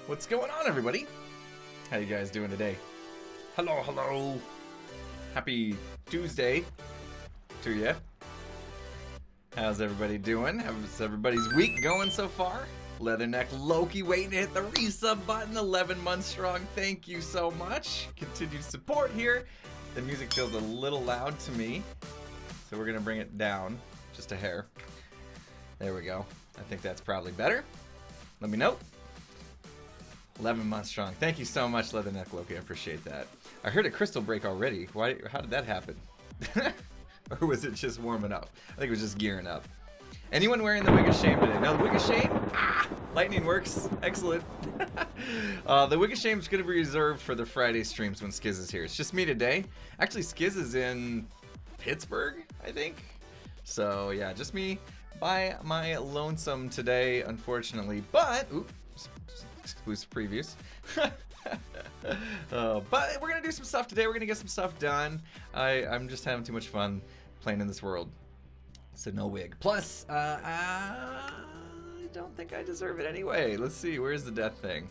What's going on, everybody? How you guys doing today? Hello, hello. Happy Tuesday to you. How's everybody doing? How's everybody's week going so far? Leatherneck Loki waiting to hit the resub button, 11 months strong. Thank you so much. Continued support here. The music feels a little loud to me, so we're gonna bring it down just a hair. There we go. I think that's probably better. Let me know. 11 months strong. Thank you so much, Leatherneck Loki. I appreciate that. I heard a crystal break already. Why? How did that happen? Or was it just warming up? I think it was just gearing up. Anyone wearing the Wig of Shame today? No, the Wig of Shame? Ah, lightning works. Excellent. The Wig of Shame is going to be reserved for the Friday streams when Skizz is here. It's just me today. Actually, Skizz is in Pittsburgh, I think. So, yeah, just me by my lonesome today, unfortunately. But, oops. Exclusive previews. But we're gonna do some stuff today. We're gonna get some stuff done. I'm just having too much fun playing in this world. So no wig. Plus, I don't think I deserve it anyway. Let's see. Where's the death thing?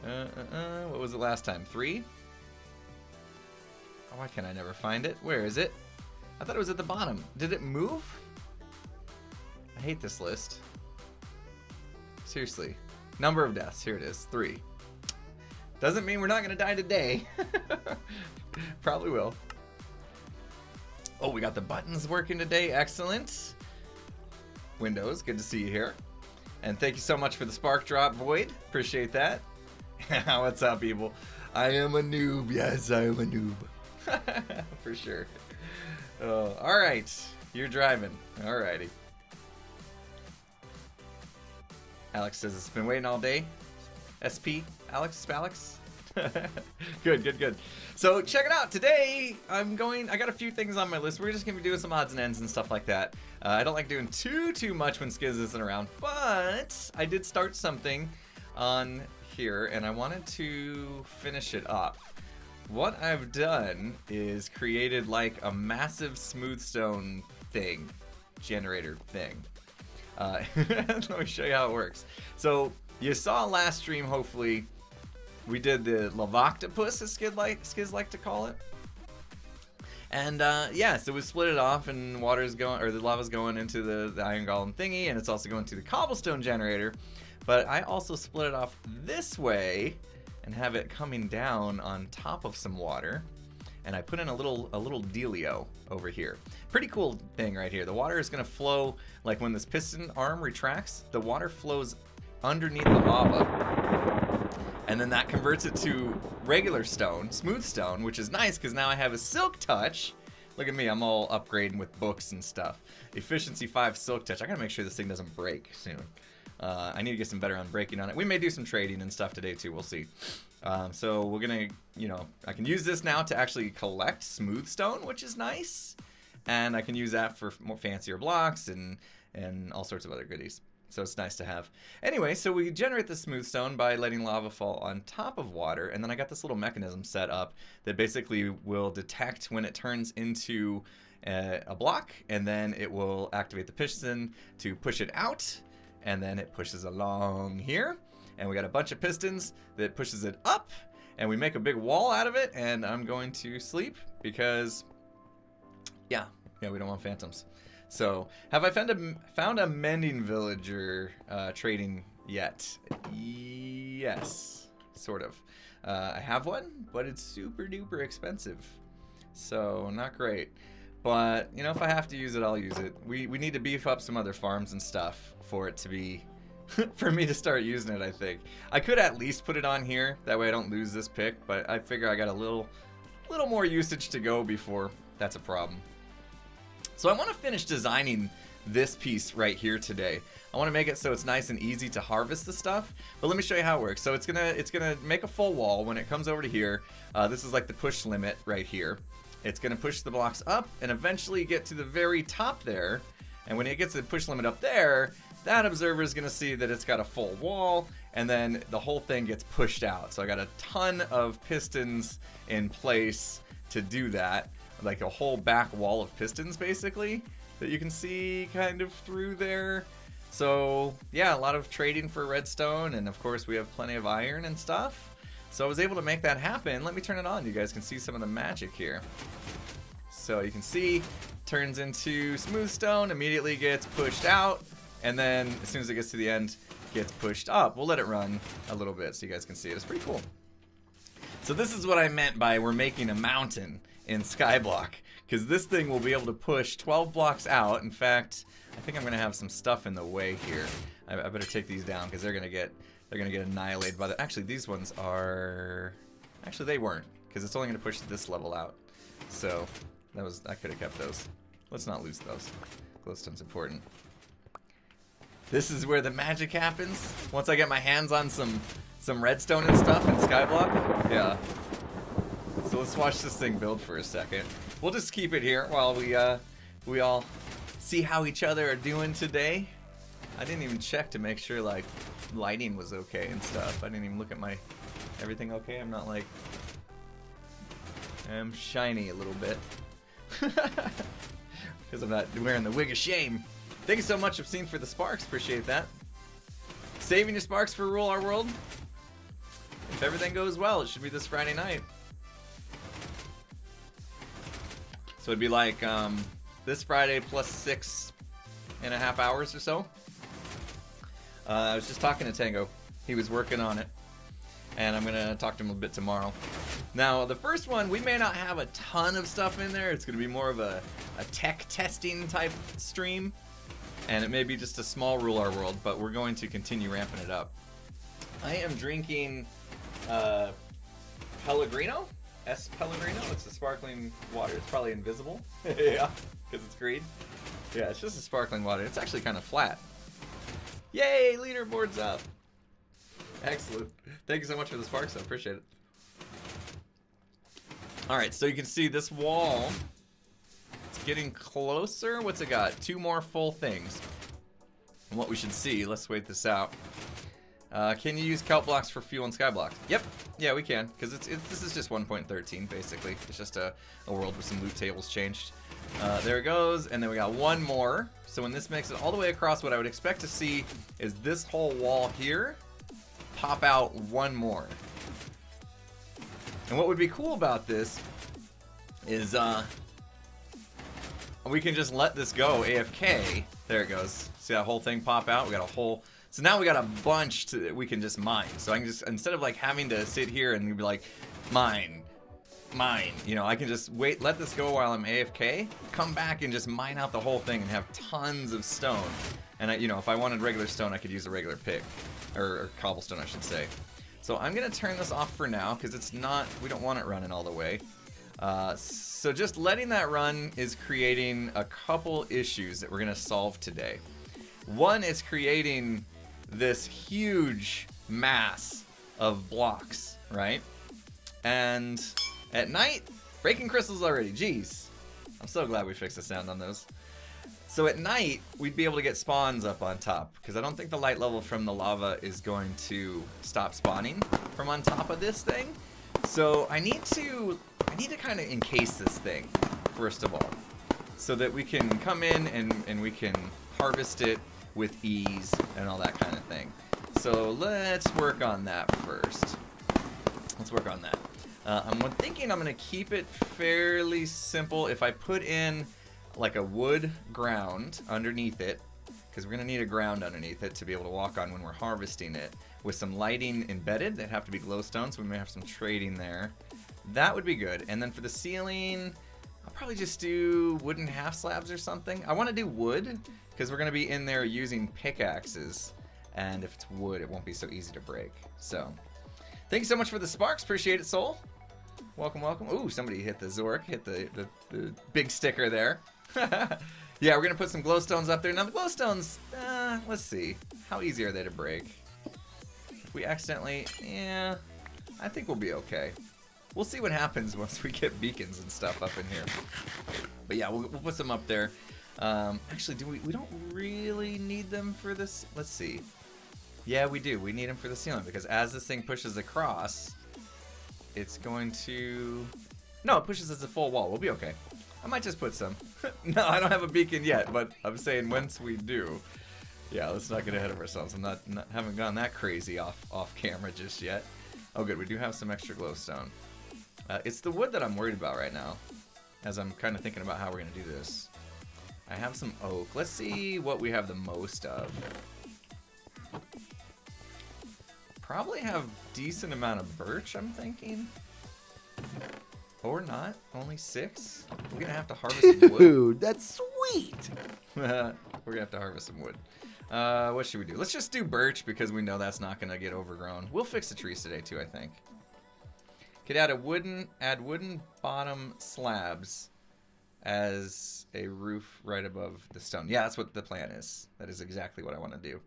What was it last time? 3? Oh, why can I never find it? Where is it? I thought it was at the bottom. Did it move? I hate this list. Seriously. Number of deaths, here it is, 3. Doesn't mean we're not gonna die today. Probably will. Oh, we got the buttons working today, excellent. Windows, good to see you here. And thank you so much for the spark drop, Void, appreciate that. What's up, people? I am a noob, yes, I am a noob. For sure. All right, you're driving, alrighty. Alex says it's been waiting all day. SP, Alex, Spalex. Good. So check it out. Today I got a few things on my list. We're just gonna be doing some odds and ends and stuff like that. I don't like doing too much when Skizz isn't around, but I did start something on here and I wanted to finish it up. What I've done is created like a massive smooth stone thing, generator thing. Let me show you how it works. So you saw last stream, hopefully, we did the lavoctopus, as Skizz like to call it. And yeah, so we split it off, and water's going, or the lava's going into the iron golem thingy, and it's also going to the cobblestone generator. But I also split it off this way and have it coming down on top of some water. And I put in a little dealio over here. Pretty cool thing right here. The water is gonna flow, like when this piston arm retracts, the water flows underneath the lava. And then that converts it to regular stone, smooth stone, which is nice because now I have a silk touch. Look at me, I'm all upgrading with books and stuff. Efficiency 5 silk touch. I gotta make sure this thing doesn't break soon. I need to get some better on breaking on it. We may do some trading and stuff today too, we'll see. So we're gonna, I can use this now to actually collect smooth stone, which is nice. And I can use that for more fancier blocks and all sorts of other goodies. So it's nice to have. Anyway, so we generate the smooth stone by letting lava fall on top of water. And then I got this little mechanism set up that basically will detect when it turns into a block. And then it will activate the piston to push it out. And then it pushes along here. And we got a bunch of pistons that pushes it up. And we make a big wall out of it. And I'm going to sleep because... Yeah, we don't want phantoms. So, have I found a mending villager trading yet? Yes, sort of. I have one, but it's super duper expensive. So, not great. But, if I have to use it, I'll use it. We need to beef up some other farms and stuff for it to be... for me to start using it, I think. I could at least put it on here. That way I don't lose this pick. But I figure I got a little more usage to go before that's a problem. So I want to finish designing this piece right here today. I want to make it so it's nice and easy to harvest the stuff. But let me show you how it works. So it's gonna make a full wall when it comes over to here. This is like the push limit right here. It's gonna push the blocks up and eventually get to the very top there. And when it gets to the push limit up there, that observer is gonna see that it's got a full wall, and then the whole thing gets pushed out. So I got a ton of pistons in place to do that. Like a whole back wall of pistons basically that you can see kind of through there. So yeah, a lot of trading for redstone, and of course we have plenty of iron and stuff. So I was able to make that happen. Let me turn it on. You guys can see some of the magic here. So you can see, turns into smooth stone, immediately gets pushed out, and then as soon as it gets to the end, gets pushed up. We'll let it run a little bit so you guys can see it. It's pretty cool. So this is what I meant by we're making a mountain in Skyblock, because this thing will be able to push 12 blocks out. In fact, I think I'm gonna have some stuff in the way here. I better take these down because they're gonna get annihilated by the. Actually, these ones are. Actually, they weren't, because it's only gonna push this level out. So I could have kept those. Let's not lose those. Glowstone's important. This is where the magic happens. Once I get my hands on some redstone and stuff in Skyblock. Yeah. So let's watch this thing build for a second. We'll just keep it here while we all see how each other are doing today. I didn't even check to make sure like lighting was okay and stuff. I didn't even look at my everything okay. I'm not like I'm shiny a little bit because I'm not wearing the wig of shame. Thank you so much, Obscene, for the sparks. Appreciate that. Saving your sparks for Rule Our World. If everything goes well, it should be this Friday night. So it'd be like this Friday plus 6.5 hours or so. I was just talking to Tango. He was working on it. And I'm going to talk to him a bit tomorrow. Now, the first one, we may not have a ton of stuff in there. It's going to be more of a tech testing type stream. And it may be just a small Rule Our World, but we're going to continue ramping it up. I am drinking Pellegrino? S. Pellegrino? It's a sparkling water. It's probably invisible. Yeah, because it's green. Yeah, it's just a sparkling water. It's actually kind of flat. Yay, leaderboard's up. Excellent. Thank you so much for the sparks. I appreciate it. Alright, so you can see this wall. It's getting closer. What's it got? 2 more full things. And what we should see, let's wait this out. Can you use kelp blocks for fuel and Skyblock? Yep. Yeah, we can. Because this is just 1.13, basically. It's just a world where some loot tables changed. There it goes. And then we got one more. So when this makes it all the way across, what I would expect to see is this whole wall here pop out one more. And what would be cool about this is we can just let this go AFK. There it goes. See that whole thing pop out? We got a whole... So now we got a bunch that we can just mine. So I can just, instead of like having to sit here and be like, mine, you know, I can just wait, let this go while I'm AFK, come back and just mine out the whole thing and have tons of stone. And you know, if I wanted regular stone, I could use a regular pick, or cobblestone, I should say. So I'm gonna turn this off for now because it's not, we don't want it running all the way. So just letting that run is creating a couple issues that we're gonna solve today. One is creating this huge mass of blocks, right? And at night, breaking crystals already, jeez. I'm so glad we fixed the sound on those. So at night, we'd be able to get spawns up on top, because I don't think the light level from the lava is going to stop spawning from on top of this thing. So I need to kind of encase this thing, first of all, so that we can come in and we can harvest it with ease and all that kind of thing. So let's work on that first. Let's work on that. I'm thinking I'm gonna keep it fairly simple. If I put in like a wood ground underneath it, because we're gonna need a ground underneath it to be able to walk on when we're harvesting it, with some lighting embedded. They'd have to be glowstone, so we may have some trading there. That would be good. And then for the ceiling, I'll probably just do wooden half slabs or something. I want to do wood because we're going to be in there using pickaxes, and if it's wood, it won't be so easy to break. So thank you so much for the sparks. Appreciate it, Soul. Welcome, welcome. Ooh, somebody hit the Zork, hit the big sticker there. Yeah, we're going to put some glowstones up there. Now the glowstones, let's see. How easy are they to break? If we accidentally, yeah, I think we'll be okay. We'll see what happens once we get beacons and stuff up in here. But yeah, we'll put some up there. Actually, we don't really need them for this. Let's see. Yeah, we do. We need them for the ceiling because as this thing pushes across, it's going to... No, it pushes as a full wall. We'll be okay. I might just put some. No, I don't have a beacon yet, but I'm saying once we do. Yeah, let's not get ahead of ourselves. I'm not haven't gone that crazy off camera just yet. Oh, good. We do have some extra glowstone. It's the wood that I'm worried about right now, as I'm kind of thinking about how we're gonna do this. I have some oak. Let's see what we have the most of. Probably have decent amount of birch, I'm thinking. Or not. Only 6. We're gonna have to harvest some wood. Dude, that's sweet. We're gonna have to harvest some wood. What should we do? Let's just do birch because we know that's not gonna get overgrown. We'll fix the trees today too, I think. Could add wooden bottom slabs as a roof right above the stone. Yeah, that's what the plan is. That is exactly what I want to do.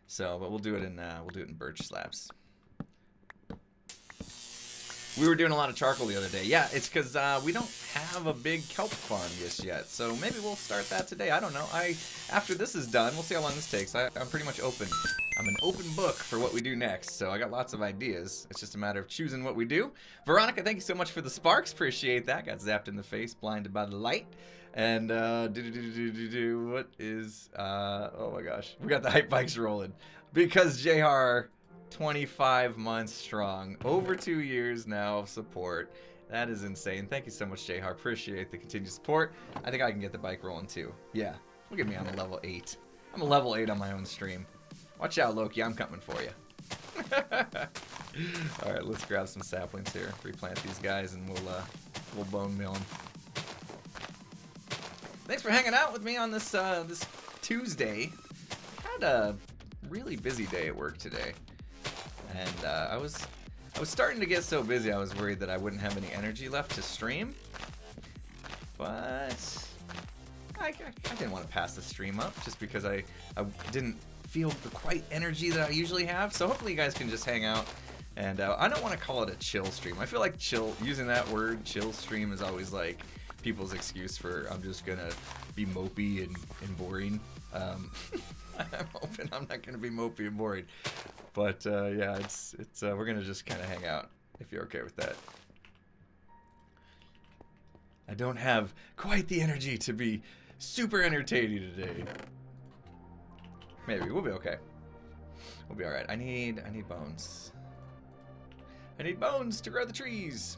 So, but we'll do it in birch slabs. We were doing a lot of charcoal the other day. Yeah, it's because we don't have a big kelp farm just yet. So maybe we'll start that today. I don't know. After this is done, we'll see how long this takes. I'm pretty much open. I'm an open book for what we do next. So I got lots of ideas. It's just a matter of choosing what we do. Veronica, thank you so much for the sparks. Appreciate that. Got zapped in the face, blinded by the light. And what is oh my gosh, we got the hype bikes rolling because JR 25 months strong, over 2 years now of support. That is insane. Thank you so much, JR. Appreciate the continued support. I think I can get the bike rolling too. Yeah, look at me, I'm a level 8. I'm a level 8 on my own stream. Watch out, Loki, I'm coming for you. All right, let's grab some saplings here, replant these guys, and we'll bone mill them. Thanks for hanging out with me on this this Tuesday. Had a really busy day at work today, and I was starting to get so busy I was worried that I wouldn't have any energy left to stream. But I didn't want to pass the stream up just because I didn't feel the quite energy that I usually have. So hopefully you guys can just hang out. And I don't want to call it a chill stream. I feel like using that word chill stream is always like people's excuse for I'm just gonna be mopey and boring. I'm hoping I'm not gonna be mopey and boring, but yeah, it's we're gonna just kind of hang out if you're okay with that. I don't have quite the energy to be super entertaining today. Maybe we'll be okay. We'll be all right. I need bones. I need bones to grow the trees.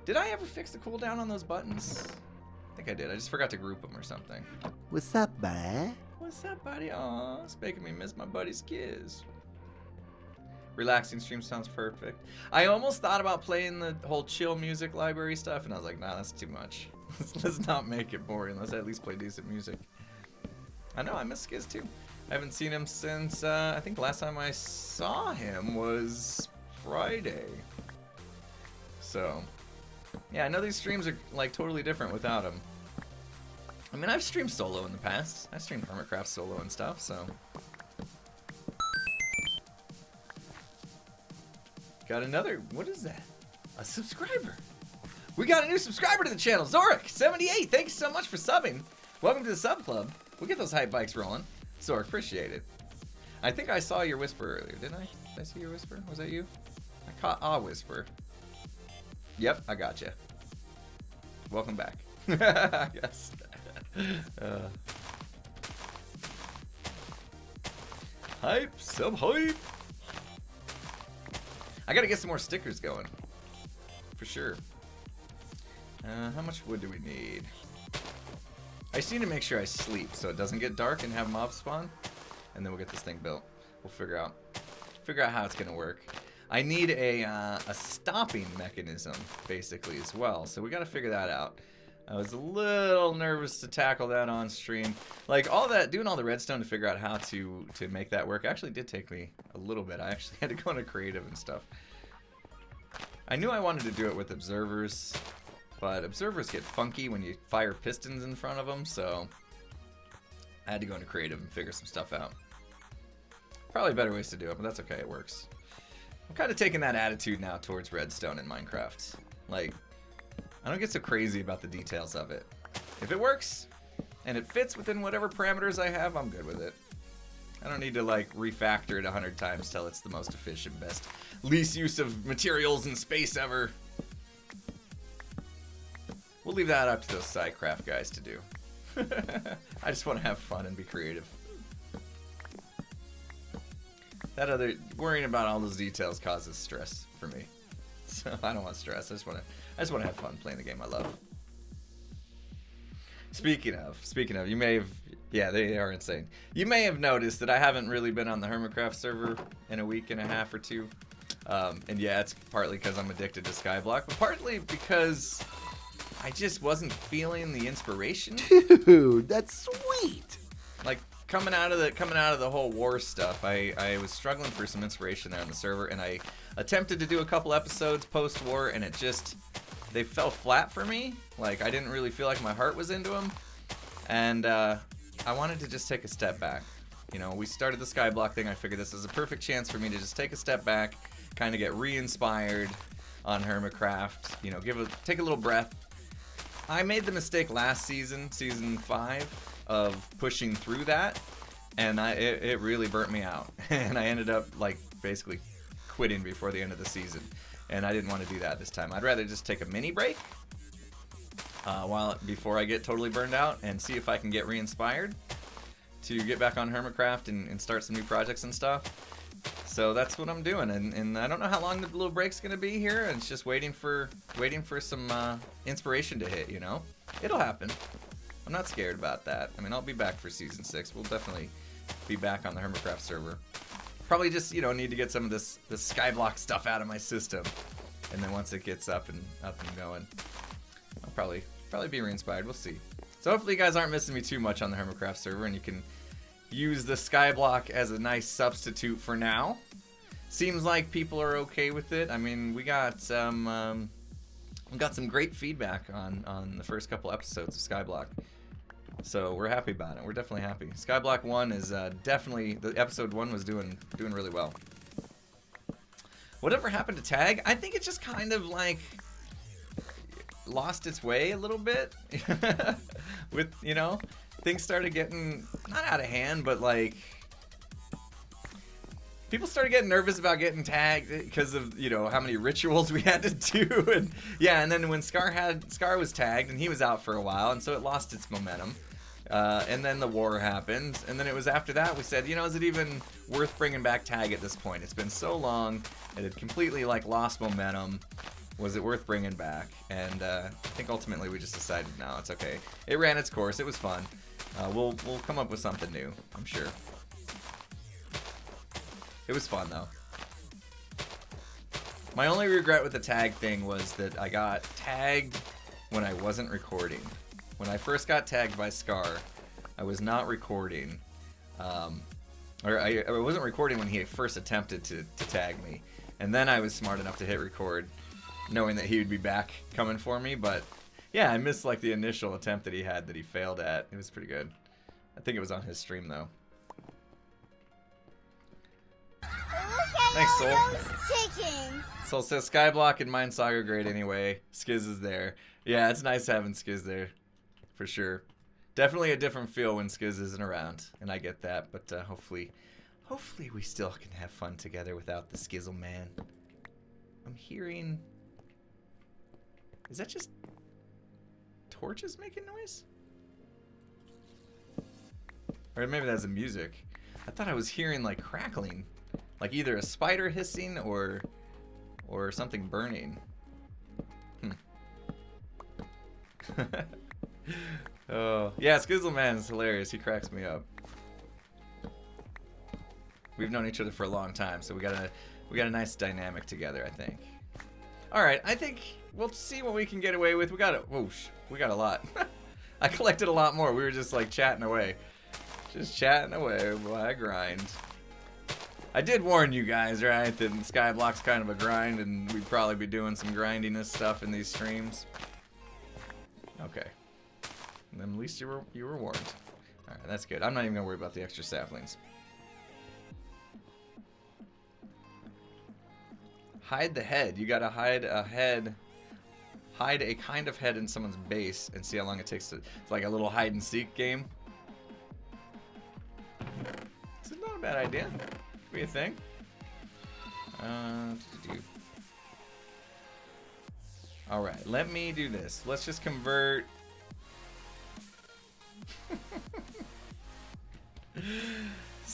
Did I ever fix the cooldown on those buttons? I think I did. I just forgot to group them or something. What's up, buddy? What's up, buddy? Aw, it's making me miss my buddy Skizz. Relaxing stream sounds perfect. I almost thought about playing the whole chill music library stuff, and I was like, nah, that's too much. Let's not make it boring. Let's at least play decent music. I know, I miss Skizz too. I haven't seen him since, I think the last time I saw him was Friday. So, yeah, I know these streams are like totally different without him. I mean, I've streamed solo in the past. I streamed Hermitcraft solo and stuff, so. Got another, what is that? A subscriber. We got a new subscriber to the channel, Zorik78. Thanks so much for subbing. Welcome to the sub club. We'll get those hype bikes rolling. Zorik, appreciate it. I think I saw your whisper earlier, didn't I? Did I see your whisper? Was that you? I caught a whisper. Yep, I got you. Welcome back. I guess. Hype, sub hype. I gotta get some more stickers going. For sure. How much wood do we need? I just need to make sure I sleep so it doesn't get dark and have mobs spawn. And then we'll get this thing built. We'll figure out how it's gonna work. I need a stopping mechanism basically as well. So we gotta figure that out. I was a little nervous to tackle that on stream. Like all that, doing all the redstone to figure out how to make that work actually did take me a little bit. I actually had to go into creative and stuff. I knew I wanted to do it with observers, but observers get funky when you fire pistons in front of them, so I had to go into creative and figure some stuff out. Probably better ways to do it, but that's okay, it works. I'm kind of taking that attitude now towards redstone in Minecraft. Like, I don't get so crazy about the details of it. If it works, and it fits within whatever parameters I have, I'm good with it. I don't need to like refactor it 100 times till it's the most efficient, best, least use of materials and space ever. We'll leave that up to those SciCraft guys to do. I just want to have fun and be creative. worrying about all those details causes stress for me. So I don't want stress. I just want to have fun playing the game I love. Speaking of, you may have, yeah, they are insane. You may have noticed that I haven't really been on the Hermitcraft server in a week and a half or two. And yeah, it's partly because I'm addicted to Skyblock, but partly because I just wasn't feeling the inspiration. Dude, that's sweet. Like coming out of the whole war stuff, I was struggling for some inspiration there on the server, and I attempted to do a couple episodes post-war, and they fell flat for me. Like I didn't really feel like my heart was into them, and I wanted to just take a step back. You know, we started the Skyblock thing. I figured this is a perfect chance for me to just take a step back, kind of get re-inspired on Hermitcraft. You know, take a little breath. I made the mistake last season 5, of pushing through that, and it really burnt me out, and I ended up like basically quitting before the end of the season, and I didn't want to do that this time. I'd rather just take a mini break before I get totally burned out, and see if I can get re-inspired to get back on Hermitcraft and start some new projects and stuff. So that's what I'm doing, and I don't know how long the little break's gonna be here. And it's just waiting for some inspiration to hit. You know, it'll happen. I'm not scared about that. I mean, I'll be back for season 6. We'll definitely be back on the Hermitcraft server. Probably just, you know, need to get some of this Skyblock stuff out of my system, and then once it gets up and going, I'll probably be re-inspired. We'll see. So hopefully you guys aren't missing me too much on the Hermitcraft server, and you can use the Skyblock as a nice substitute for now. Seems like people are okay with it. I mean, we got some great feedback on the first couple episodes of Skyblock. So we're happy about it. We're definitely happy. Skyblock 1 is definitely, the episode 1 was doing really well. Whatever happened to tag? I think it just kind of like lost its way a little bit. With, you know, things started getting not out of hand, but like people started getting nervous about getting tagged because of, you know, how many rituals we had to do. And yeah, and then when Scar was tagged, and he was out for a while, and so it lost its momentum. And then the war happened, and then it was after that we said, you know, is it even worth bringing back tag at this point? It's been so long, it had completely like lost momentum. Was it worth bringing back? And I think ultimately we just decided, no, it's okay. It ran its course. It was fun. We'll come up with something new, I'm sure. It was fun though. My only regret with the tag thing was that I got tagged when I wasn't recording. When I first got tagged by Scar, I was not recording. Or I wasn't recording when he first attempted to tag me. And then I was smart enough to hit record, knowing that he would be back coming for me. But yeah, I missed like the initial attempt that he had that he failed at. It was pretty good. I think it was on his stream though. Thanks, Soul. Soul says Skyblock and Mine Saga great anyway. Skizz is there. Yeah, it's nice having Skizz there. For sure. Definitely a different feel when Skizz isn't around. And I get that, but hopefully we still can have fun together without the Skizzleman. I'm hearing... Is that just torches making noise? Or maybe that's the music. I thought I was hearing like crackling. Like either a spider hissing or something burning. Oh yeah, Skizzleman is hilarious. He cracks me up. We've known each other for a long time, so we got a nice dynamic together, I think. All right, I think we'll see what we can get away with. We got a lot. I collected a lot more. We were just like chatting away, while I grind. I did warn you guys, right, that Skyblock's kind of a grind, and we'd probably be doing some grindiness stuff in these streams. Okay. And then at least you were warned. All right, that's good. I'm not even gonna worry about the extra saplings. Hide the head. You gotta hide a head. Hide a kind of head in someone's base and see how long it takes to. It's like a little hide and seek game. This is not a bad idea. Could be a thing. All right, let me do this. Let's just convert.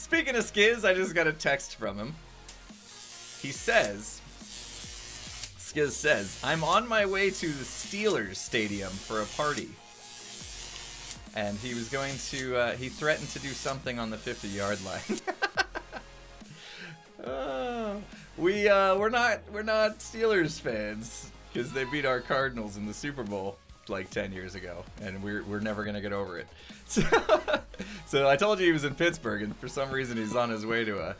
Speaking of Skiz, I just got a text from him. He says, Skiz says, I'm on my way to the Steelers stadium for a party. And he was going to, he threatened to do something on the 50-yard line. We're not Steelers fans because they beat our Cardinals in the Super Bowl like 10 years ago, and we're never gonna get over it. So I told you he was in Pittsburgh, and for some reason he's on his way to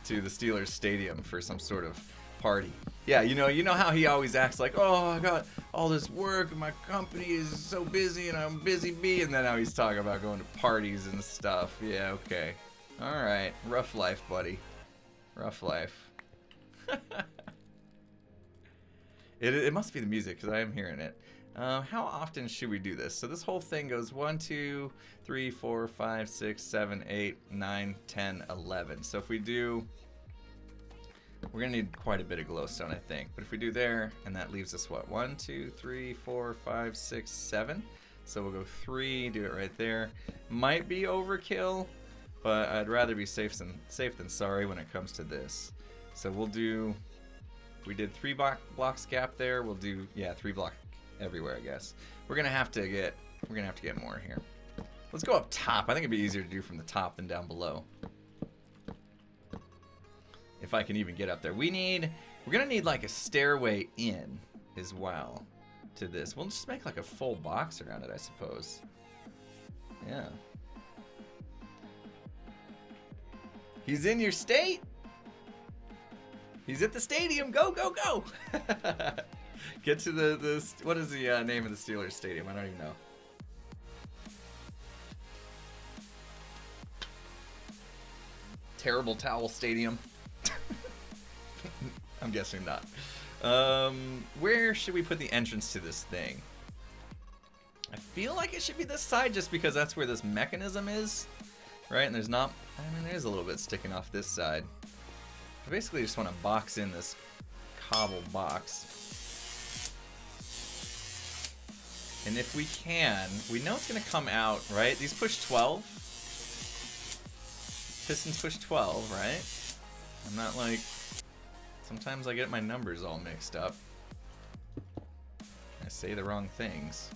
the Steelers stadium for some sort of party. Yeah, you know how he always acts like, oh, I got all this work, and my company is so busy, and I'm busy bee, and then how he's talking about going to parties and stuff. Yeah, okay, all right, rough life, buddy, rough life. It must be the music because I am hearing it. How often should we do this? So this whole thing goes 1, 2, 3, 4, 5, 6, 7, 8, 9, 10, 11. So if we do, we're gonna need quite a bit of glowstone, I think. But if we do there, and that leaves us what? 1, 2, 3, 4, 5, 6, 7. So we'll go 3, do it right there. Might be overkill, but I'd rather be safe than sorry when it comes to this. So we'll do. We did 3 blocks gap there. We'll do 3 block everywhere, I guess. We're gonna have to get more here. Let's go up top. I think it'd be easier to do from the top than down below. If I can even get up there. We're gonna need like a stairway in as well to this. We'll just make like a full box around it, I suppose. Yeah. He's in your state? He's at the stadium. Go, go, go! Get to the what is the name of the Steelers stadium? I don't even know. Terrible Towel Stadium. I'm guessing not. Where should we put the entrance to this thing? I feel like it should be this side just because that's where this mechanism is. Right? And there's not... I mean, there's a little bit sticking off this side. I basically just want to box in this cobble box. And if we can, we know it's going to come out, right? These push 12. Pistons push 12, right? I'm not like... Sometimes I get my numbers all mixed up. I say the wrong things.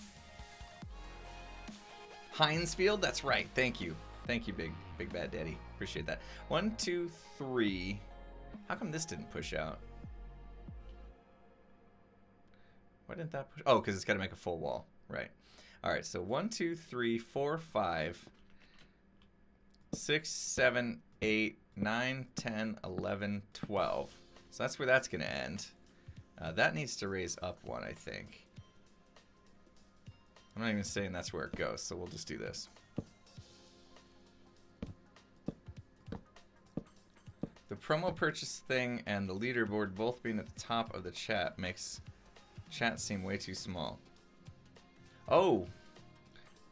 Heinz Field? That's right. Thank you. Thank you, Big Bad Daddy. Appreciate that. 1, 2, 3... How come this didn't push out? Why didn't that push? Oh, because it's got to make a full wall. Right. All right, so 1, 2, 3, 4, 5, 6, 7, 8, 9, 10, 11, 12. So that's where that's going to end. That needs to raise up 1, I think. I'm not even saying that's where it goes, so we'll just do this. The promo purchase thing and the leaderboard both being at the top of the chat makes chat seem way too small. Oh,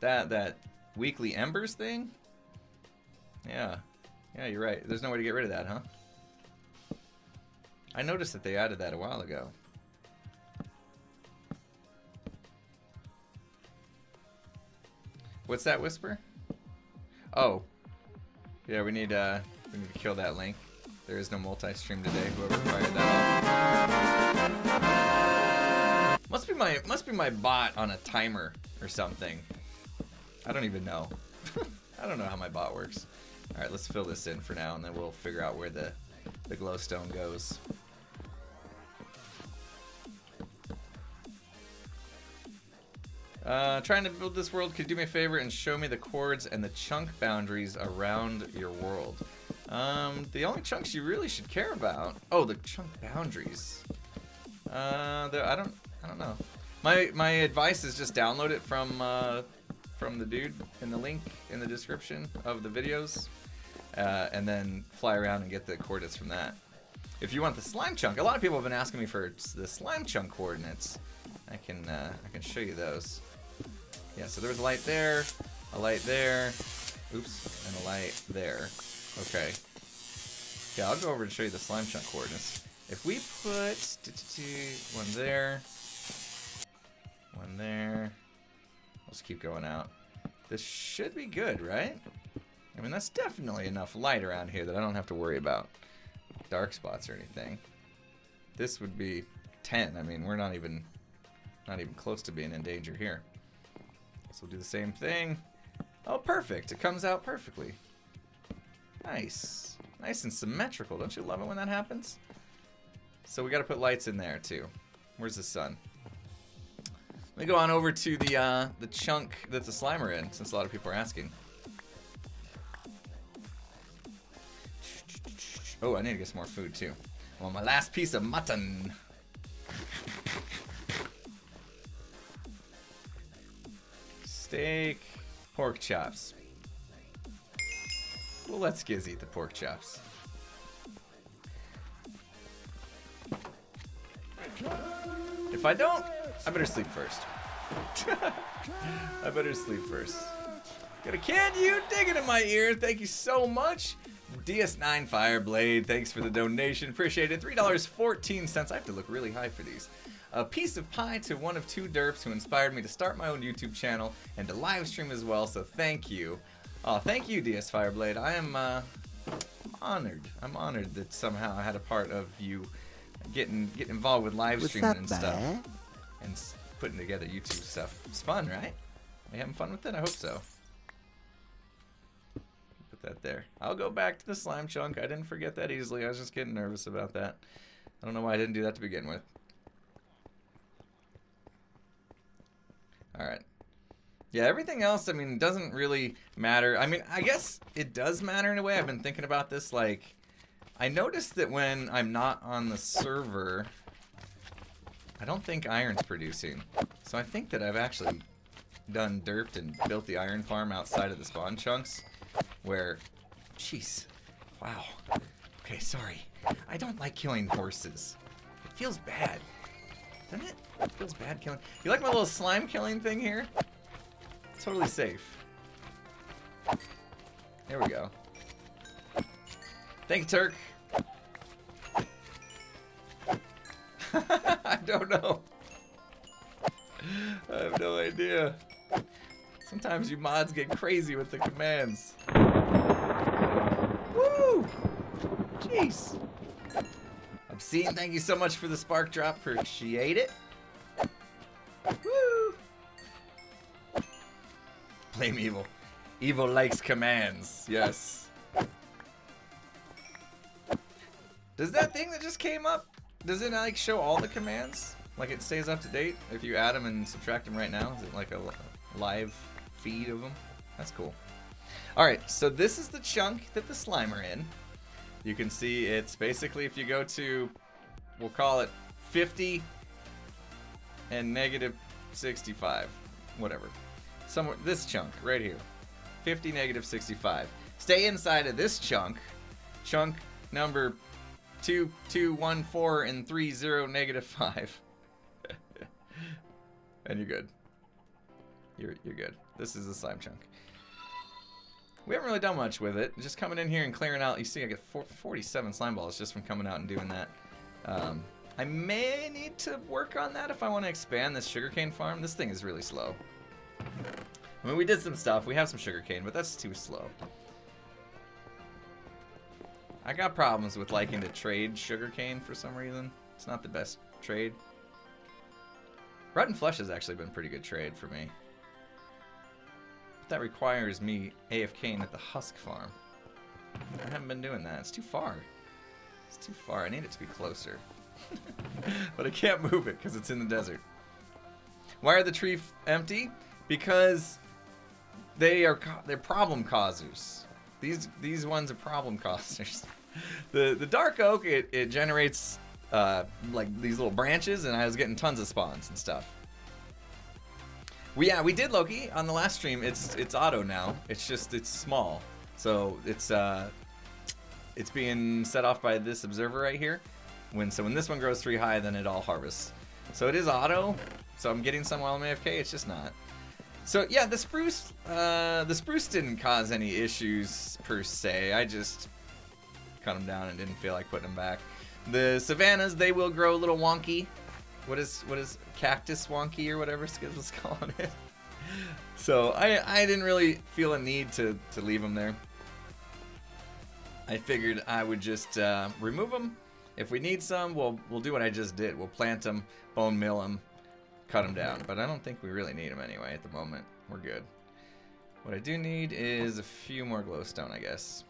that weekly embers thing? Yeah, you're right. There's no way to get rid of that, huh? I noticed that they added that a while ago. What's that whisper? Oh, yeah, we need to kill that link. There is no multi-stream today. Whoever fired that off. Must be my bot on a timer or something. I don't even know. I don't know how my bot works. All right, let's fill this in for now, and then we'll figure out where the glowstone goes. Trying to build this world. Could you do me a favor and show me the chords and the chunk boundaries around your world? The only chunks you really should care about. Oh, the chunk boundaries. I don't know. My advice is just download it from the dude in the link in the description of the videos, and then fly around and get the coordinates from that. If you want the slime chunk, a lot of people have been asking me for the slime chunk coordinates. I can show you those. Yeah, so there's a light there, a light there, oops, and a light there. Okay. Yeah, I'll go over and show you the slime chunk coordinates. If we put one there, let's keep going out. This should be good, right? I mean, that's definitely enough light around here that I don't have to worry about dark spots or anything. This would be 10. I mean, we're not even close to being in danger here. So we'll do the same thing. Oh, perfect. It comes out perfectly. Nice. Nice and symmetrical. Don't you love it when that happens? So we got to put lights in there too. Where's the sun? Let me go on over to the chunk that the Slimer in, since a lot of people are asking. Oh, I need to get some more food too. Well, my last piece of mutton. Steak, pork chops. We'll let Skizz eat the pork chops. If I don't, I better sleep first. I better sleep first. Got a kid, you digging in my ear. Thank you so much. DS9 Fireblade, thanks for the donation. Appreciate it. $3.14. I have to look really high for these. A piece of pie to one of two derps who inspired me to start my own YouTube channel and to live stream as well, so thank you. Oh, thank you, DS Fireblade. I am honored. I'm honored that somehow I had a part of you getting involved with live streaming and stuff. And putting together YouTube stuff. It's fun, right? Are you having fun with it? I hope so. Put that there. I'll go back to the slime chunk. I didn't forget that easily. I was just getting nervous about that. I don't know why I didn't do that to begin with. Alright. Yeah, everything else, I mean, doesn't really matter. I mean, I guess it does matter in a way. I've been thinking about this, like, I noticed that when I'm not on the server, I don't think iron's producing. So I think that I've actually done derped and built the iron farm outside of the spawn chunks, where, jeez, wow. Okay, sorry. I don't like killing horses. It feels bad. Doesn't it? It feels bad killing. You like my little slime killing thing here? Totally safe. There we go. Thank you, Turk. I don't know. I have no idea. Sometimes you mods get crazy with the commands. Woo! Jeez. Obscene, thank you so much for the spark drop. Appreciate it. Woo! Blame evil. Evil likes commands. Yes. Does that thing that just came up, does it like show all the commands? Like it stays up to date if you add them and subtract them right now? Is it like a live feed of them? That's cool. Alright, so this is the chunk that the slime are in. You can see it's basically, if you go to, we'll call it 50 and negative 65. Whatever. Somewhere, this chunk right here. 50, negative 65. Stay inside of this chunk. Chunk number 2, 2, 1, 4, and 3, 0, negative 5. And you're good. You're good. This is the slime chunk. We haven't really done much with it. Just coming in here and clearing out. You see I get 47 slime balls just from coming out and doing that. I may need to work on that if I want to expand this sugarcane farm. This thing is really slow. I mean, we did some stuff. We have some sugarcane, but that's too slow. I got problems with liking to trade sugarcane for some reason. It's not the best trade. Rotten flesh has actually been a pretty good trade for me. But that requires me AFKing at the husk farm. I haven't been doing that. It's too far. It's too far. I need it to be closer. But I can't move it because it's in the desert. Why are the trees empty? Because they're problem causers. These ones are problem causers. The dark oak, it generates like these little branches, and I was getting tons of spawns and stuff. We did Loki on the last stream. It's auto now. It's just it's small, so it's being set off by this observer right here. When this one grows 3 high, then it all harvests. So it is auto. So I'm getting some while I'm AFK. It's just not. So yeah, the spruce didn't cause any issues per se. I just cut them down and didn't feel like putting them back. The savannas, they will grow a little wonky. What is cactus wonky or whatever Skiz was calling it. So I didn't really feel a need to leave them there. I figured I would just remove them. If we need some, we'll do what I just did. We'll plant them, bone mill them, cut them down. But I don't think we really need them anyway at the moment. We're good. What I do need is a few more glowstone, I guess.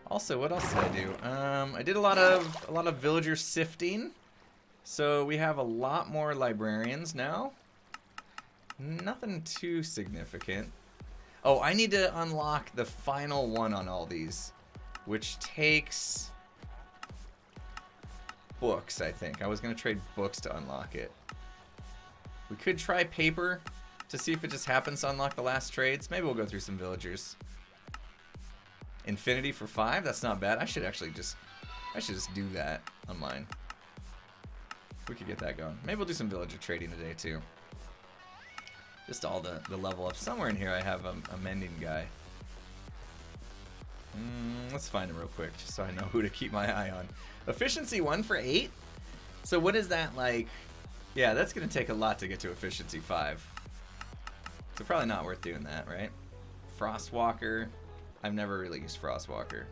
Also, what else did I do? I did a lot of villager sifting. So we have a lot more librarians now. Nothing too significant. Oh, I need to unlock the final one on all these, which takes books, I think. I was going to trade books to unlock it. We could try paper to see if it just happens to unlock the last trades. Maybe we'll go through some villagers. Infinity for 5? That's not bad. I should just do that on mine. We could get that going. Maybe we'll do some villager trading today too. Just all the level up. Somewhere in here I have a mending guy. Let's find him real quick just so I know who to keep my eye on. Efficiency 1 for 8? So what is that like? Yeah, that's going to take a lot to get to efficiency 5. So probably not worth doing that, right? Frostwalker. I've never really used Frostwalker.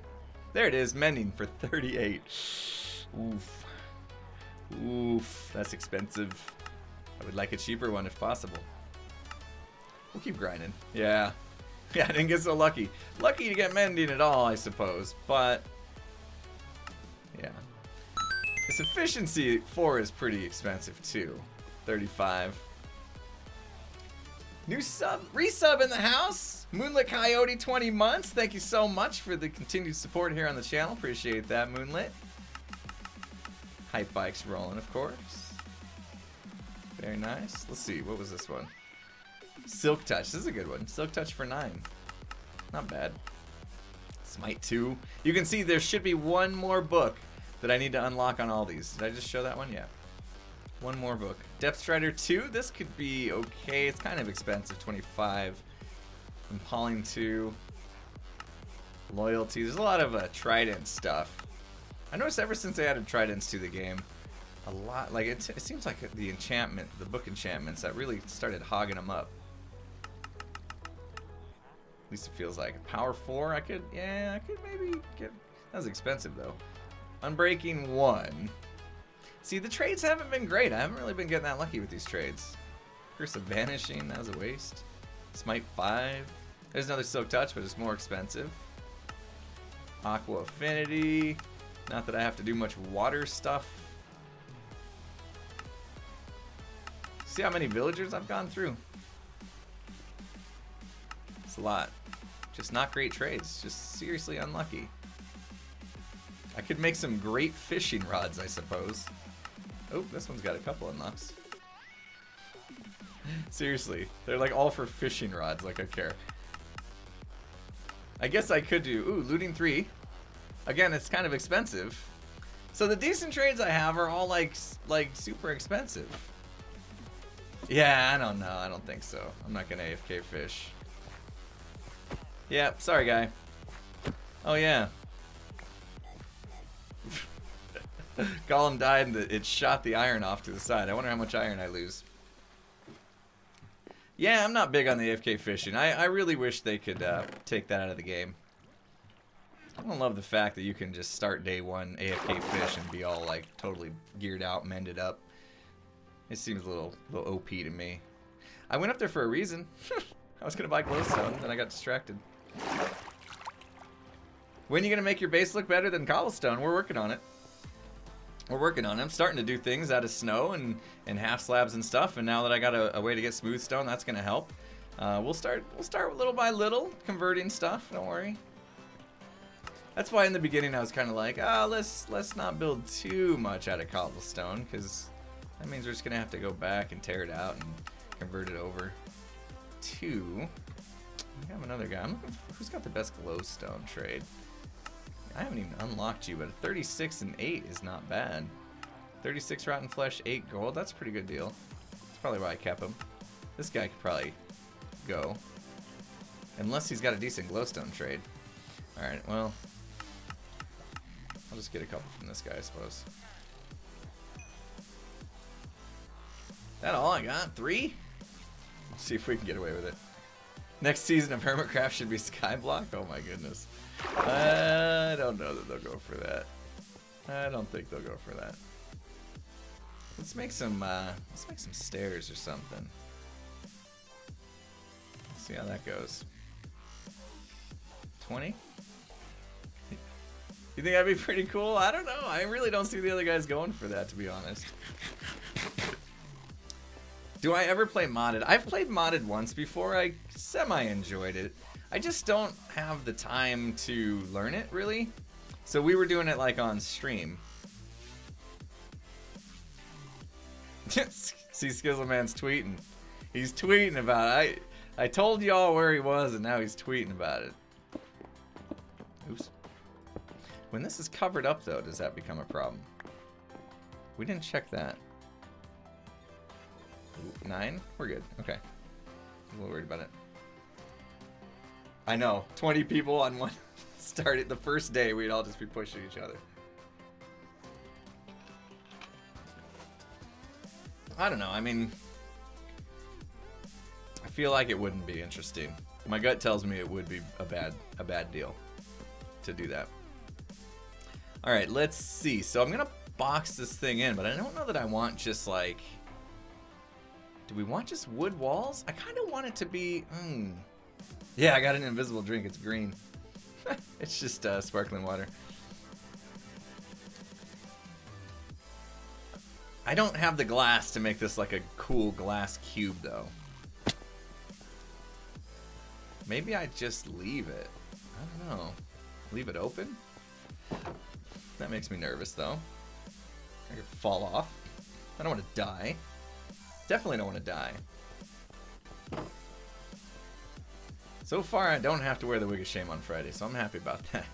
There it is, mending for 38. Oof. Oof, that's expensive. I would like a cheaper one if possible. We'll keep grinding. Yeah. Yeah, I didn't get so lucky. Lucky to get mending at all, I suppose. But, yeah. This efficiency 4 is pretty expensive too. 35. New resub in the house. Moonlit Coyote 20 months. Thank you so much for the continued support here on the channel. Appreciate that, Moonlit. Hype bikes rolling, of course. Very nice. Let's see, what was this one? Silk Touch. This is a good one. Silk Touch for 9. Not bad. Smite 2. You can see there should be one more book that I need to unlock on all these. Did I just show that one? Yeah. One more book. Depth Strider 2. This could be okay. It's kind of expensive. 25. Impaling 2. Loyalty. There's a lot of Trident stuff. I noticed ever since they added Tridents to the game, a lot, like it seems like the enchantment, the book enchantments, that really started hogging them up. At least it feels like. Power 4, I could maybe get, that was expensive though. Unbreaking 1. See, the trades haven't been great. I haven't really been getting that lucky with these trades. Curse of Vanishing, that was a waste. Smite 5. There's another Silk Touch, but it's more expensive. Aqua Affinity. Not that I have to do much water stuff. See how many villagers I've gone through? It's a lot. Just not great trades. Just seriously unlucky. I could make some great fishing rods, I suppose. Oh, this one's got a couple unlocks. Seriously, they're like all for fishing rods, like I care. I guess I could do, ooh, looting 3. Again, it's kind of expensive. So the decent trades I have are all like super expensive. Yeah, I don't know. I don't think so. I'm not gonna AFK fish. Yeah, sorry guy. Oh yeah. Gollum died and it shot the iron off to the side. I wonder how much iron I lose. Yeah, I'm not big on the AFK fishing. I really wish they could take that out of the game. I don't love the fact that you can just start day 1 AFK fish and be all like totally geared out, mended up. It seems a little OP to me. I went up there for a reason. I was gonna buy glowstone, then I got distracted. When are you gonna make your base look better than cobblestone? We're working on it. We're working on it. I'm starting to do things out of snow and half slabs and stuff, and now that I got a way to get smooth stone, that's gonna help. We'll start little by little, converting stuff. Don't worry. That's why in the beginning I was kind of like, let's not build too much out of cobblestone, because that means we're just gonna have to go back and tear it out and convert it over to. We have another guy. I'm looking for, who's got the best glowstone trade. I haven't even unlocked you, but 36 and 8 is not bad. 36 rotten flesh, 8 gold. That's a pretty good deal. That's probably why I kept him. This guy could probably go, unless he's got a decent glowstone trade. All right, well, I'll just get a couple from this guy, I suppose. That all I got? 3? Let's see if we can get away with it. Next season of Hermitcraft should be Skyblock. Oh my goodness. I don't know that they'll go for that. I don't think they'll go for that. Let's make some stairs or something. Let's see how that goes. 20? You think that'd be pretty cool? I don't know. I really don't see the other guys going for that, to be honest. Do I ever play modded? I've played modded once before. I semi-enjoyed it. I just don't have the time to learn it, really. So we were doing it like on stream. See, Skizzleman's tweeting. He's tweeting about it. I told y'all where he was, and now he's tweeting about it. Oops. When this is covered up, though, does that become a problem? We didn't check that. Ooh, 9? We're good. Okay. I'm a little worried about it. I know. 20 people on one started the first day. We'd all just be pushing each other. I don't know. I mean, I feel like it wouldn't be interesting. My gut tells me it would be a bad deal to do that. All right, let's see. So I'm gonna box this thing in, but I don't know that I want just like. Do we want just wood walls? I kind of want it to be. Yeah, I got an invisible drink. It's green. It's just sparkling water. I don't have the glass to make this like a cool glass cube, though. Maybe I just leave it. I don't know. Leave it open? That makes me nervous, though. I could fall off. I don't want to die. Definitely don't want to die. So far, I don't have to wear the Wig of Shame on Friday, so I'm happy about that.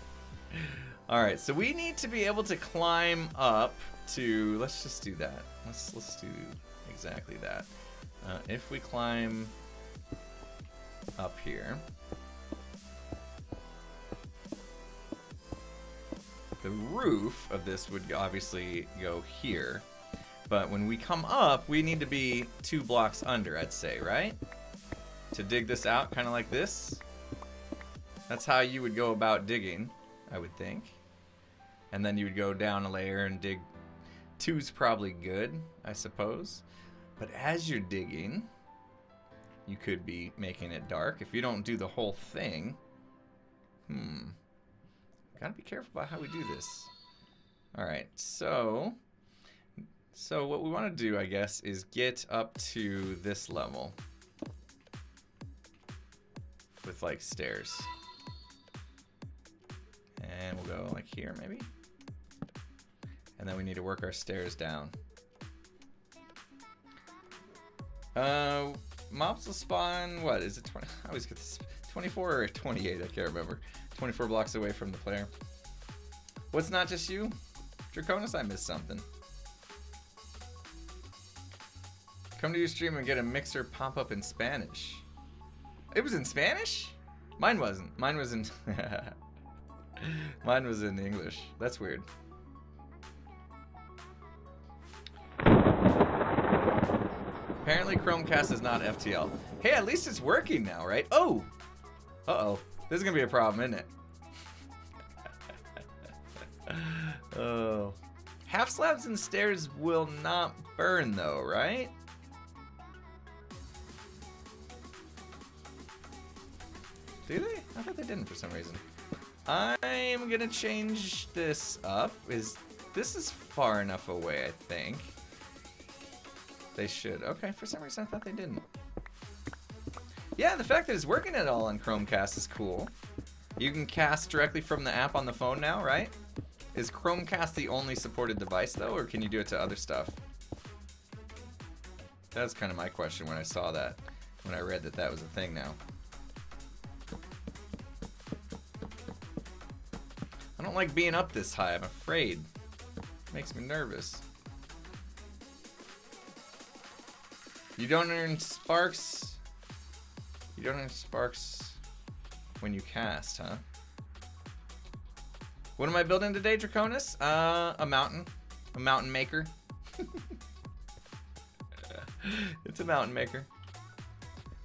Alright, so we need to be able to climb up to... Let's just do that. Let's do exactly that. If we climb up here... The roof of this would obviously go here. But when we come up, we need to be 2 blocks under, I'd say, right? To dig this out, kind of like this. That's how you would go about digging, I would think. And then you would go down a layer and dig. 2's probably good, I suppose. But as you're digging, you could be making it dark. If you don't do the whole thing, gotta be careful about how we do this. All right, so what we want to do, I guess, is get up to this level with like stairs, and we'll go like here maybe, and then we need to work our stairs down. Mobs will spawn. What is it? 20? I always get this 24 or 28. I can't remember. 24 blocks away from the player. What's not just you? Draconis, I missed something. Come to your stream and get a mixer pop up in Spanish. It was in Spanish? Mine wasn't. Mine was in... Mine was in English. That's weird. Apparently Chromecast is not FTL. Hey, at least it's working now, right? Oh! Uh-oh. This is gonna be a problem, isn't it? Oh. Half slabs and stairs will not burn though, right? Do they? I thought they didn't for some reason. I'm gonna change this up. This is far enough away, I think. They should. Okay, for some reason I thought they didn't. Yeah, the fact that it's working at all on Chromecast is cool. You can cast directly from the app on the phone now, right? Is Chromecast the only supported device, though, or can you do it to other stuff? That's kind of my question when I saw that, when I read that that was a thing now. I don't like being up this high, I'm afraid. It makes me nervous. You don't earn sparks. You don't earn sparks when you cast, huh? What am I building today, Draconis? A mountain. A mountain maker. It's a mountain maker.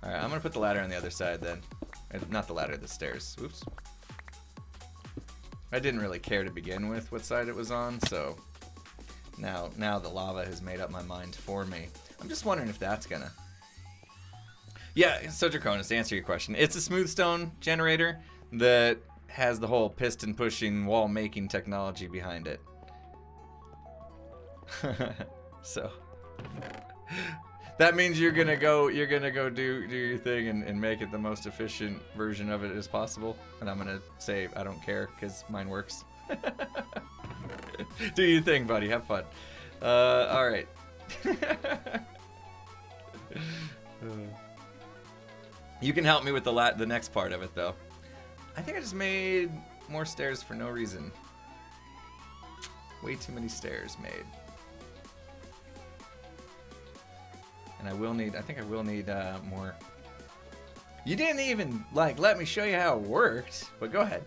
Alright, I'm gonna put the ladder on the other side then. Not the ladder, the stairs. Oops. I didn't really care to begin with what side it was on, so now the lava has made up my mind for me. I'm just wondering if that's gonna... Yeah, so Draconis, to answer your question, it's a smooth stone generator that has the whole piston pushing wall making technology behind it. So that means you're gonna go do your thing and make it the most efficient version of it as possible, and I'm gonna say I don't care because mine works. Do your thing, buddy. Have fun. All right. You can help me with the next part of it though. I think I just made more stairs for no reason. Way too many stairs made. And I think I will need more. You didn't even, like, let me show you how it worked. But go ahead.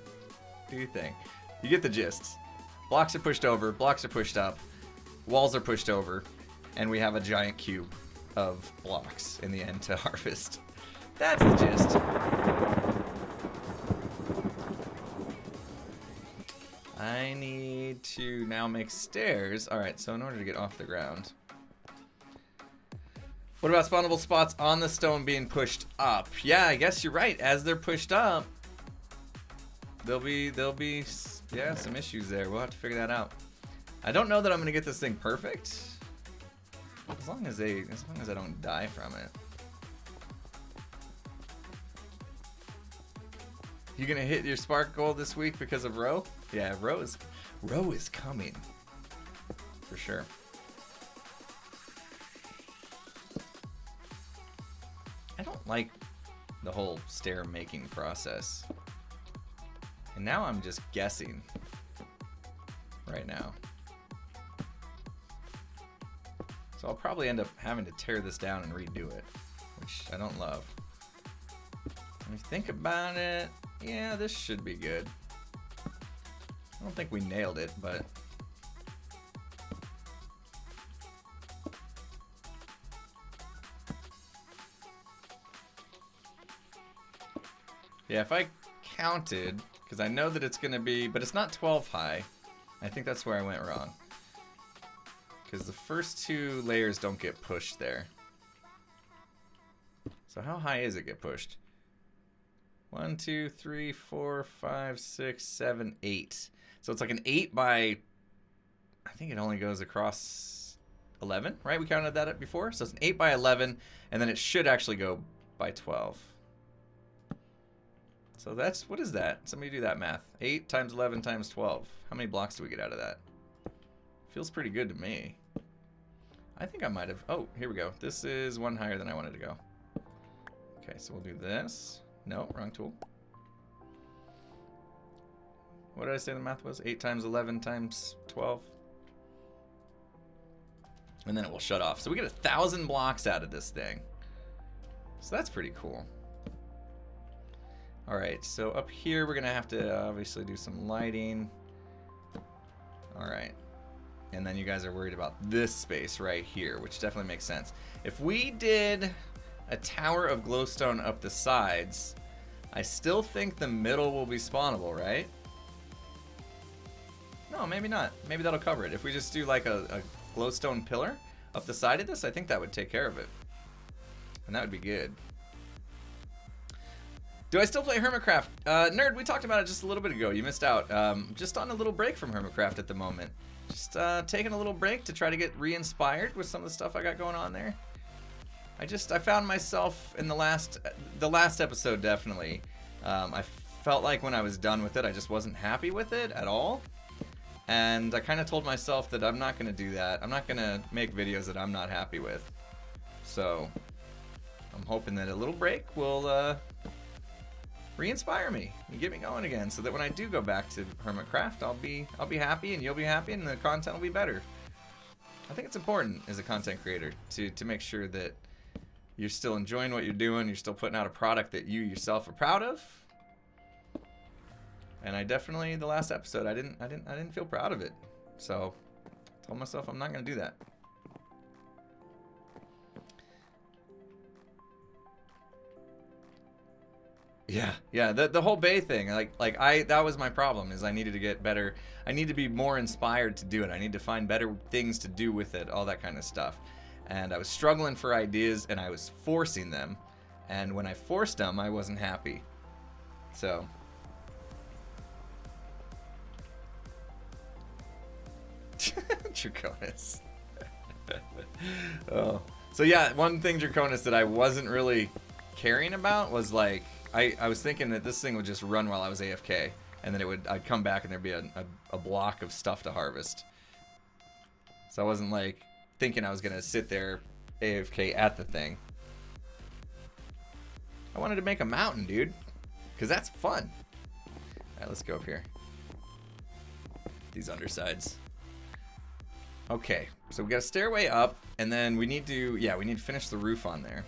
Do your thing. You get the gist. Blocks are pushed over, blocks are pushed up, walls are pushed over, and we have a giant cube of blocks in the end to harvest. That's the gist. I need to now make stairs. Alright, so in order to get off the ground... What about spawnable spots on the stone being pushed up? Yeah, I guess you're right. As they're pushed up, there'll be yeah, some issues there. We'll have to figure that out. I don't know that I'm gonna get this thing perfect. As long as I don't die from it. You gonna hit your spark goal this week because of Row? Yeah, Row is coming. For sure. I don't like the whole stair making process. And now I'm just guessing right now. So I'll probably end up having to tear this down and redo it, which I don't love. When you think about it, yeah, this should be good. I don't think we nailed it, but... Yeah, if I counted, because I know that it's going to be, but it's not 12 high. I think that's where I went wrong. Because the first two layers don't get pushed there. So how high is it get pushed? 1, 2, 3, 4, 5, 6, 7, 8. So it's like an 8 by, I think it only goes across 11, right? We counted that up before. So it's an 8 by 11, and then it should actually go by 12. So that's, what is that? Somebody do that math. 8 times 11 times 12. How many blocks do we get out of that? Feels pretty good to me. I think I might have, oh, here we go. This is one higher than I wanted to go. Okay, so we'll do this. No, wrong tool. What did I say the math was? 8 times 11 times 12. And then it will shut off. So we get 1,000 blocks out of this thing. So that's pretty cool. Alright, so up here we're going to have to obviously do some lighting. Alright. And then you guys are worried about this space right here, which definitely makes sense. If we did a tower of glowstone up the sides, I still think the middle will be spawnable, right? No, maybe not. Maybe that'll cover it. If we just do like a glowstone pillar up the side of this, I think that would take care of it. And that would be good. Do I still play Hermitcraft? Nerd, we talked about it just a little bit ago. You missed out. Just on a little break from Hermitcraft at the moment. Just taking a little break to try to get re-inspired with some of the stuff I got going on there. I found myself in the last episode, definitely. I felt like when I was done with it, I just wasn't happy with it at all. And I kind of told myself that I'm not going to do that. I'm not going to make videos that I'm not happy with. So I'm hoping that a little break will re-inspire me and get me going again, so that when I do go back to Hermitcraft, I'll be happy and you'll be happy and the content will be better. I think it's important as a content creator to make sure that you're still enjoying what you're doing, you're still putting out a product that you yourself are proud of. And I definitely, the last episode, I didn't feel proud of it. So I told myself I'm not going to do that. Yeah. The whole bay thing, that was my problem. Is I needed to get better. I need to be more inspired to do it. I need to find better things to do with it, all that kind of stuff. And I was struggling for ideas, and I was forcing them. And when I forced them, I wasn't happy. So. Draconis. Oh. So yeah, one thing Draconis that I wasn't really caring about was like I was thinking that this thing would just run while I was AFK, and then I'd come back and there'd be a block of stuff to harvest. So I wasn't like thinking I was gonna sit there AFK at the thing. I wanted to make a mountain, dude, because that's fun. All right, let's go up here. These undersides. Okay, so we got a stairway up, and then we need to finish the roof on there.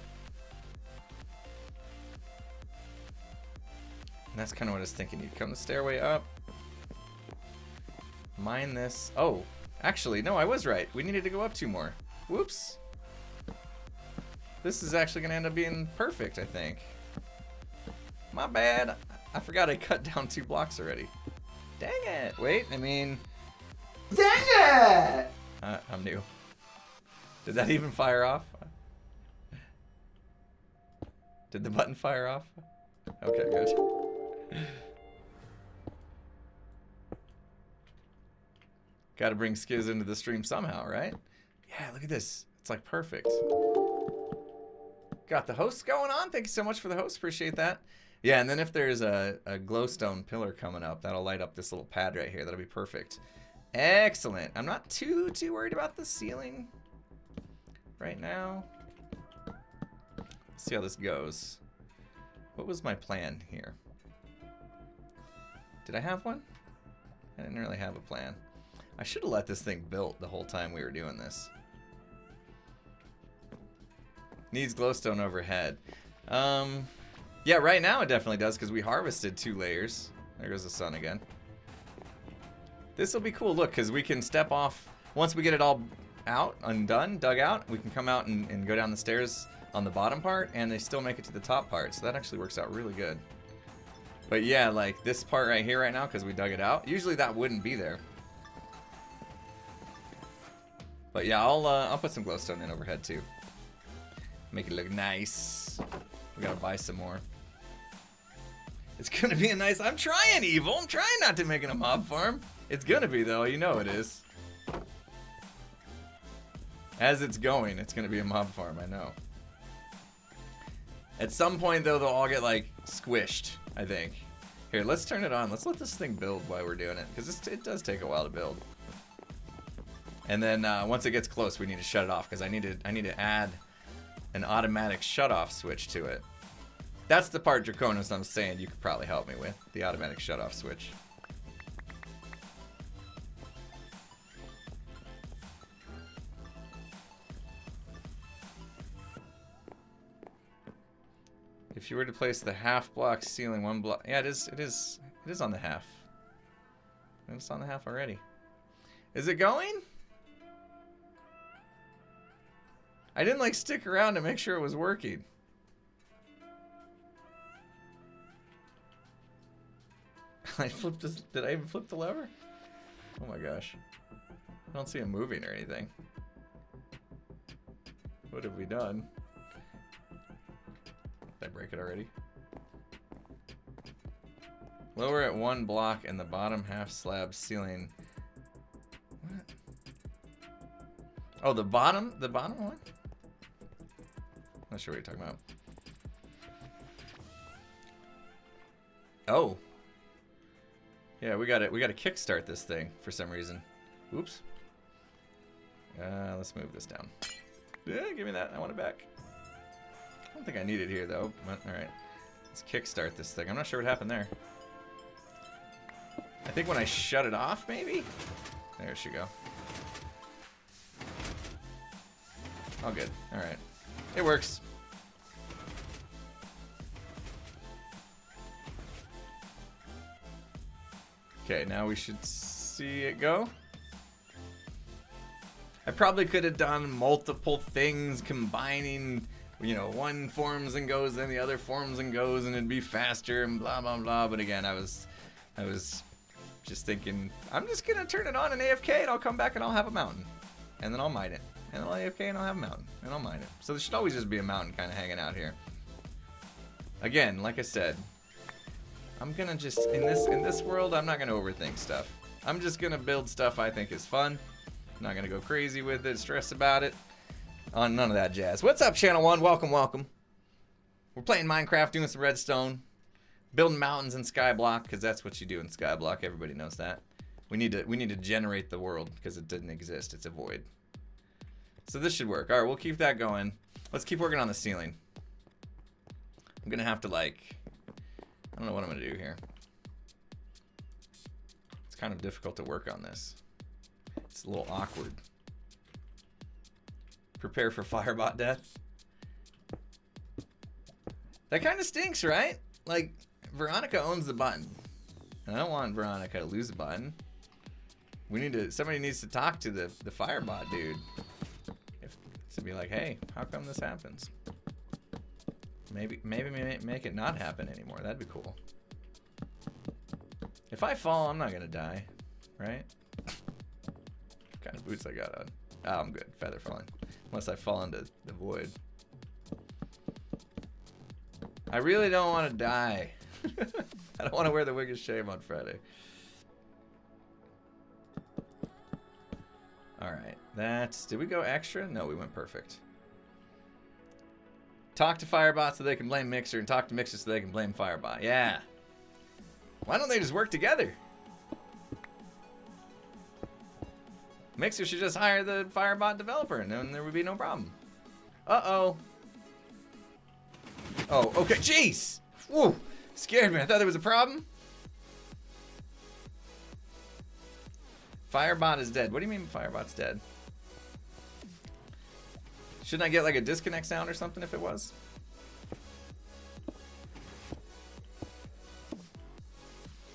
And that's kind of what I was thinking. You'd come the stairway up, mine this. Oh, actually, no, I was right. We needed to go up 2 more. Whoops. This is actually going to end up being perfect, I think. My bad. I forgot I cut down 2 blocks already. Dang it. Wait, I mean... Dang it! I'm new. Did that even fire off? Did the button fire off? Okay, good. Gotta bring Skiz into the stream somehow, right? Yeah, look at this. It's like perfect. Got the hosts going on. Thank you so much for the host. Appreciate that. Yeah, and then if there's a glowstone pillar coming up, that'll light up this little pad right here. That'll be perfect. Excellent. I'm not too worried about the ceiling right now. Let's see how this goes. What was my plan here? Did I have one? I didn't really have a plan. I should have let this thing built the whole time we were doing this. Needs glowstone overhead. Yeah, right now it definitely does because we harvested 2 layers. There goes the sun again. This will be cool, look, because we can step off. Once we get it all out, undone, dug out, we can come out and go down the stairs on the bottom part, and they still make it to the top part. So that actually works out really good. But yeah, like this part right here right now, because we dug it out, usually that wouldn't be there. But yeah, I'll put some glowstone in overhead too. Make it look nice. We gotta buy some more. It's gonna be a nice... I'm trying, Evil. I'm trying not to make it a mob farm. It's gonna be, though. You know it is. As it's going, it's gonna be a mob farm. I know. At some point, though, they'll all get, like, squished, I think. Here, let's turn it on. Let's let this thing build while we're doing it. Because it does take a while to build. And then, once it gets close, we need to shut it off. Because I need to add an automatic shut-off switch to it. That's the part, Draconis, I'm saying you could probably help me with. The automatic shut-off switch. If you were to place the half block ceiling 1 block... Yeah, it is on the half. It's on the half already. Is it going? I didn't, like, stick around to make sure it was working. I flipped this. Did I even flip the lever? Oh my gosh. I don't see him moving or anything. What have we done? Did I break it already? Lower at 1 block in the bottom half slab ceiling. What? Oh, the bottom one? Not sure what you're talking about. Oh. Yeah, we gotta kickstart this thing for some reason. Oops. Let's move this down. Yeah, give me that. I want it back. I don't think I need it here though. But, all right, let's kickstart this thing. I'm not sure what happened there. I think when I shut it off, maybe. There it should go. All good. All right, it works. Okay, now we should see it go. I probably could have done multiple things combining you know, one forms and goes, then the other forms and goes, and it'd be faster and blah blah blah. But again, I was just thinking, I'm just gonna turn it on and AFK, and I'll come back and I'll have a mountain, and then I'll mine it, and then I'll AFK and I'll have a mountain, and I'll mine it. So there should always just be a mountain kind of hanging out here. Again, like I said, I'm gonna just in this world, I'm not gonna overthink stuff. I'm just gonna build stuff I think is fun. I'm not gonna go crazy with it, stress about it. On none of that jazz. What's up, Channel 1? Welcome, welcome. We're playing Minecraft, doing some redstone, building mountains in Skyblock, because that's what you do in Skyblock. Everybody knows that. We need to generate the world because it didn't exist. It's a void. So this should work. All right, we'll keep that going. Let's keep working on the ceiling. I'm gonna have to I don't know what I'm gonna do here. It's kind of difficult to work on this. It's a little awkward. Prepare for firebot death. That kind of stinks, right? Like, Veronica owns the button. And I don't want Veronica to lose the button. Somebody needs to talk to the firebot dude. To be like, hey, how come this happens? Maybe make it not happen anymore. That'd be cool. If I fall, I'm not gonna die, right? What kind of boots I got on? Oh, I'm good. Feather falling. Unless I fall into the void. I really don't want to die. I don't want to wear the wig of shame on Friday. Alright, did we go extra? No, we went perfect. Talk to Firebot so they can blame Mixer, and talk to Mixer so they can blame Firebot. Yeah. Why don't they just work together? Mixer should just hire the Firebot developer, and then there would be no problem. Uh-oh. Oh, okay. Jeez! Whoa! Scared me. I thought there was a problem. Firebot is dead. What do you mean Firebot's dead? Shouldn't I get like a disconnect sound or something if it was?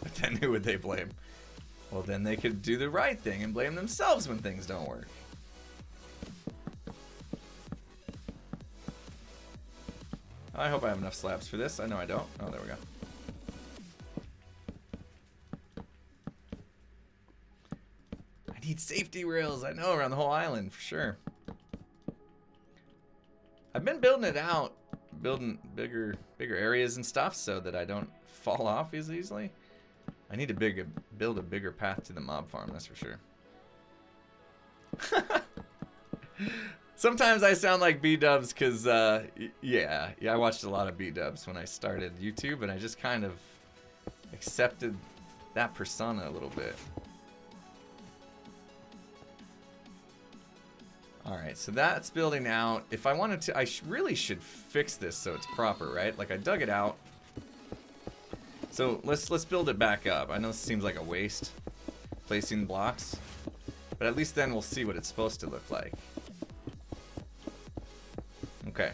But then who would they blame? Well, then they could do the right thing and blame themselves when things don't work. I hope I have enough slabs for this. I know I don't. Oh, there we go. I need safety rails. I know, around the whole island for sure. I've been building it out, building bigger areas and stuff so that I don't fall off as easily. I need to build a bigger path to the mob farm, that's for sure. Sometimes I sound like B-dubs because, yeah, I watched a lot of B-dubs when I started YouTube, and I just kind of accepted that persona a little bit. Alright, so that's building out. If I wanted to, I really should fix this so it's proper, right? Like, I dug it out. So let's build it back up. I know this seems like a waste, placing blocks, but at least then we'll see what it's supposed to look like. Okay,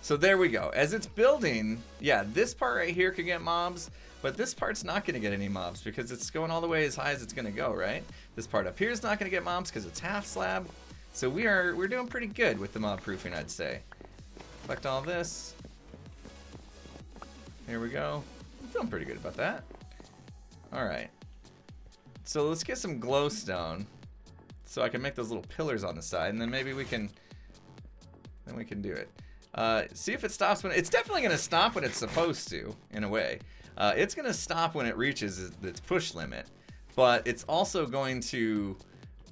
so there we go. As it's building, yeah, this part right here can get mobs, but this part's not going to get any mobs because it's going all the way as high as it's going to go, right? This part up here is not going to get mobs because it's half slab. So we're doing pretty good with the mob proofing, I'd say. Collect all this. Here we go. I'm feeling pretty good about that. Alright. So let's get some glowstone so I can make those little pillars on the side, and then maybe we can do it. See if it stops when it's definitely going to stop when it's supposed to, in a way. It's going to stop when it reaches its push limit, but it's also going to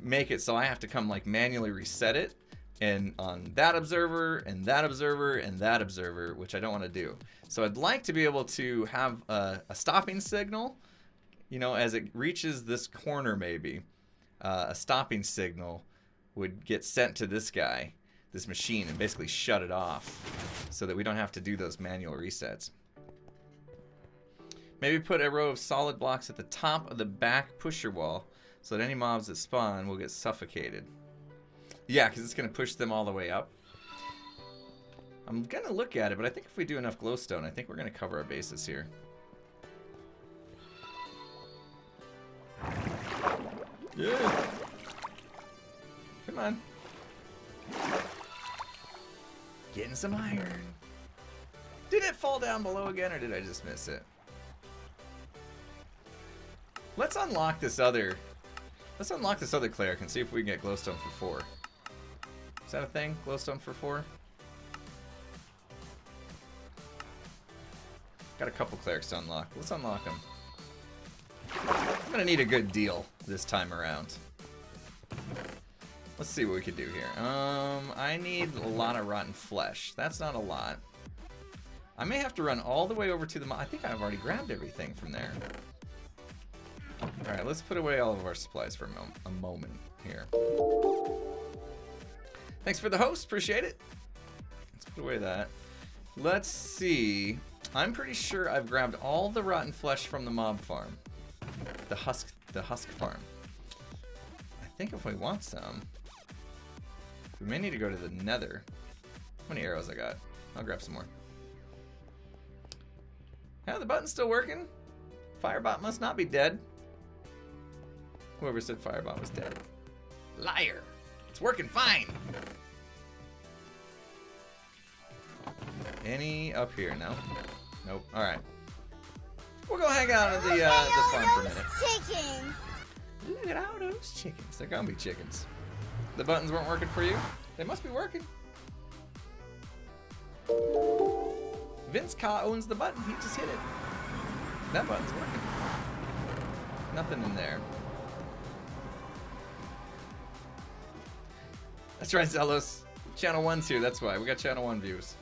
make it so I have to come like manually reset it, and on that observer and that observer and that observer, which I don't want to do. So I'd like to be able to have a stopping signal, you know, as it reaches this corner maybe. A stopping signal would get sent to this guy, this machine, and basically shut it off so that we don't have to do those manual resets. Maybe put a row of solid blocks at the top of the back pusher wall so that any mobs that spawn will get suffocated. Yeah, because it's going to push them all the way up. I'm going to look at it, but I think if we do enough glowstone, I think we're going to cover our bases here. Yeah. Come on. Getting some iron. Did it fall down below again, or did I just miss it? Let's unlock this other. Let's unlock this other cleric and see if we can get glowstone for 4. Is that a thing? Glowstone for 4? Got a couple clerics to unlock. Let's unlock them. I'm gonna need a good deal this time around. Let's see what we can do here. I need a lot of rotten flesh. That's not a lot. I may have to run all the way over to the I think I've already grabbed everything from there. Alright, let's put away all of our supplies for a moment here. Thanks for the host, appreciate it. Let's put away that. Let's see. I'm pretty sure I've grabbed all the rotten flesh from the mob farm. The husk farm. I think if we want some, we may need to go to the nether. How many arrows I got? I'll grab some more. Yeah, the button's still working. Firebot must not be dead. Whoever said Firebot was dead. Liar! It's working fine! Any up here? No? Nope. Alright. We'll go hang out at the farm for a minute. Chicken. Look at all those chickens. They're gonna be chickens. The buttons weren't working for you? They must be working. Vince Ka owns the button. He just hit it. That button's working. Nothing in there. That's right, Zelos. Channel 1's here, that's why. We got Channel 1 views.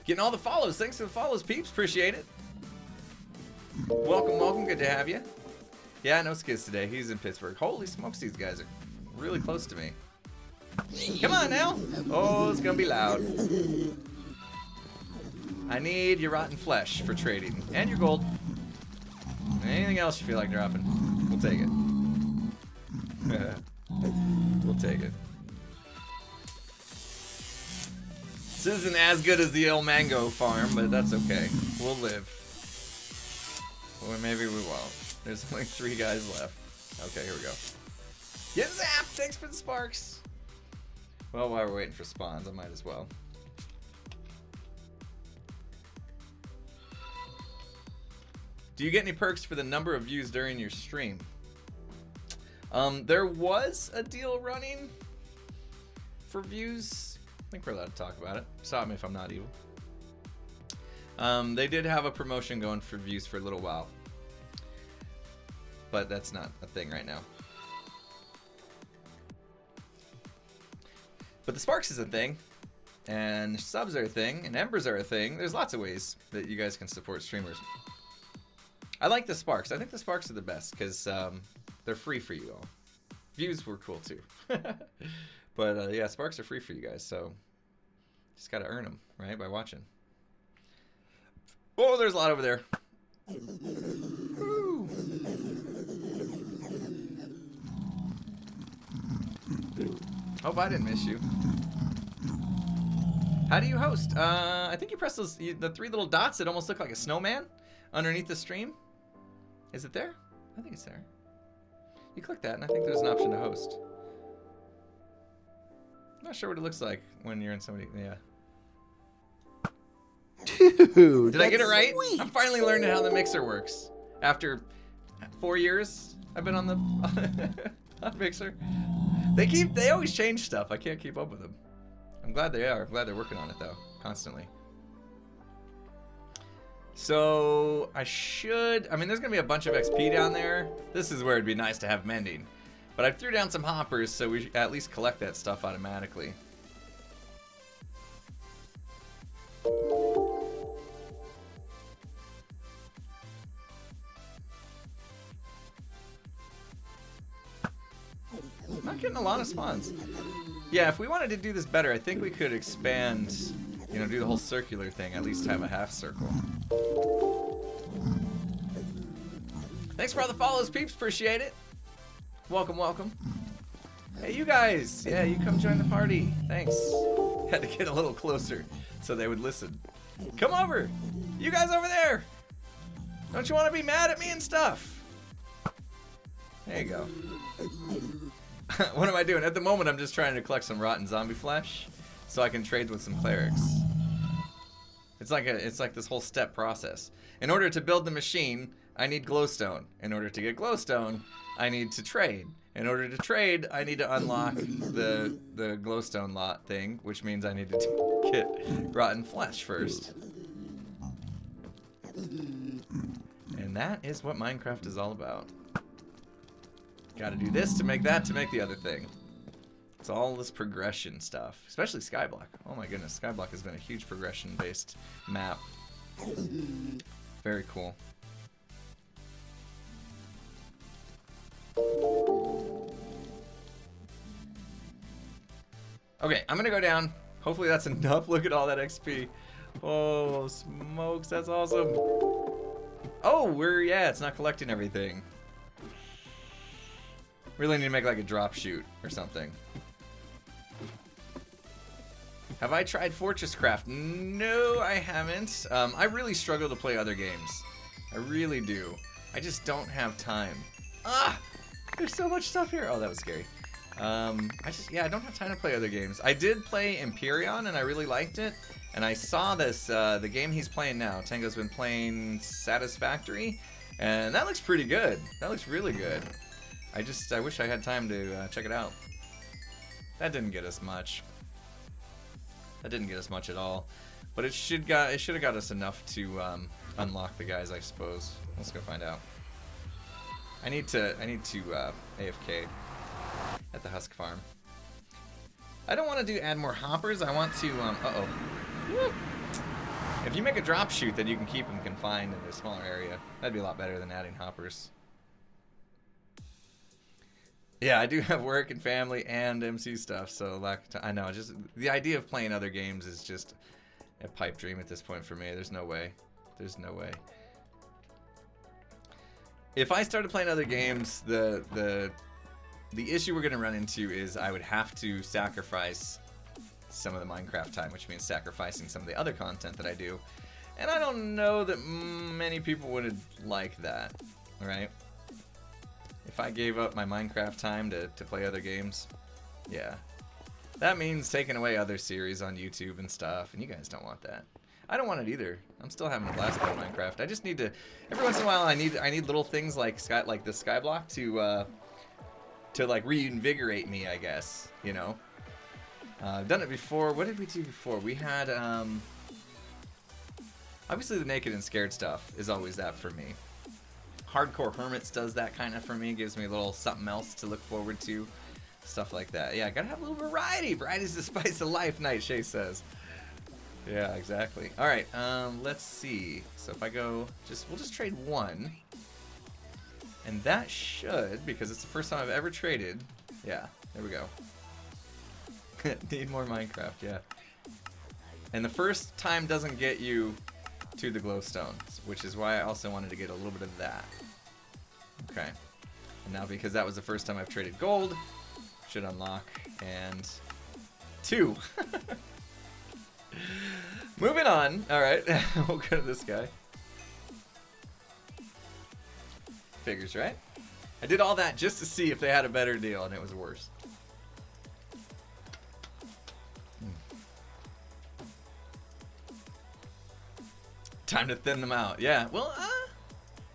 Getting all the follows. Thanks for the follows, peeps. Appreciate it. Welcome, welcome. Good to have you. Yeah, no Skizz today. He's in Pittsburgh. Holy smokes, these guys are really close to me. Come on now. Oh, it's gonna be loud. I need your rotten flesh for trading. And your gold. Anything else you feel like dropping, we'll take it. We'll take it. This isn't as good as the El Mango farm, but that's okay. We'll live. Or maybe we won't. There's only 3 guys left. Okay, here we go. Get zapped! Thanks for the sparks! Well, while we're waiting for spawns, I might as well. Do you get any perks for the number of views during your stream? There was a deal running for views. I think we're allowed to talk about it. Stop me if I'm not evil. They did have a promotion going for views for a little while. But that's not a thing right now. But the Sparks is a thing. And subs are a thing. And Embers are a thing. There's lots of ways that you guys can support streamers. I like the Sparks. I think the Sparks are the best because they're free for you all. Views were cool too. But yeah, Sparks are free for you guys, so just gotta earn them, right, by watching. Oh, there's a lot over there. Woo. Hope I didn't miss you. How do you host? I think you press those the 3 little dots that almost look like a snowman underneath the stream. Is it there? I think it's there. You click that, and I think there's an option to host. I'm not sure what it looks like when you're in somebody. Yeah. Dude, did I get it right? Sweet. I'm finally learning how the mixer works. After 4 years, I've been on the on mixer. They always change stuff. I can't keep up with them. I'm glad they are. I'm glad they're working on it though, constantly. So I mean, there's gonna be a bunch of XP down there. This is where it'd be nice to have mending. But I threw down some hoppers so we at least collect that stuff automatically. Not getting a lot of spawns. Yeah, if we wanted to do this better, I think we could expand, you know, do the whole circular thing, at least have a half circle. Thanks for all the follows, peeps. Appreciate it. Welcome, welcome. Hey, you guys. Yeah, you come join the party. Thanks. Had to get a little closer so they would listen. Come over. You guys over there. Don't you want to be mad at me and stuff? There you go. What am I doing? At the moment, I'm just trying to collect some rotten zombie flesh so I can trade with some clerics. It's like this whole step process. In order to build the machine, I need glowstone. In order to get glowstone, I need to trade. In order to trade, I need to unlock the glowstone lot thing, which means I need to get rotten flesh first. And that is what Minecraft is all about. Gotta do this to make that to make the other thing. It's all this progression stuff, especially Skyblock. Oh my goodness, Skyblock has been a huge progression-based map. Very cool. Okay, I'm gonna go down. Hopefully that's enough. Look at all that XP. Oh, smokes, that's awesome. Oh, yeah, it's not collecting everything. Really need to make like a drop shoot or something. Have I tried Fortress Craft? No, I haven't. I really struggle to play other games. I really do. I just don't have time. Ah! There's so much stuff here. Oh, that was scary. I don't have time to play other games. I did play Empyrean and I really liked it. And I saw this, the game he's playing now. Tango's been playing Satisfactory. And that looks pretty good. That looks really good. I wish I had time to check it out. That didn't get us much. That didn't get us much at all. But it should have got us enough to unlock the guys, I suppose. Let's go find out. I need to AFK at the Husk Farm. I don't want to add more hoppers. I want to uh-oh. Woo! If you make a drop shoot, then you can keep them confined in a smaller area. That'd be a lot better than adding hoppers. Yeah, I do have work and family and MC stuff, so I know, just the idea of playing other games is just a pipe dream at this point for me. There's no way. There's no way. If I started playing other games, the issue we're going to run into is I would have to sacrifice some of the Minecraft time, which means sacrificing some of the other content that I do. And I don't know that many people would like that, right? If I gave up my Minecraft time to play other games, yeah. That means taking away other series on YouTube and stuff, and you guys don't want that. I don't want it either. I'm still having a blast playing Minecraft. I just need to, every once in a while, I need little things like the Skyblock to like reinvigorate me, I guess, you know. I've done it before. What did we do before? We had, obviously the naked and scared stuff is always that for me. Hardcore Hermits does that kind of for me, gives me a little something else to look forward to, stuff like that. Yeah, gotta have a little variety. Variety's the spice of life, Nightshade says. Yeah, exactly. All right, let's see. So if I go, we'll just trade one, and that should, because it's the first time I've ever traded. Yeah, there we go. Need more Minecraft, yeah. And the first time doesn't get you to the glowstone, which is why I also wanted to get a little bit of that. Okay. And now because that was the first time I've traded gold, should unlock, and 2. Moving on. Alright, we'll go to this guy. Figures, right? I did all that just to see if they had a better deal, and it was worse. Time to thin them out. Yeah, well,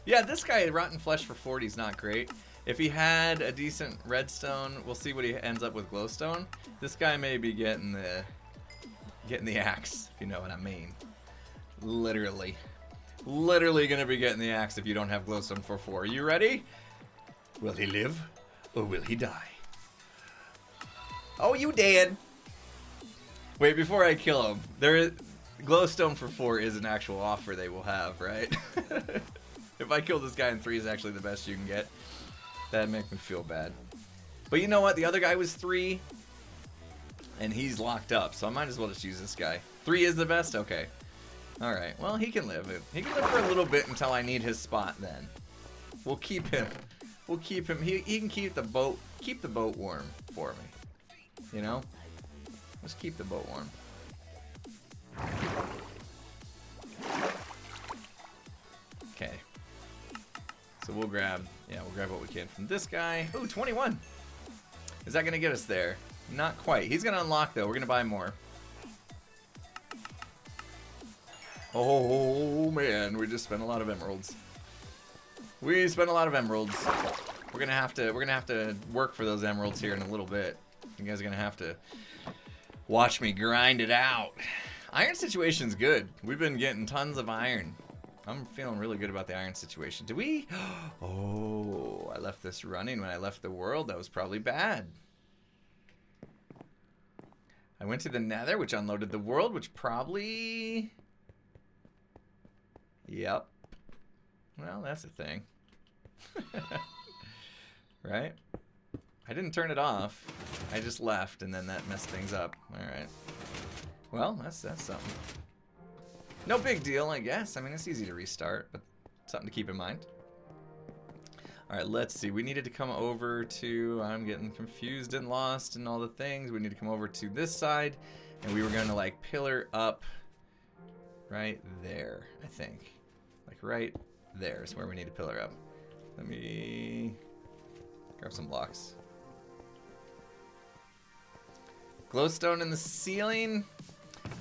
yeah, this guy, Rotten Flesh for 40 is not great. If he had a decent redstone, we'll see what he ends up with glowstone. This guy may be getting the axe, if you know what I mean. Literally. Literally gonna be getting the axe if you don't have glowstone for 4. You ready? Will he live or will he die? Oh, you dead. Wait, before I kill him, glowstone for 4 is an actual offer they will have, right? If I kill this guy in 3 is actually the best you can get, that'd make me feel bad. But you know what? The other guy was 3, and he's locked up, so I might as well just use this guy. 3 is the best? Okay. Alright, well, he can live. He can live for a little bit until I need his spot then. We'll keep him. We'll keep him. He can keep the boat warm for me. You know? Let's keep the boat warm. So So we'll grab what we can from this guy. Ooh, 21. Is that gonna get us there? Not quite. He's gonna unlock though. We're gonna buy more. Oh man, we just spent a lot of emeralds. We spent a lot of emeralds. We're gonna have to work for those emeralds here in a little bit. You guys are gonna have to watch me grind it out. Iron situation's good. We've been getting tons of iron. I'm feeling really good about the iron situation. Did we? Oh, I left this running when I left the world. That was probably bad. I went to the nether, which unloaded the world, which probably... Yep. Well, that's a thing. Right? I didn't turn it off. I just left, and then that messed things up. Alright. Well, that's something. No big deal, I guess. I mean, it's easy to restart, but something to keep in mind. Alright, let's see. We needed to come over to... I'm getting confused and lost and all the things. We need to come over to this side, and we were going to, like, pillar up right there, I think. Like, right there is where we need to pillar up. Let me grab some blocks. Glowstone in the ceiling.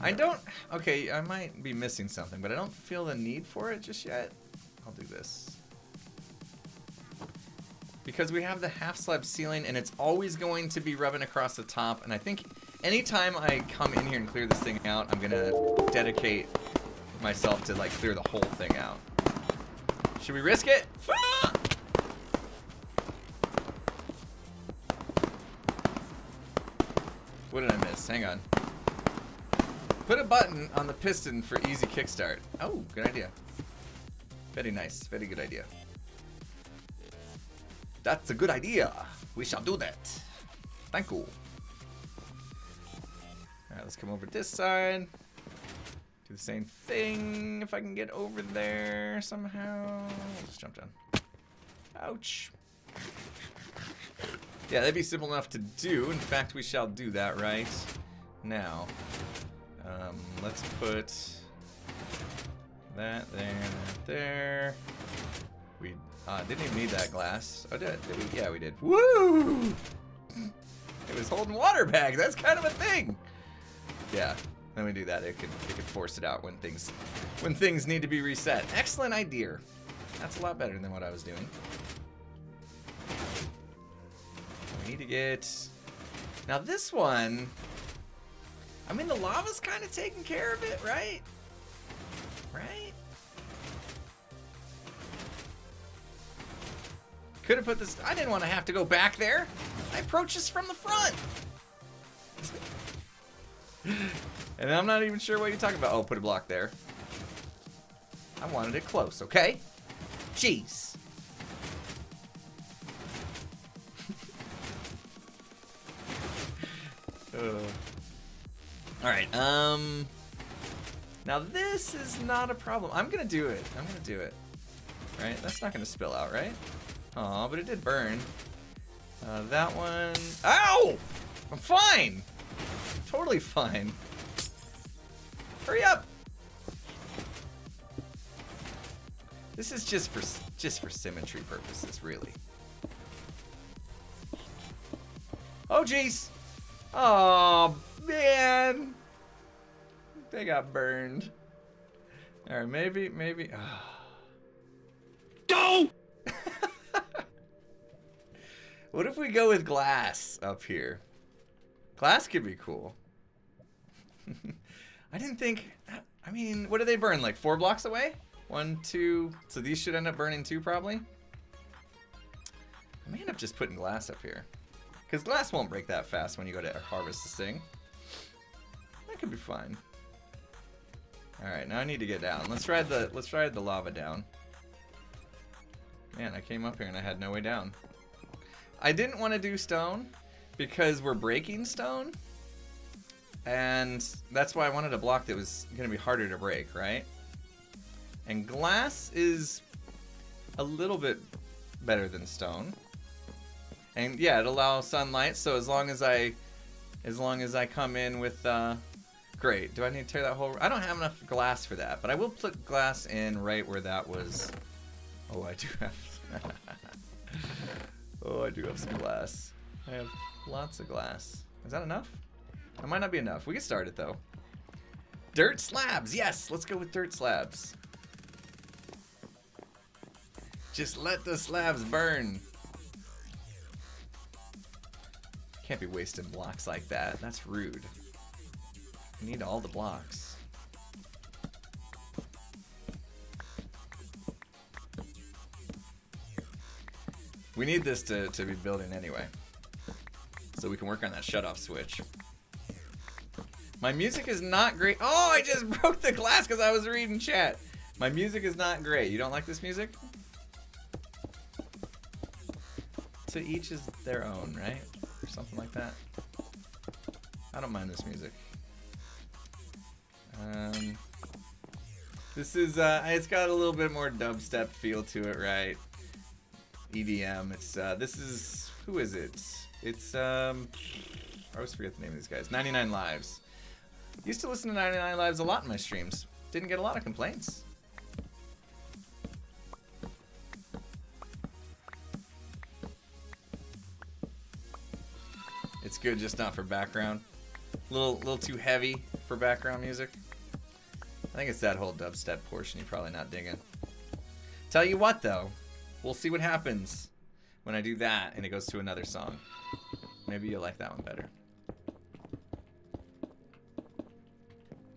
I don't... Okay, I might be missing something, but I don't feel the need for it just yet. I'll do this. Because we have the half slab ceiling, and it's always going to be rubbing across the top, and I think anytime I come in here and clear this thing out, I'm going to dedicate myself to, like, clear the whole thing out. Should we risk it? What did I miss? Hang on. Put a button on the piston for easy kickstart. Oh, good idea. Very nice. Very good idea. That's a good idea. We shall do that. Thank you. Alright, let's come over this side. Do the same thing if I can get over there somehow. I'll just jump down. Ouch. Yeah, that'd be simple enough to do. In fact, we shall do that right now. Let's put that there. We didn't even need that glass. Oh, did we? Yeah, we did. Woo! It was holding water back. That's kind of a thing. Yeah. Let me do that. It could force it out when things need to be reset. Excellent idea. That's a lot better than what I was doing. We need to get... Now this one... I mean, the lava's kind of taking care of it, right? Right? Could have put this... I didn't want to have to go back there. I approached this from the front. And I'm not even sure what you're talking about. Oh, put a block there. I wanted it close, okay? Jeez. Alright, now this is not a problem. I'm gonna do it. I'm gonna do it. Right? That's not gonna spill out, right? Aw, but it did burn. That one... Ow! I'm fine! Totally fine. Hurry up! This is just for symmetry purposes, really. Oh, jeez! Oh, man! They got burned. Alright, maybe... Go! What if we go with glass up here? Glass could be cool. I didn't think... I mean, what do they burn? Like 4 blocks away? 1, 2... So these should end up burning 2, probably? I may end up just putting glass up here. Because glass won't break that fast when you go to harvest this thing. That could be fine. Alright, now I need to get down. Let's ride the lava down. Man, I came up here and I had no way down. I didn't want to do stone because we're breaking stone. And that's why I wanted a block that was going to be harder to break, right? And glass is a little bit better than stone. And yeah, it allows sunlight, so as long as I come in with great. Do I need to tear that whole... I don't have enough glass for that, but I will put glass in right where that was. Oh, I do have Oh, I do have some glass. I have lots of glass. Is that enough? That might not be enough. We can start it though. Dirt slabs. Yes, let's go with dirt slabs. Just let the slabs burn. Can't be wasting blocks like that. That's rude. We need all the blocks. We need this to be building anyway, so we can work on that shutoff switch. My music is not great. Oh, I just broke the glass because I was reading chat. My music is not great. You don't like this music? To each is their own, right? Or something like that. I don't mind this music. This is, it's got a little bit more dubstep feel to it, right? EDM. It's, this is, who is it? It's, I always forget the name of these guys. 99 Lives. Used to listen to 99 Lives a lot in my streams. Didn't get a lot of complaints. It's good, just not for background. Little too heavy for background music. I think it's that whole dubstep portion you're probably not digging. Tell you what though, we'll see what happens when I do that and it goes to another song. Maybe you'll like that one better.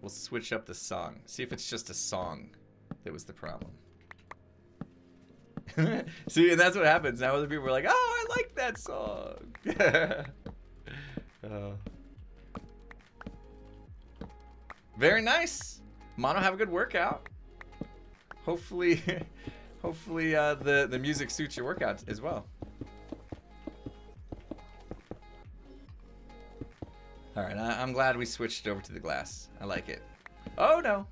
We'll switch up the song. See if it's just a song that was the problem. See, and that's what happens. Now other people are like, oh, I like that song. Very nice. Mono, have a good workout. Hopefully, hopefully the music suits your workout as well. All right, I'm glad we switched over to the glass. I like it. Oh no.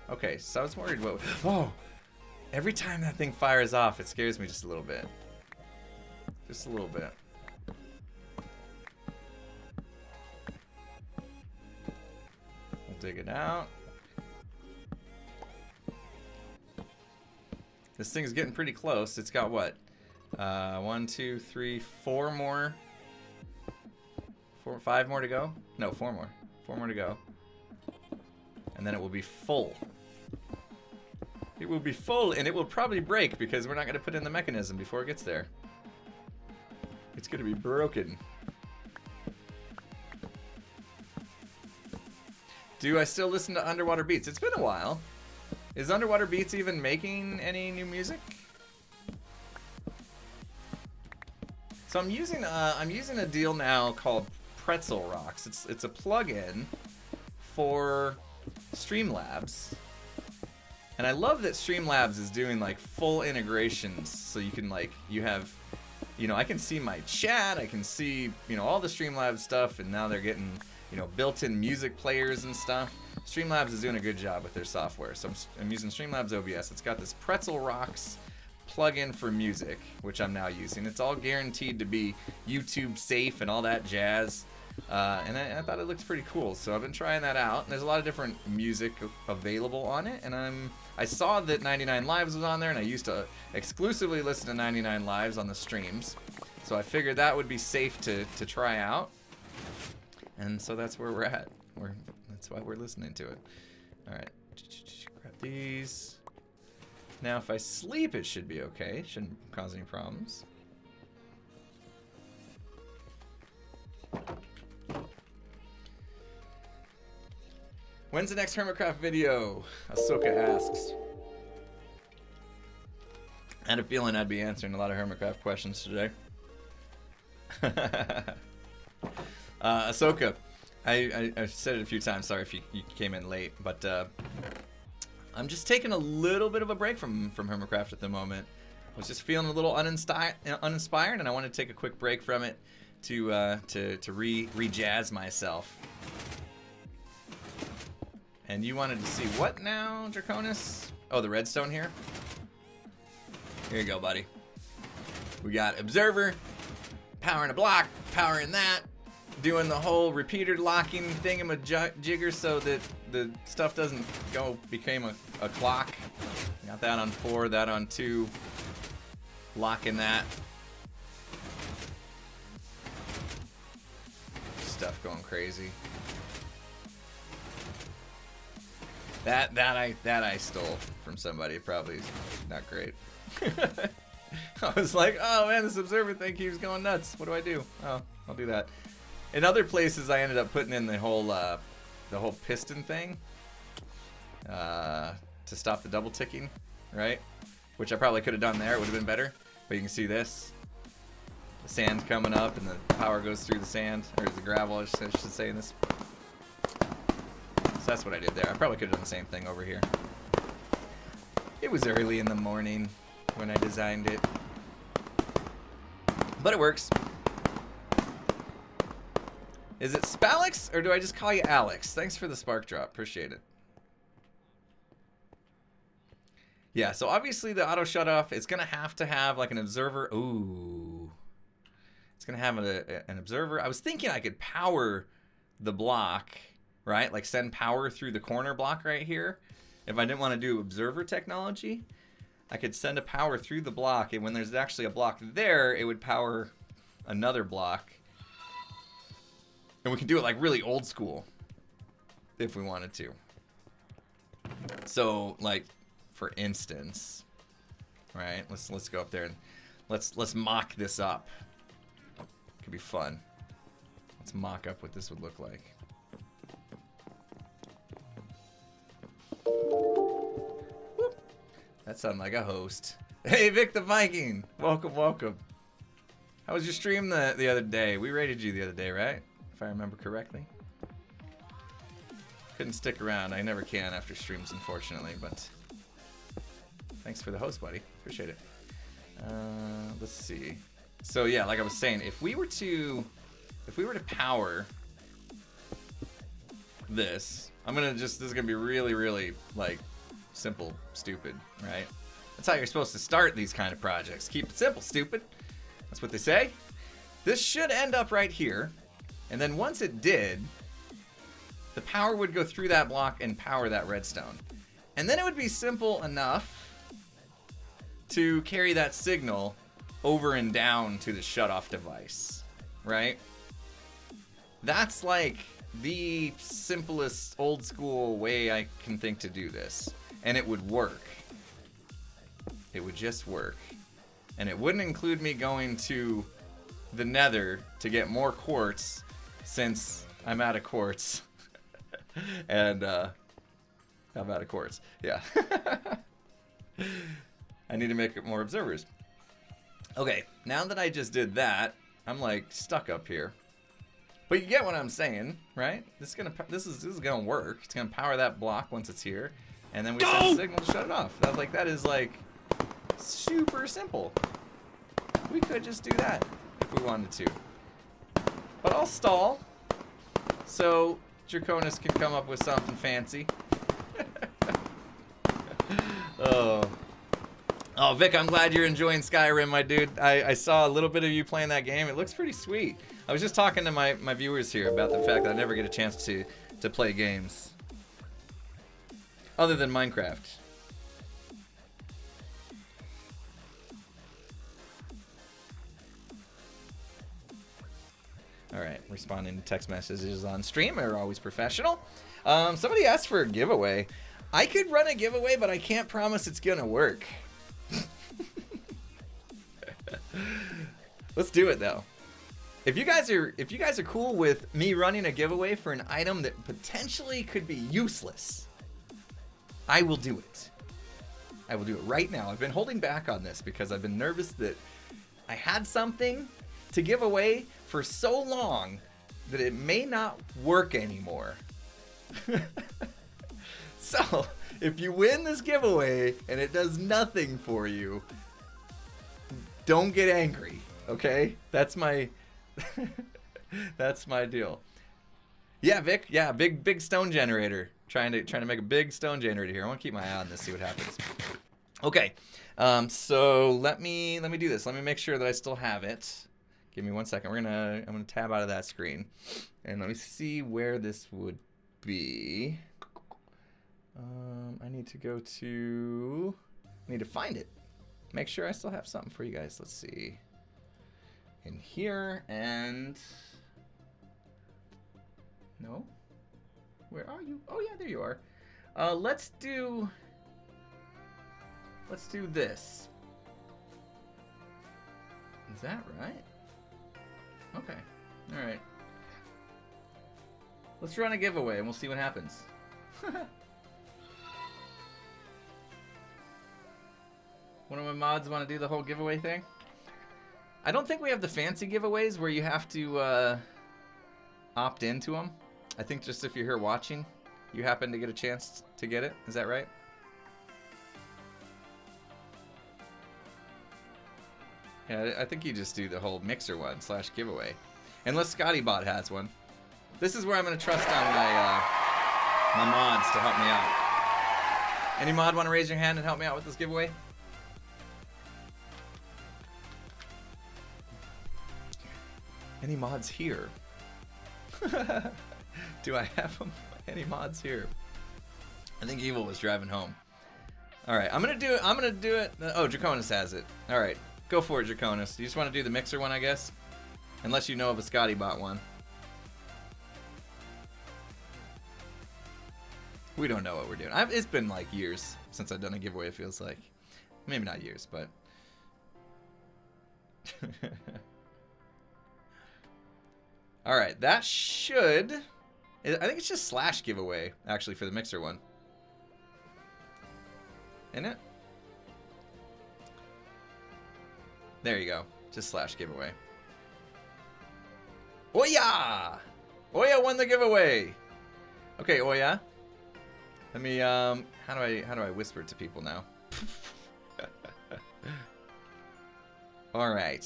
Okay, so I was worried. What? Oh, every time that thing fires off, it scares me just a little bit. Just a little bit. We'll dig it out. This thing's getting pretty close. It's got what? 1, 2, 3, 4 more. 5 more to go? No, 4 more. 4 more to go. And then it will be full. It will be full, and it will probably break because we're not going to put in the mechanism before it gets there. It's going to be broken. Do I still listen to Underwater Beats? It's been a while. Is Underwater Beats even making any new music? So I'm using a deal now called Pretzel Rocks. It's a plugin for Streamlabs. And I love that Streamlabs is doing like full integrations, so you can like, you have, you know, I can see my chat, I can see, you know, all the Streamlabs stuff, and now they're getting, you know, built-in music players and stuff. Streamlabs is doing a good job with their software. So I'm using Streamlabs OBS. It's got this Pretzel Rocks plugin for music, which I'm now using. It's all guaranteed to be YouTube safe and all that jazz. And I thought it looked pretty cool, so I've been trying that out. And there's a lot of different music available on it, and I saw that 99 Lives was on there, and I used to exclusively listen to 99 Lives on the streams, so I figured that would be safe to try out, and so that's where we're at. That's why we're listening to it. All right, grab these. Now, if I sleep, it should be okay. It shouldn't cause any problems. When's the next Hermitcraft video? Ahsoka asks. I had a feeling I'd be answering a lot of Hermitcraft questions today. Ahsoka, I've said it a few times. Sorry if you came in late, but I'm just taking a little bit of a break from Hermitcraft at the moment. I was just feeling a little uninspired, and I wanted to take a quick break from it to re-jazz myself. And you wanted to see what now, Draconis? Oh, the redstone here? Here you go, buddy. We got observer, powering a block, powering that, doing the whole repeater locking thingamajigger so that the stuff doesn't become a clock. Got that on 4, that on 2. locking that. Stuff going crazy. That I stole from somebody. Probably not great. I was like, oh man, this observer thing keeps going nuts. What do I do? Oh, I'll do that. In other places, I ended up putting in the whole piston thing to stop the double ticking, right? Which I probably could have done there. It would have been better. But you can see this. The sand coming up and the power goes through the sand, or the gravel, I should say in this. So that's what I did there. I probably could have done the same thing over here. It was early in the morning when I designed it. But it works. Is it Spalix, or do I just call you Alex? Thanks for the spark drop. Appreciate it. Yeah, so obviously the auto shut off, it's going to have like an observer. Ooh. It's going to have an observer. I was thinking I could power the block, right? Like send power through the corner block right here. If I didn't want to do observer technology, I could send a power through the block, and when there's actually a block there, it would power another block. And we can do it like really old school if we wanted to. So, like, for instance, right? Let's go up there and let's mock this up. Could be fun. Let's mock up what this would look like. Whoop. That sounded like a host. Hey, Vic the Viking. Welcome, welcome. How was your stream the other day? We rated you the other day, right? If I remember correctly. Couldn't stick around. I never can after streams, unfortunately, but thanks for the host, buddy. Appreciate it. Let's see. So yeah, like I was saying, if we were to power this, this is gonna be really, really like simple, stupid, right? That's how you're supposed to start these kind of projects. Keep it simple, stupid. That's what they say. This should end up right here, and then once it did, the power would go through that block and power that redstone. And then it would be simple enough to carry that signal over and down to the shutoff device, right? That's like the simplest old school way I can think to do this. And it would work. It would just work. And it wouldn't include me going to the nether to get more quartz, since I'm out of quartz. And I'm out of quartz. Yeah. I need to make more observers. Okay, now that I just did that, I'm like stuck up here. But you get what I'm saying, right? This is gonna work. It's gonna power that block once it's here, and then we send a signal to shut it off. That is like super simple. We could just do that if we wanted to. But I'll stall, so Draconis can come up with something fancy. Oh, Vic, I'm glad you're enjoying Skyrim, my dude. I saw a little bit of you playing that game. It looks pretty sweet. I was just talking to my viewers here about the fact that I never get a chance to play games. Other than Minecraft. Alright, responding to text messages on stream are always professional. Somebody asked for a giveaway. I could run a giveaway, but I can't promise it's gonna work. Let's do it though. If you guys are cool with me running a giveaway for an item that potentially could be useless, I will do it. I will do it right now. I've been holding back on this because I've been nervous that I had something to give away for so long that it may not work anymore. So, if you win this giveaway and it does nothing for you, don't get angry, okay? That's my that's my deal. Yeah, Vic. Yeah, big stone generator. Trying to make a big stone generator here. I want to keep my eye on this, see what happens. Okay. So let me do this. Let me make sure that I still have it. Give me 1 second. I'm gonna tab out of that screen, and let me see where this would be. I need to find it. make sure I still have something for you guys. Let's see. In here, and... No? Where are you? Oh, yeah, there you are. Let's do this. Is that right? Okay. All right. Let's run a giveaway, and we'll see what happens. One of my mods want to do the whole giveaway thing? I don't think we have the fancy giveaways where you have to opt into them. I think just if you're here watching, you happen to get a chance to get it. Is that right? Yeah, I think you just do the whole mixer one / giveaway. Unless ScottyBot has one. This is where I'm going to trust on my mods to help me out. Any mod want to raise your hand and help me out with this giveaway? Any mods here? Do I have them? Any mods here? I think Evil was driving home. All right, I'm gonna do it. Oh, Draconis has it. All right, go for it, Draconis. You just want to do the mixer one, I guess, unless you know of a ScottyBot one. We don't know what we're doing. It's been like years since I've done a giveaway. It feels like, maybe not years, but. All right, that should... I think it's just / giveaway, actually, for the mixer one. Isn't it? There you go. Just / giveaway. Oya! Oya won the giveaway! Okay, Oya. Let me, how do I whisper it to people now? All right.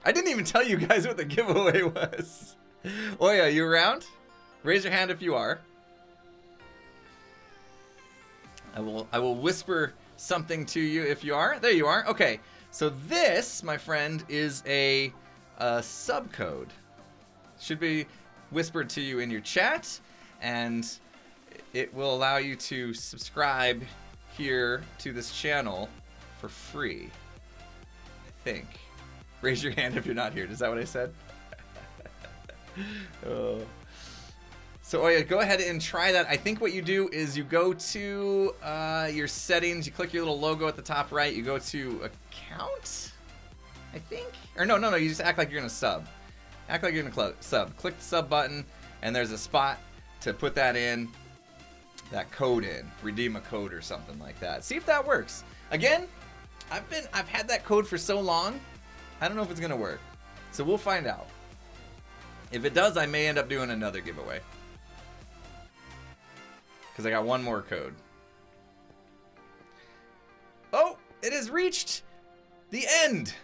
I didn't even tell you guys what the giveaway was. Oya, you around? Raise your hand if you are. I will whisper something to you if you are. There you are. Okay. So this, my friend, is a subcode. Should be whispered to you in your chat, and it will allow you to subscribe here to this channel for free. I think. Raise your hand if you're not here. Is that what I said? Oh. So, Oya, go ahead and try that. I think what you do is you go to your settings. You click your little logo at the top right. You go to account, I think. Or no. You just act like you're going to sub. Act like you're going to sub. Click the sub button, and there's a spot to put that in, that code in. Redeem a code or something like that. See if that works. Again, I've had that code for so long. I don't know if it's gonna work, so we'll find out. If it does, I may end up doing another giveaway, because I got one more code. Oh, it has reached the end,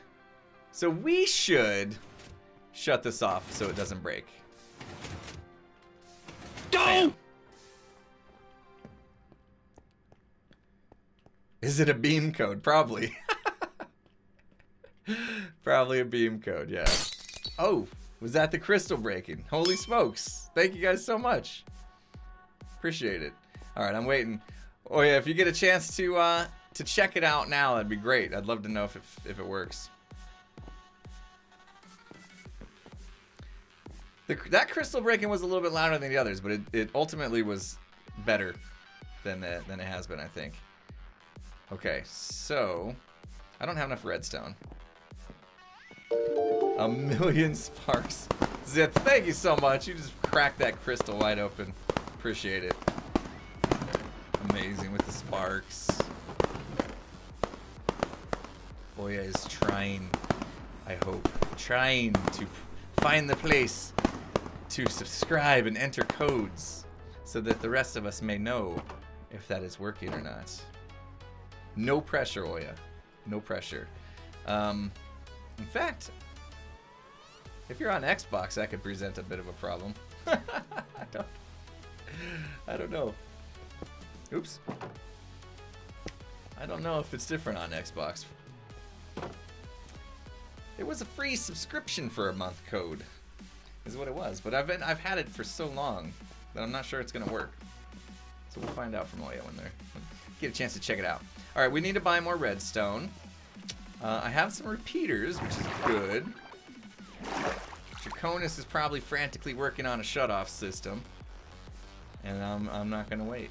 so we should shut this off so it doesn't break. Go! Is it a beam code? Probably. Probably a beam code, yeah. Oh, was that the crystal breaking? Holy smokes. Thank you guys so much. Appreciate it. All right, I'm waiting. Oh yeah, if you get a chance to check it out now, that'd be great. I'd love to know if it works. That crystal breaking was a little bit louder than the others, but it ultimately was better than it has been, I think. Okay, so I don't have enough redstone. 1,000,000 sparks. Zip, thank you so much. You just cracked that crystal wide open. Appreciate it. Amazing with the sparks. Oya is trying, I hope, trying to find the place to subscribe and enter codes so that the rest of us may know if that is working or not. No pressure, Oya. No pressure. In fact, if you're on Xbox, that could present a bit of a problem. I don't know. Oops. I don't know if it's different on Xbox. It was a free subscription for a month code, is what it was. But I've had it for so long that I'm not sure it's gonna work. So we'll find out from Oya when they get a chance to check it out. All right, we need to buy more redstone. I have some repeaters, which is good. Draconis is probably frantically working on a shutoff system. And I'm not gonna wait.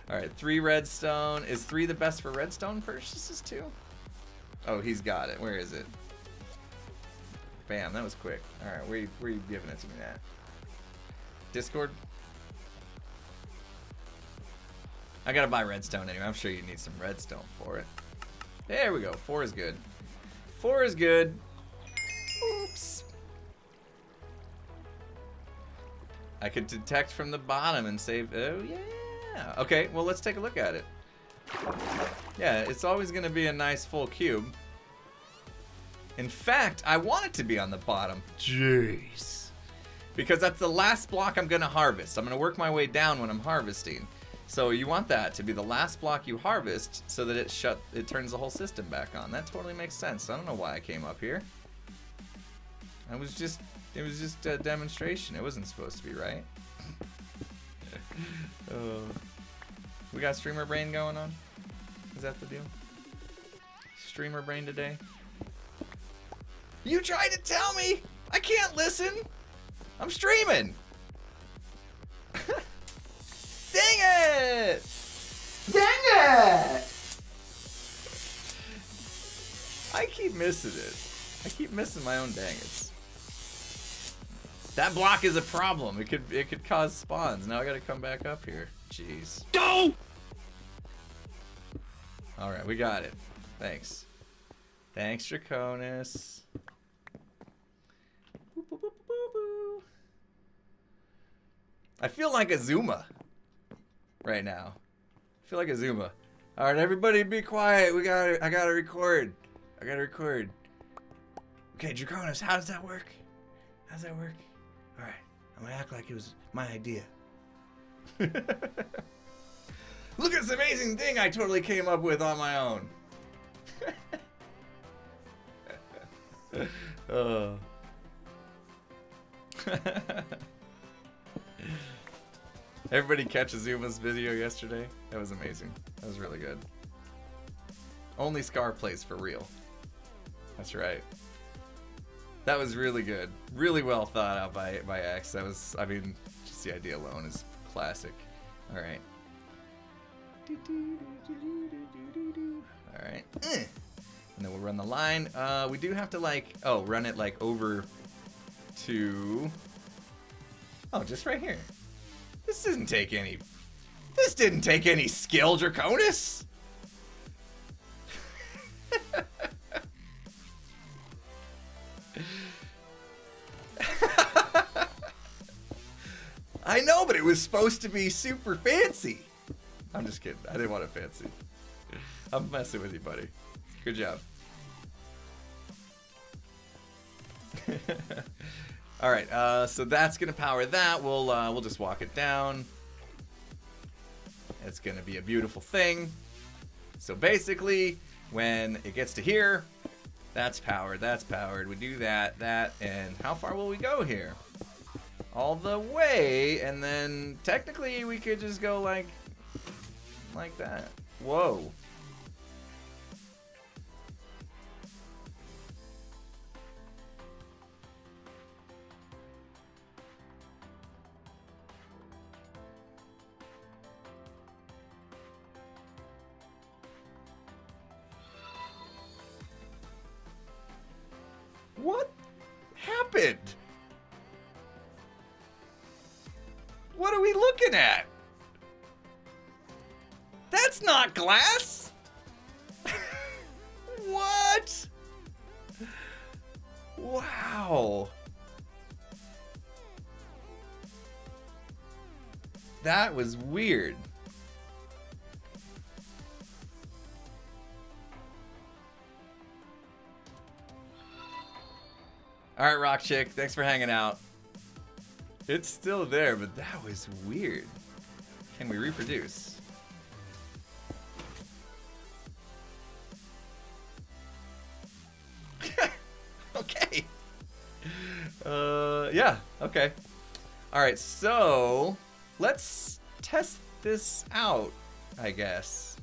Alright, 3 redstone. Is 3 the best for redstone purchases too? Oh, he's got it. Where is it? Bam, that was quick. Alright, where are you giving it to me at? Discord? I gotta buy redstone anyway. I'm sure you need some redstone for it. There we go. 4 is good. 4 is good. Oops. I could detect from the bottom and save. Oh, yeah. Okay, well, let's take a look at it. Yeah, it's always going to be a nice full cube. In fact, I want it to be on the bottom. Jeez. Because that's the last block I'm going to harvest. I'm going to work my way down when I'm harvesting. So you want that to be the last block you harvest so that it turns the whole system back on. That totally makes sense. I don't know why I came up here. It was just a demonstration. It wasn't supposed to be right. We got streamer brain going on? Is that the deal? Streamer brain today? You tried to tell me! I can't listen! I'm streaming! Dang it! Dang it! I keep missing it. I keep missing my own dang it's. That block is a problem. It could cause spawns. Now I gotta come back up here. Jeez. Go! Alright, we got it. Thanks. Thanks, Draconis. Boop, boop, boop, boop, boop. I feel like a Zuma right now. I feel like a Zuma. Alright, everybody be quiet. I gotta record. I gotta record. Okay, Draconis, how does that work? How does that work? Alright, I'm gonna act like it was my idea. Look at this amazing thing I totally came up with on my own. Oh. Everybody catch Azuma's video yesterday? That was amazing. That was really good. Only Scar plays for real. That's right. That was really good. Really well thought out by X. That was, I mean, just the idea alone is classic. All right. All right. And then we'll run the line. We do have to run it over to. Oh, just right here. This didn't take any skill, Draconis. I know, but it was supposed to be super fancy. I'm just kidding. I didn't want it fancy. I'm messing with you, buddy. Good job. All right, so that's gonna power that. We'll just walk it down. It's gonna be a beautiful thing. So basically, when it gets to here, that's powered. That's powered. We do that, and how far will we go here? All the way, and then technically we could just go like that. Whoa. What happened? What are we looking at? That's not glass! What? Wow. That was weird. Alright, Rock Chick, thanks for hanging out. It's still there, but that was weird. Can we reproduce? Okay. Yeah, okay. Alright, so let's test this out, I guess.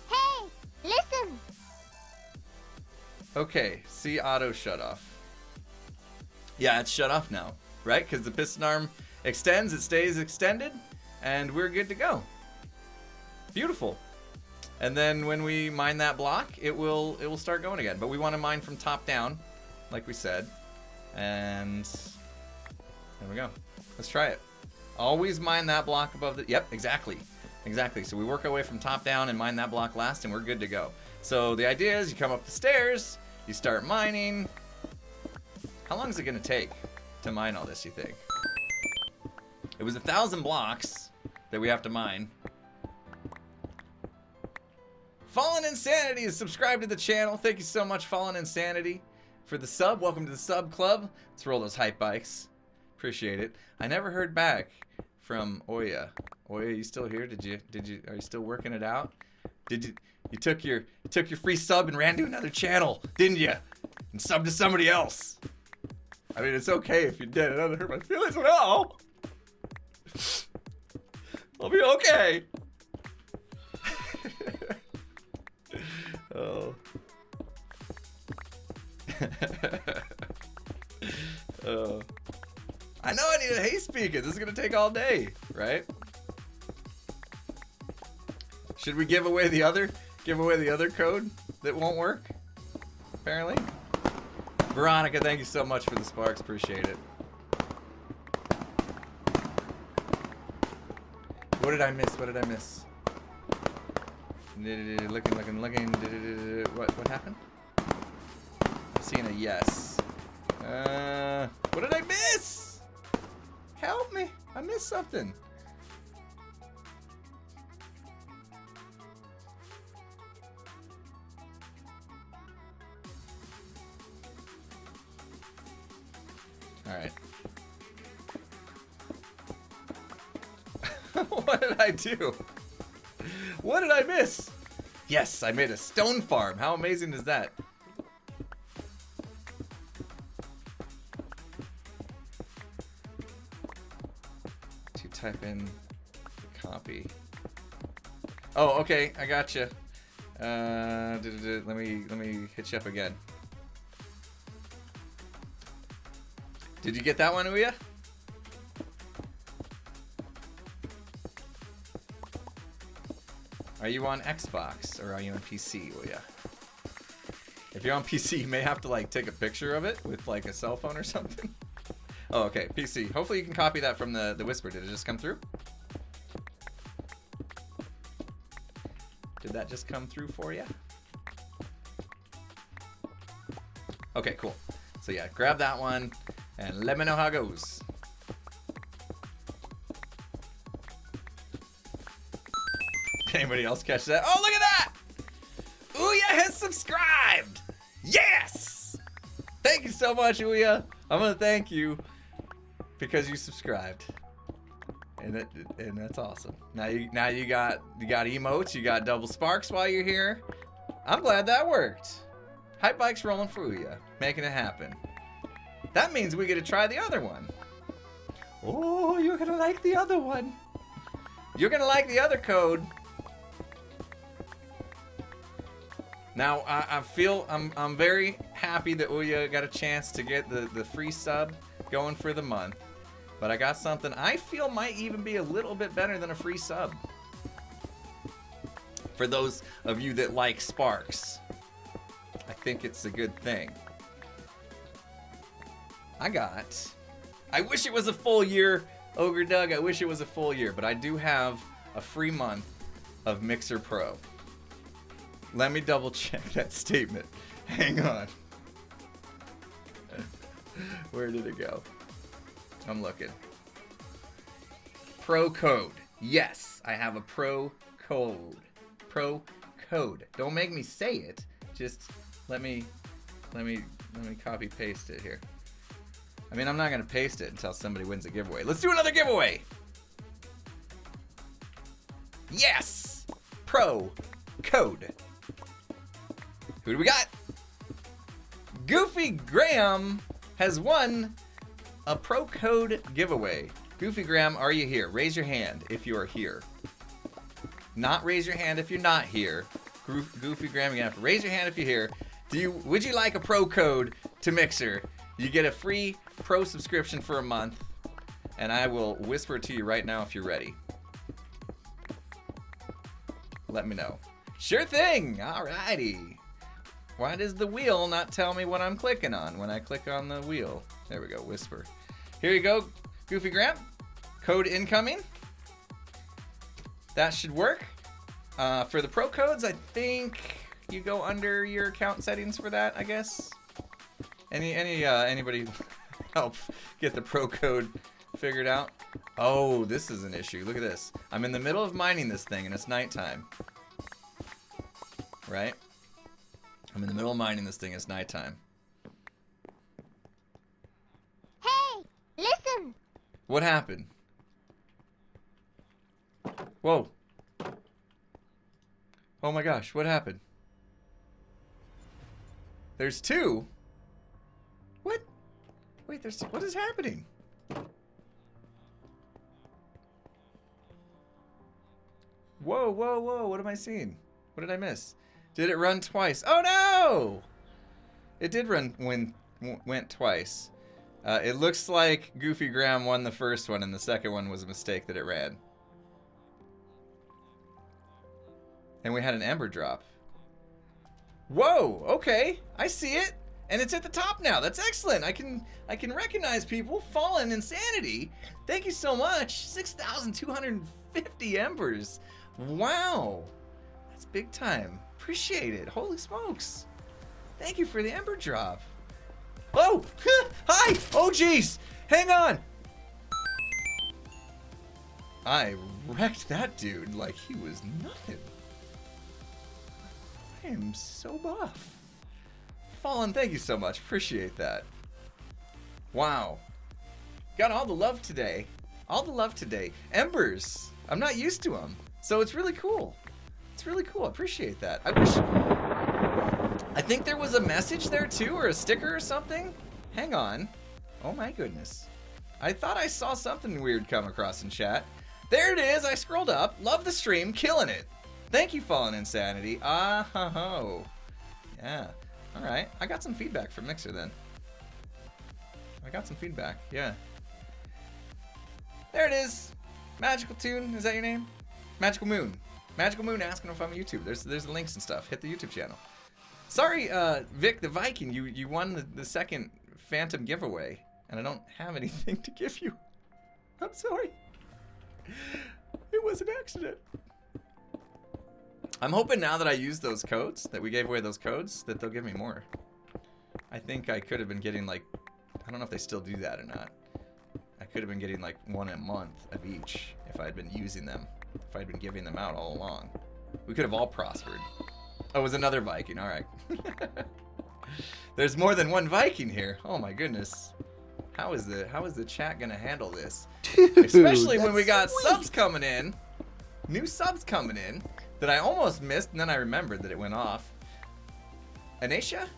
Hey, listen! Okay, see auto-shutoff. Yeah, it's shut off now, right? Because the piston arm extends, it stays extended, and we're good to go. Beautiful. And then when we mine that block, it will start going again. But we want to mine from top down, like we said. And there we go. Let's try it. Always mine that block above the... Yep, exactly. Exactly. So we work our way from top down and mine that block last, and we're good to go. So the idea is you come up the stairs, you start mining. How long is it going to take to mine all this, you think? It was 1,000 blocks that we have to mine. Fallen Insanity is subscribed to the channel. Thank you so much, Fallen Insanity, for the sub. Welcome to the sub club. Let's roll those hype bikes. Appreciate it. I never heard back from Oya. Oya, you still here? Are you still working it out? You took your free sub and ran to another channel, didn't you? And subbed to somebody else. I mean, it's okay if you did. It doesn't hurt my feelings at all. I'll be okay. Oh. Oh. I know I need a haste beacon. This is gonna take all day, right? Should we give away the other code that won't work? Apparently. Veronica, thank you so much for the sparks. Appreciate it. What did I miss? What did I miss? Looking. What happened? I'm seeing a yes. What did I miss? Help me. I missed something. All right. What did I do? What did I miss? Yes, I made a stone farm. How amazing is that? To type in copy. Oh, okay, I gotcha. Let me hit you up again. Did you get that one, Ouya? Are you on Xbox or are you on PC, Ouya? If you're on PC, you may have to like take a picture of it with like a cell phone or something. Oh, okay, PC. Hopefully you can copy that from the whisper. Did it just come through? Did that just come through for you? Okay, cool. So yeah, grab that one and let me know how it goes. Anybody else catch that? Oh, look at that! Ouya has subscribed! Yes! Thank you so much, Ouya. I'm gonna thank you because you subscribed. And that's awesome. Now you got emotes, you got double sparks while you're here. I'm glad that worked. Hype bike's rolling for Ouya, making it happen. That means we get to try the other one. Oh, you're gonna like the other one. You're gonna like the other code. Now I'm very happy that Ouya got a chance to get the free sub going for the month. But I got something I feel might even be a little bit better than a free sub. For those of you that like sparks, I think it's a good thing. I wish it was a full year, Ogre Doug. I wish it was a full year, but I do have a free month of Mixer Pro. Let me double check that statement. Hang on. Where did it go? I'm looking. Pro code. Yes, I have a pro code. Pro code. Don't make me say it. Just let me copy paste it here. I mean, I'm not gonna paste it until somebody wins a giveaway. Let's do another giveaway. Yes, pro code. Who do we got? Goofy Graham has won a pro code giveaway. Goofy Graham, are you here? Raise your hand if you are here. Not raise your hand if you're not here. Goofy Graham, you're gonna have to raise your hand if you're here. Would you like a pro code to Mixer? You get a free pro subscription for a month, and I will whisper it to you right now if you're ready. Let me know. Sure thing. Alrighty. Why does the wheel not tell me what I'm clicking on when I click on the wheel? There we go. Whisper. Here you go, Goofy Graham. Code incoming. That should work. For the pro codes, I think you go under your account settings for that, I guess. Anybody help get the pro code figured out? Oh, this is an issue. Look at this. I'm in the middle of mining this thing and it's nighttime. Right? I'm in the middle of mining this thing, it's nighttime. Hey, listen. What happened? Whoa. Oh my gosh, what happened? There's two? What? Wait, what is happening? Whoa, whoa, whoa, what am I seeing? What did I miss? Did it run twice? Oh no! It did went twice. It looks like Goofy Graham won the first one and the second one was a mistake that it ran. And we had an ember drop. Whoa, okay, I see it. And it's at the top now. That's excellent. I can recognize people. Fallen Insanity. Thank you so much. 6,250 embers. Wow. That's big time. Appreciate it. Holy smokes. Thank you for the ember drop. Oh, hi. Oh, jeez. Hang on. I wrecked that dude like he was nothing. I am so buff. Fallen, thank you so much. Appreciate that. Wow. Got all the love today. All the love today. Embers. I'm not used to them. So it's really cool. It's really cool. I appreciate that. I think there was a message there too, or a sticker or something. Hang on. Oh my goodness. I thought I saw something weird come across in chat. There it is. I scrolled up. Love the stream. Killing it. Thank you, Fallen Insanity. Ah-ho-ho. Yeah. All right. I got some feedback from Mixer then. I got some feedback. Yeah. There it is. Magical Tune. Is that your name? Magical Moon. Magical Moon asking if I'm on YouTube. There's the links and stuff. Hit the YouTube channel. Sorry, Vic the Viking. You won the second Phantom giveaway, and I don't have anything to give you. I'm sorry. It was an accident. I'm hoping now that I use those codes, that we gave away those codes, that they'll give me more. I think I could have been getting like, I don't know if they still do that or not. I could have been getting like one a month of each if I had been using them. If I'd been giving them out all along. We could have all prospered. Oh, it was another Viking, all right. There's more than one Viking here. Oh my goodness. How is the chat gonna handle this? Dude, especially when we got subs coming in. New subs coming in. That I almost missed, and then I remembered that it went off. Anisha?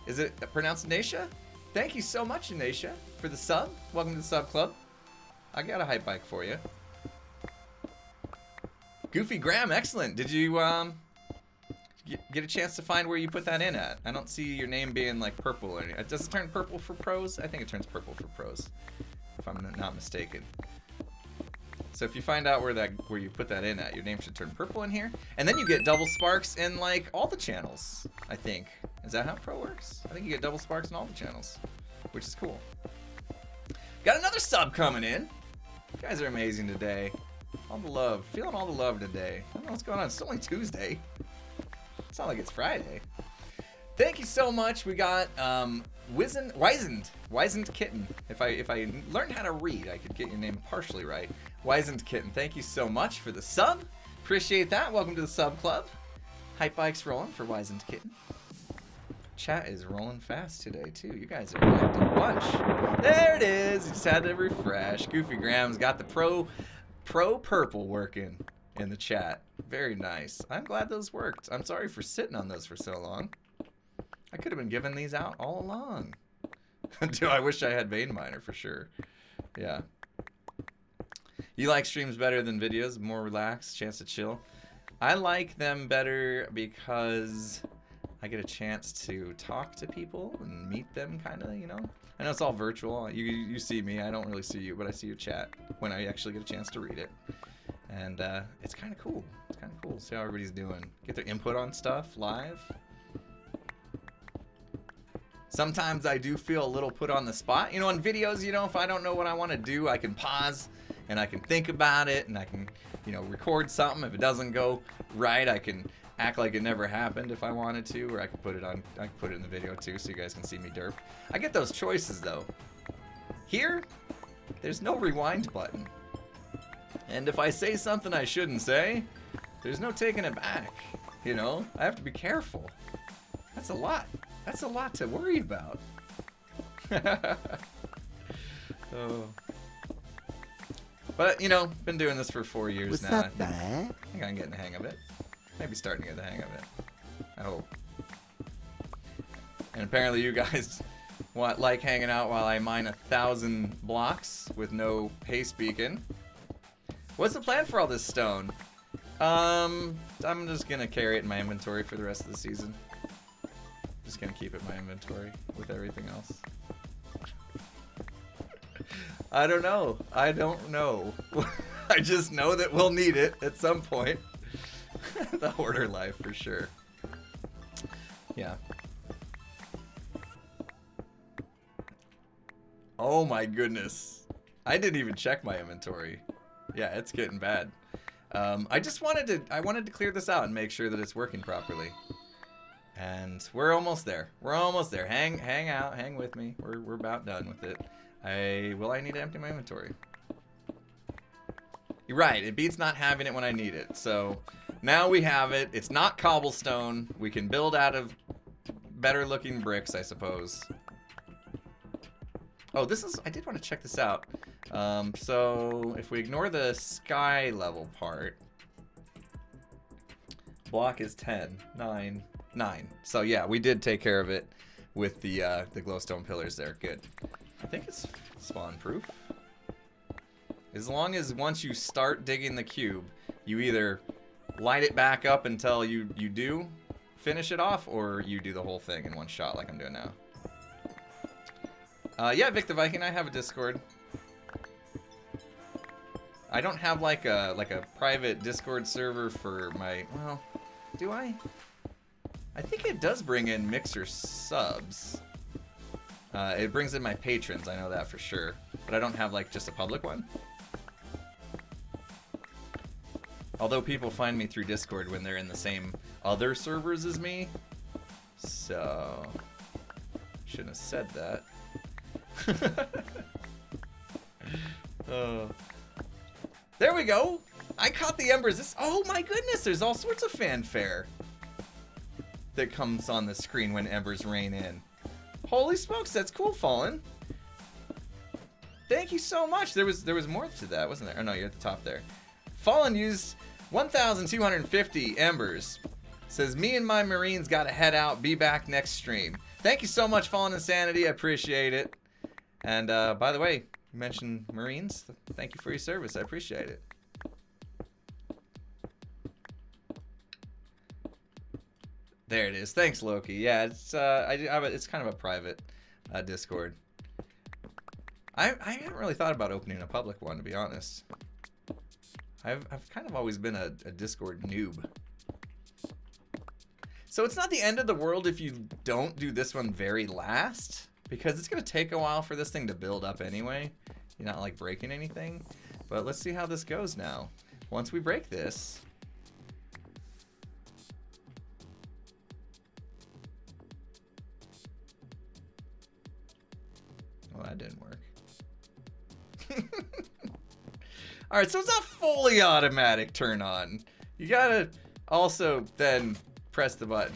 Is it pronounced Anisha? Thank you so much, Anisha, for the sub. Welcome to the sub club. I got a hype bike for you. Goofy Graham, excellent. Did you get a chance to find where you put that in at? I don't see your name being like purple or anything. Does it turn purple for pros? I think it turns purple for pros, if I'm not mistaken. So if you find out where you put that in at, your name should turn purple in here. And then you get double sparks in like all the channels, I think. Is that how pro works? I think you get double sparks in all the channels, which is cool. Got another sub coming in. You guys are amazing today. All the love. Feeling all the love today. I don't know what's going on. It's only Tuesday. It's not like it's Friday. Thank you so much. We got Wizened Kitten. If I learned how to read, I could get your name partially right. Wizened Kitten, thank you so much for the sub. Appreciate that. Welcome to the sub club. Hype bikes rolling for Wizened Kitten. Chat is rolling fast today too. You guys are an active bunch. There it is. Just had to refresh. Goofy Graham's got the pro purple working in the chat. Very nice. I'm glad those worked. I'm sorry for sitting on those for so long. I could have been giving these out all along. Do I wish I had Vein Miner for sure. Yeah. You like streams better than videos? More relaxed, chance to chill? I like them better because I get a chance to talk to people and meet them, kind of, you know. I know it's all virtual. You see me. I don't really see you, but I see your chat when I actually get a chance to read it. And it's kind of cool. It's kind of cool. See how everybody's doing. Get their input on stuff live. Sometimes I do feel a little put on the spot. You know, in videos, you know, if I don't know what I want to do, I can pause and I can think about it and I can, you know, record something. If it doesn't go right, I can act like it never happened if I wanted to, or I can put it on, I can put it in the video too so you guys can see me derp. I get those choices though. Here, there's no rewind button. And if I say something I shouldn't say, there's no taking it back. You know, I have to be careful. That's a lot. That's a lot to worry about. Oh. But, you know, been doing this for 4 years now. What's up, man? I think I'm getting the hang of it. Maybe starting to get the hang of it. I hope. And apparently you guys like hanging out while I mine 1,000 blocks with no haste beacon. What's the plan for all this stone? I'm just gonna carry it in my inventory for the rest of the season. Just gonna keep it in my inventory with everything else. I don't know. I don't know. I just know that we'll need it at some point. The hoarder life for sure. Yeah. Oh my goodness. I didn't even check my inventory. Yeah, it's getting bad. I wanted to clear this out and make sure that it's working properly. And we're almost there. We're almost there. Hang out, hang with me. We're about done with it. I need to empty my inventory. You're right, it beats not having it when I need it. So now we have it. It's not cobblestone. We can build out of better looking bricks, I suppose. Oh, I did want to check this out. So if we ignore the sky level part, block is 10, 9. So yeah, we did take care of it with the glowstone pillars there. Good. I think it's spawn proof. As long as once you start digging the cube, you either light it back up until you do finish it off, or you do the whole thing in one shot like I'm doing now. Yeah, Vic the Viking, I have a Discord. I don't have like a private Discord server for my, well, do I? I think it does bring in Mixer subs. It brings in my patrons, I know that for sure. But I don't have like just a public one. Although people find me through Discord when they're in the same other servers as me. So, shouldn't have said that. There we go. I caught the embers. Oh my goodness, there's all sorts of fanfare that comes on the screen when embers rain in. Holy smokes, that's cool, Fallen. Thank you so much. There was more to that, wasn't there? Oh no, you're at the top there. Fallen used 1,250 embers. Says, me and my Marines gotta head out. Be back next stream. Thank you so much, Fallen Insanity. I appreciate it. And by the way, you mentioned Marines. Thank you for your service. I appreciate it. There it is. Thanks, Loki. Yeah, it's it's kind of a private Discord. I haven't really thought about opening a public one, to be honest. I've kind of always been a Discord noob. So it's not the end of the world if you don't do this one very last, because it's going to take a while for this thing to build up anyway. You're not like breaking anything. But let's see how this goes now. Once we break this. Well, that didn't work. Alright, so it's not fully automatic turn on. You gotta also then press the button.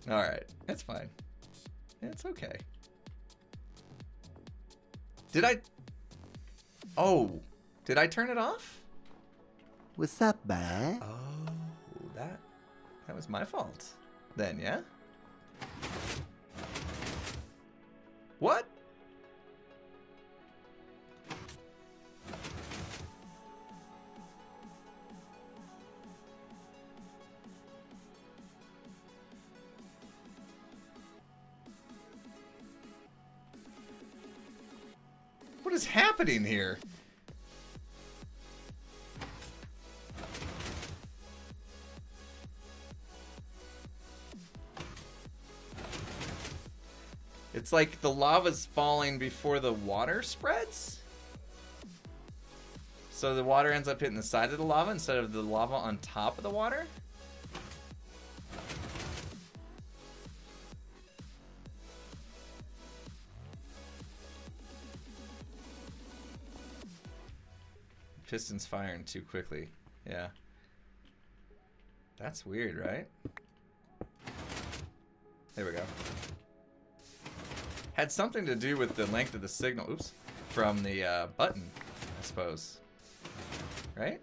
Alright, that's fine. It's okay. Did I... Oh, did I turn it off? What's up, man? Oh, that was my fault. Then, yeah? What? What is happening here? It's like the lava's falling before the water spreads? So the water ends up hitting the side of the lava instead of the lava on top of the water? Piston's firing too quickly. Yeah. That's weird, right? There we go. Had something to do with the length of the signal, oops, from the button, I suppose. Right?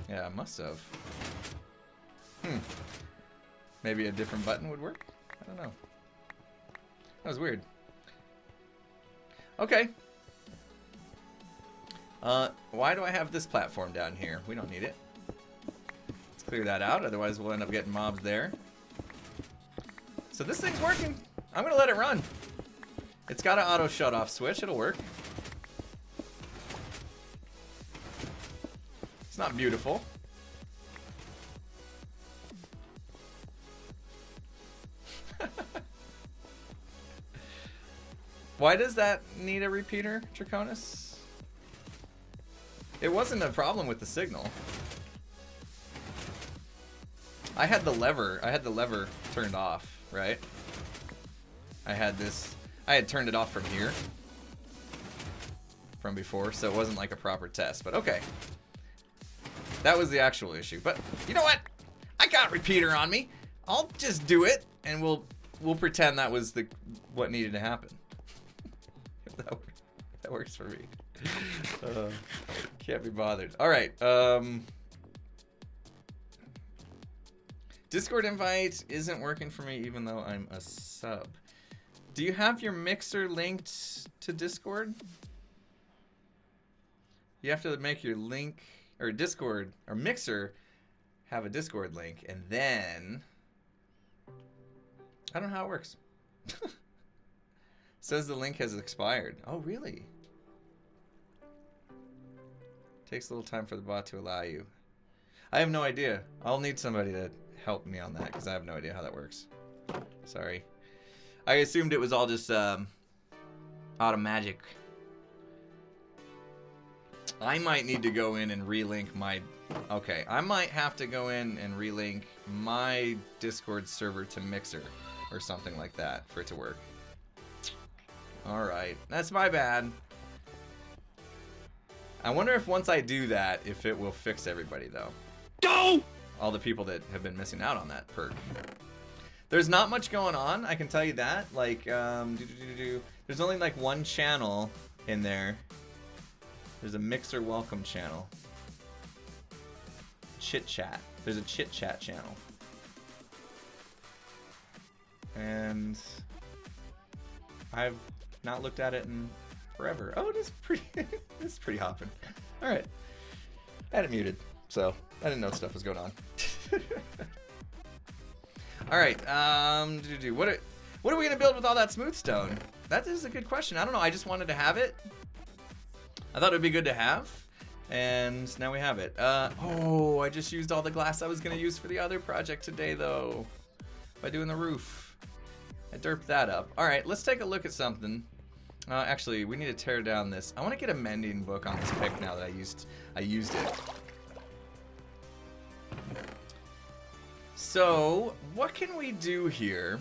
Yeah, must have. Maybe a different button would work? I don't know. That was weird. Okay. Why do I have this platform down here? We don't need it. Let's clear that out, otherwise we'll end up getting mobs there. So this thing's working. I'm gonna let it run. It's got an auto shut off switch, it'll work. It's not beautiful. Why does that need a repeater, Draconis? It wasn't a problem with the signal. I had the lever turned off, right? I had turned it off from here. From before, so it wasn't like a proper test, but okay. That was the actual issue. But you know what? I got a repeater on me. I'll just do it and we'll pretend that was what needed to happen. That works for me. Can't be bothered. All right. Discord invite isn't working for me even though I'm a sub. Do you have your mixer linked to Discord? You have to make your link or Discord or mixer have a Discord link and then I don't know how it works. Says the link has expired. Oh, really? Takes a little time for the bot to allow you. I have no idea. I'll need somebody to help me on that because I have no idea how that works. Sorry. I assumed it was all just automagic. I might need to go in and relink my... Okay, I might have to go in and relink my Discord server to Mixer or something like that for it to work. Alright, that's my bad. I wonder if once I do that, if it will fix everybody though. Go! All the people that have been missing out on that perk. There's not much going on, I can tell you that. Like, there's only like one channel in there. There's a Mixer welcome channel. Chit chat. There's a chit chat channel. And I've not looked at it in forever. Oh, it is pretty. It's pretty hopping. All right, I had it muted, so I didn't know stuff was going on. All right, what are we gonna build with all that smooth stone? That is a good question. I don't know. I just wanted to have it. I thought it would be good to have, and now we have it. Oh, I just used all the glass I was gonna use for the other project today, though, by doing the roof. I derped that up. All right, let's take a look at something. Actually, we need to tear down this. I want to get a mending book on this pick now that I used it. So, what can we do here?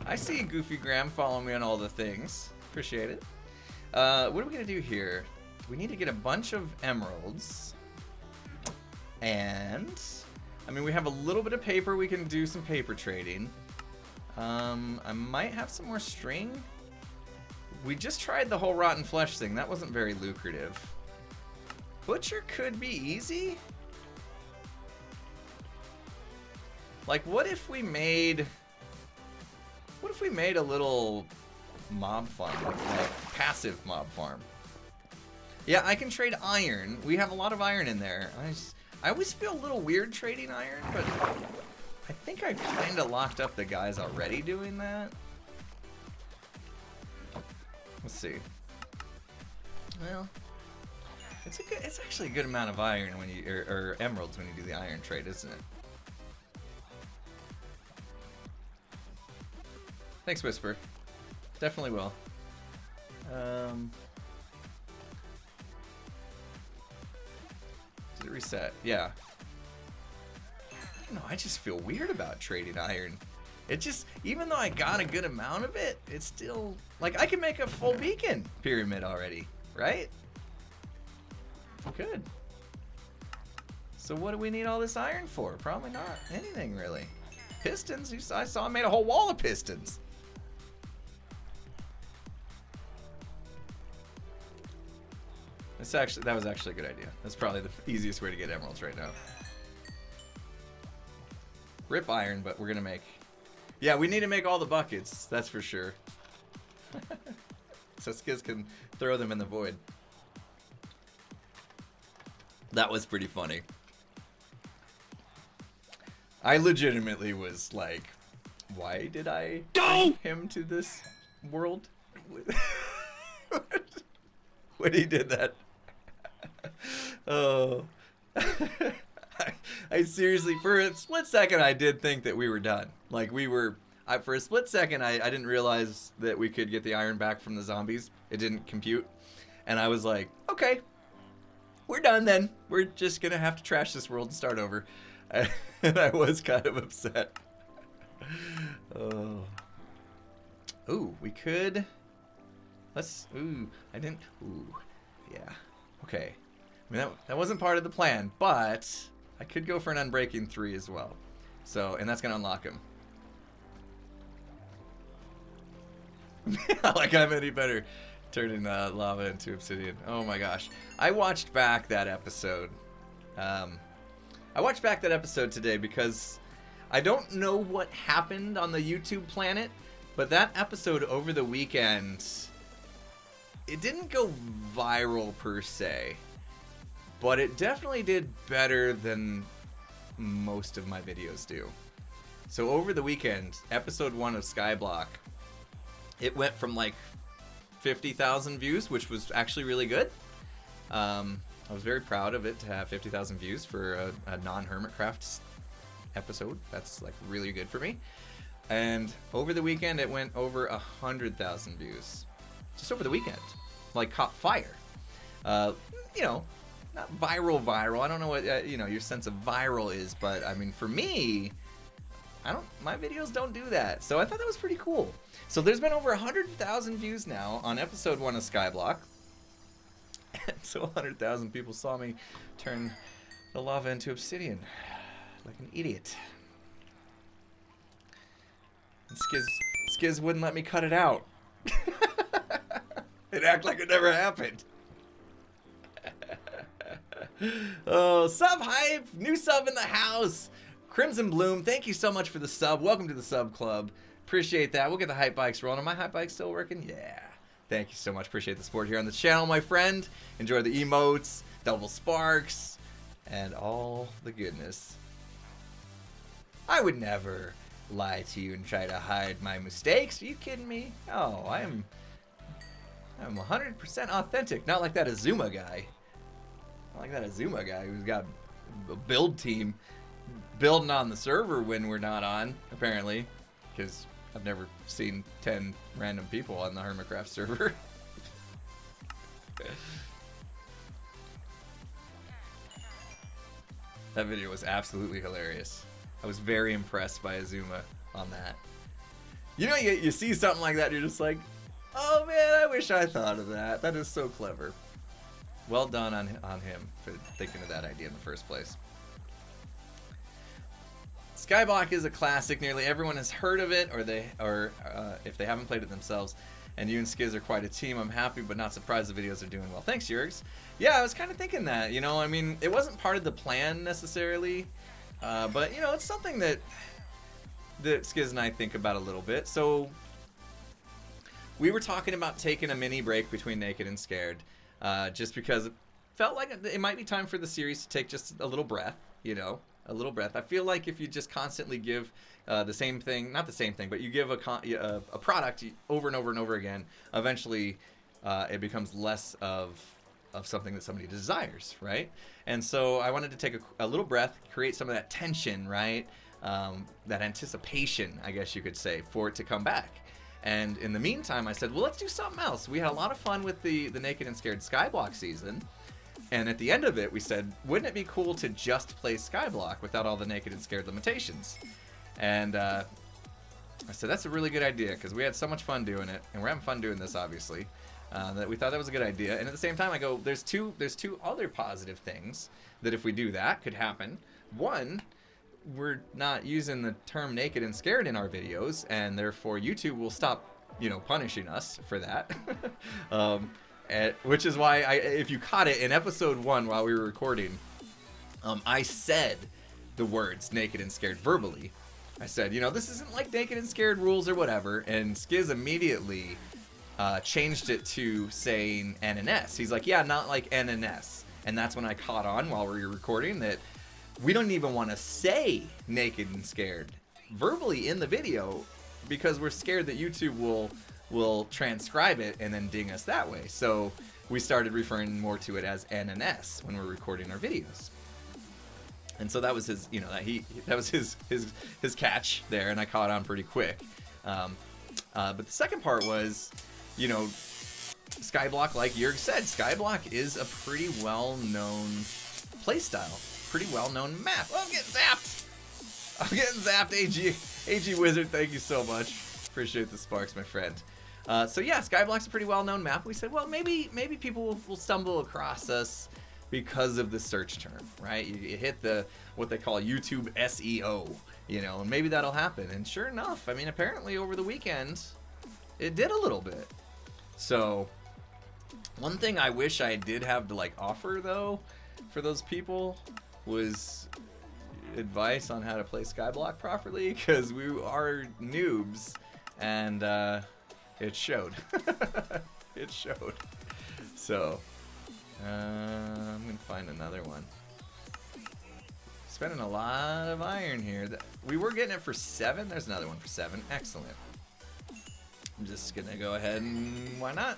I see Goofy Graham following me on all the things. Appreciate it. What are we going to do here? We need to get a bunch of emeralds. And, I mean, we have a little bit of paper. We can do some paper trading. I might have some more string. We just tried the whole rotten flesh thing. That wasn't very lucrative. Butcher could be easy. Like, what if we made a little mob farm, like passive mob farm? Yeah, I can trade iron. We have a lot of iron in there. I always feel a little weird trading iron, but I think I kind of locked up the guys already doing that. Let's see. Well, it's actually a good amount of iron when you or emeralds when you do the iron trade, isn't it? Thanks, Whisper. Definitely will. Did it reset? Yeah. I don't know, I just feel weird about trading iron. It just, even though I got a good amount of it, it's still, like, I can make a full beacon pyramid already, right? Good. So what do we need all this iron for? Probably not anything, really. Pistons? I saw I made a whole wall of pistons. That was actually a good idea. That's probably the easiest way to get emeralds right now. Rip iron, but we're gonna make... Yeah, we need to make all the buckets, that's for sure. So Skizz can throw them in the void. That was pretty funny. I legitimately was like, why did I bring him to this world? When he did that. Oh. I seriously, for a split second, I did think that we were done. Like, we were... for a split second, I didn't realize that we could get the iron back from the zombies. It didn't compute. And I was like, okay, we're done then. We're just going to have to trash this world and start over. And I was kind of upset. Oh. Ooh, we could... Let's... Ooh, I didn't... Ooh, yeah. Okay. I mean, that wasn't part of the plan, but I could go for an Unbreaking 3 as well. So, and that's going to unlock him. Like I'm any better turning lava into obsidian. Oh my gosh. I watched back that episode. I watched back that episode today because I don't know what happened on the YouTube planet, but that episode over the weekend, it didn't go viral per se, but it definitely did better than most of my videos do. So over the weekend, episode 1 of Skyblock, it went from like 50,000 views, which was actually really good. I was very proud of it to have 50,000 views for a non-Hermitcraft episode. That's like really good for me. And over the weekend, it went over 100,000 views. Just over the weekend. Like, caught fire. You know, not viral. I don't know what, you know, your sense of viral is, but I mean, for me, my videos don't do that. So I thought that was pretty cool. So there's been over 100,000 views now on episode 1 of Skyblock. And so 100,000 people saw me turn the lava into obsidian. Like an idiot. And Skizz wouldn't let me cut it out. It acted like it never happened. Oh, sub hype! New sub in the house! Crimson Bloom, thank you so much for the sub. Welcome to the sub club. Appreciate that. We'll get the hype bikes rolling. Are my hype bikes still working? Yeah. Thank you so much. Appreciate the support here on the channel, my friend. Enjoy the emotes, double sparks, and all the goodness. I would never lie to you and try to hide my mistakes. Are you kidding me? Oh, I'm 100% authentic. Not like that Azuma guy. Not like that Azuma guy who's got a build team building on the server when we're not on, apparently. Because I've never seen 10 random people on the Hermitcraft server. That video was absolutely hilarious. I was very impressed by Azuma on that. You know, you see something like that and you're just like, oh man, I wish I thought of that. That is so clever. Well done on him for thinking of that idea in the first place. Skyblock is a classic. Nearly everyone has heard of it, or if they haven't played it themselves. And you and Skizz are quite a team. I'm happy, but not surprised the videos are doing well. Thanks, Jurgs. Yeah, I was kind of thinking that. You know, I mean, it wasn't part of the plan necessarily, but you know, it's something that Skizz and I think about a little bit. So we were talking about taking a mini break between Naked and Scared, just because it felt like it might be time for the series to take just a little breath. You know. A little breath. I feel like if you just constantly give the same thing, not the same thing, but you give a product over and over and over again, eventually it becomes less of something that somebody desires, right? And so I wanted to take a little breath, create some of that tension, right? That anticipation, I guess you could say, for it to come back. And in the meantime, I said, well, let's do something else. We had a lot of fun with the Naked and Scared Skyblock season. And at the end of it, we said, wouldn't it be cool to just play Skyblock without all the Naked and Scared limitations? And I said, that's a really good idea, because we had so much fun doing it, and we're having fun doing this, obviously, that we thought that was a good idea. And at the same time, I go, there's two other positive things that if we do that could happen. One, we're not using the term naked and scared in our videos, and therefore YouTube will stop, punishing us for that. Which is why if you caught it in episode 1 while we were recording, I said the words naked and scared verbally. I said, this isn't like naked and scared rules or whatever, and Skiz immediately changed it to saying N and S. He's like, yeah, not like N and S. And that's when I caught on while we were recording that we don't even want to say naked and scared verbally in the video because we're scared that YouTube will transcribe it and then ding us that way. So we started referring more to it as N and S when we're recording our videos. And so that was his, that was his catch there, and I caught on pretty quick. But the second part was, Skyblock, like Jurg said, Skyblock is a pretty well-known playstyle. Pretty well-known map. Oh, I'm getting zapped. AG Wizard, thank you so much. Appreciate the sparks, my friend. So yeah, Skyblock's a pretty well-known map. We said, well, maybe people will stumble across us because of the search term, right? You hit what they call YouTube SEO, and maybe that'll happen. And sure enough, I mean, apparently over the weekend, it did a little bit. So one thing I wish I did have to offer though for those people was advice on how to play Skyblock properly, because we are noobs, and it showed. It showed. So I'm gonna find another one. Spending a lot of iron here. We were getting it for 7. There's another one for 7. Excellent. I'm just gonna go ahead and why not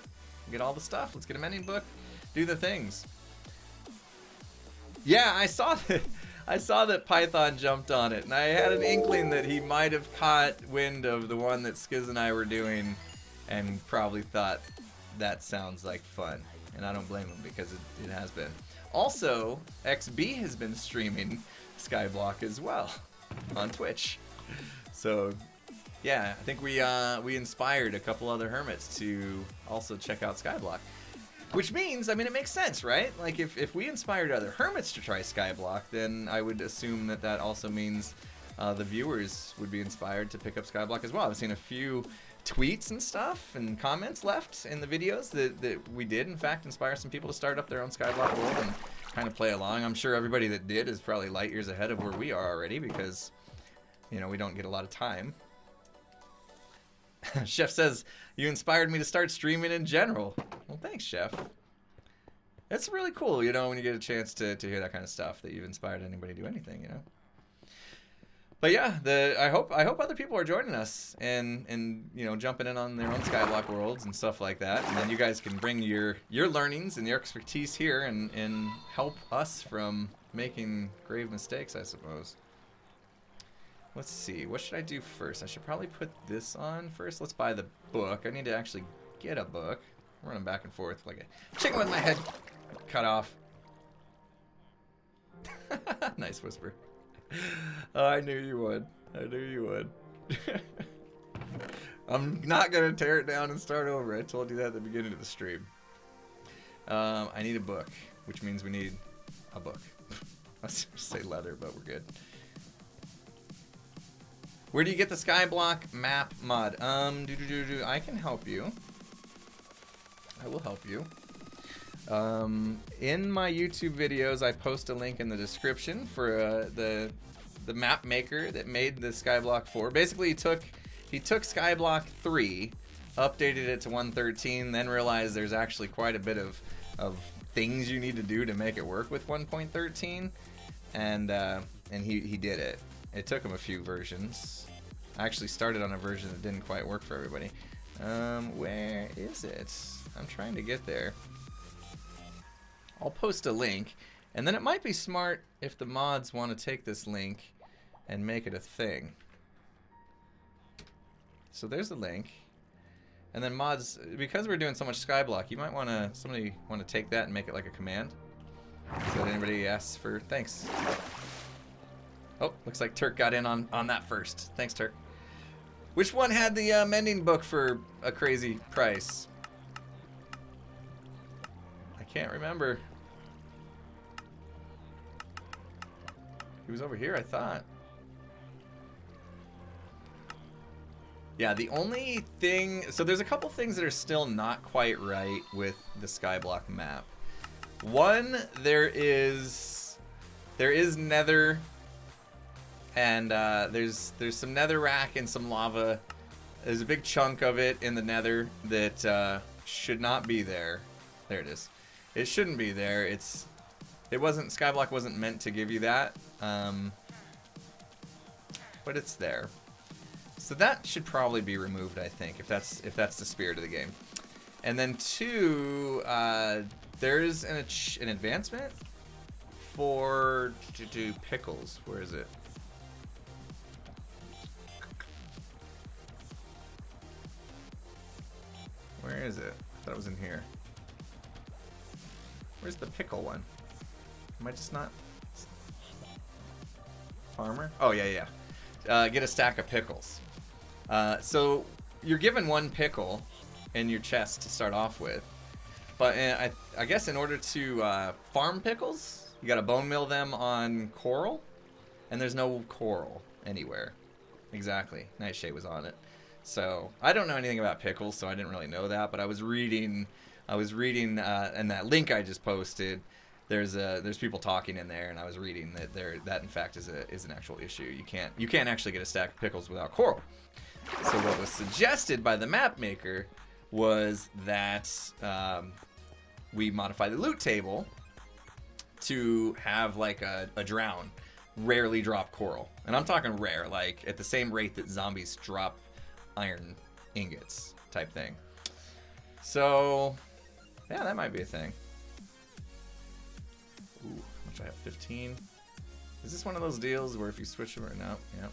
get all the stuff. Let's get a mending book, do the things. Yeah, I saw that Python jumped on it, and I had an inkling that he might have caught wind of the one that Skiz and I were doing and probably thought that sounds like fun. And I don't blame him, because it has been. Also, XB has been streaming Skyblock as well on Twitch. So yeah, I think we inspired a couple other hermits to also check out Skyblock. Which means, I mean, it makes sense, right? Like, if we inspired other hermits to try Skyblock, then I would assume that also means the viewers would be inspired to pick up Skyblock as well. I've seen a few tweets and stuff and comments left in the videos that we did, in fact, inspire some people to start up their own Skyblock world and kind of play along. I'm sure everybody that did is probably light years ahead of where we are already, because, we don't get a lot of time. Chef says, you inspired me to start streaming in general. Well, thanks, Chef. It's really cool, when you get a chance to hear that kind of stuff, that you've inspired anybody to do anything, But yeah, I hope other people are joining us and jumping in on their own Skyblock worlds and stuff like that. And then you guys can bring your learnings and your expertise here and help us from making grave mistakes, I suppose. Let's see, what should I do first? I should probably put this on first. Let's buy the book. I need to actually get a book. I'm running back and forth like a chicken with my head cut off. Nice whisper. Oh, I knew you would. I'm not going to tear it down and start over. I told you that at the beginning of the stream. I need a book, which means we need a book. I was going to say leather, but we're good. Where do you get the Skyblock map mod? I can help you. I will help you. In my YouTube videos, I post a link in the description for the map maker that made the Skyblock 4. Basically, he took Skyblock 3, updated it to 1.13, then realized there's actually quite a bit of things you need to do to make it work with 1.13, and and he did it. It took him a few versions. I actually started on a version that didn't quite work for everybody. Where is it? I'm trying to get there. I'll post a link, and then it might be smart if the mods want to take this link and make it a thing. So there's the link. And then mods, because we're doing so much Skyblock, you might want to, somebody want to take that and make it like a command. So that anybody asks for thanks. Oh, looks like Turk got in on that first. Thanks, Turk. Which one had the mending book for a crazy price? I can't remember. He was over here, I thought. Yeah, the only thing... So there's a couple things that are still not quite right with the Skyblock map. One, there is nether, and there's some netherrack and some lava. There's a big chunk of it in the nether that should not be there. There it is. It shouldn't be there. Skyblock wasn't meant to give you that, but it's there. So that should probably be removed, I think, if that's the spirit of the game. And then two, there's an advancement for to do pickles. Where is it? Where is it? I thought it was in here. Where's the pickle one? Am I just not? Farmer? Oh, yeah. Get a stack of pickles. So you're given one pickle in your chest to start off with. But I guess in order to farm pickles, you gotta bone meal them on coral. And there's no coral anywhere. Exactly. Nightshade was on it. So I don't know anything about pickles, so I didn't really know that. But I was reading and that link I just posted. There's people talking in there, and I was reading that in fact is an actual issue. You can't actually get a stack of pickles without coral. So what was suggested by the map maker was that we modify the loot table to have like a drown, rarely drop coral, and I'm talking rare, like at the same rate that zombies drop iron ingots type thing. So yeah, that might be a thing. Ooh, how much I have? 15. Is this one of those deals where if you switch them or no? Yep.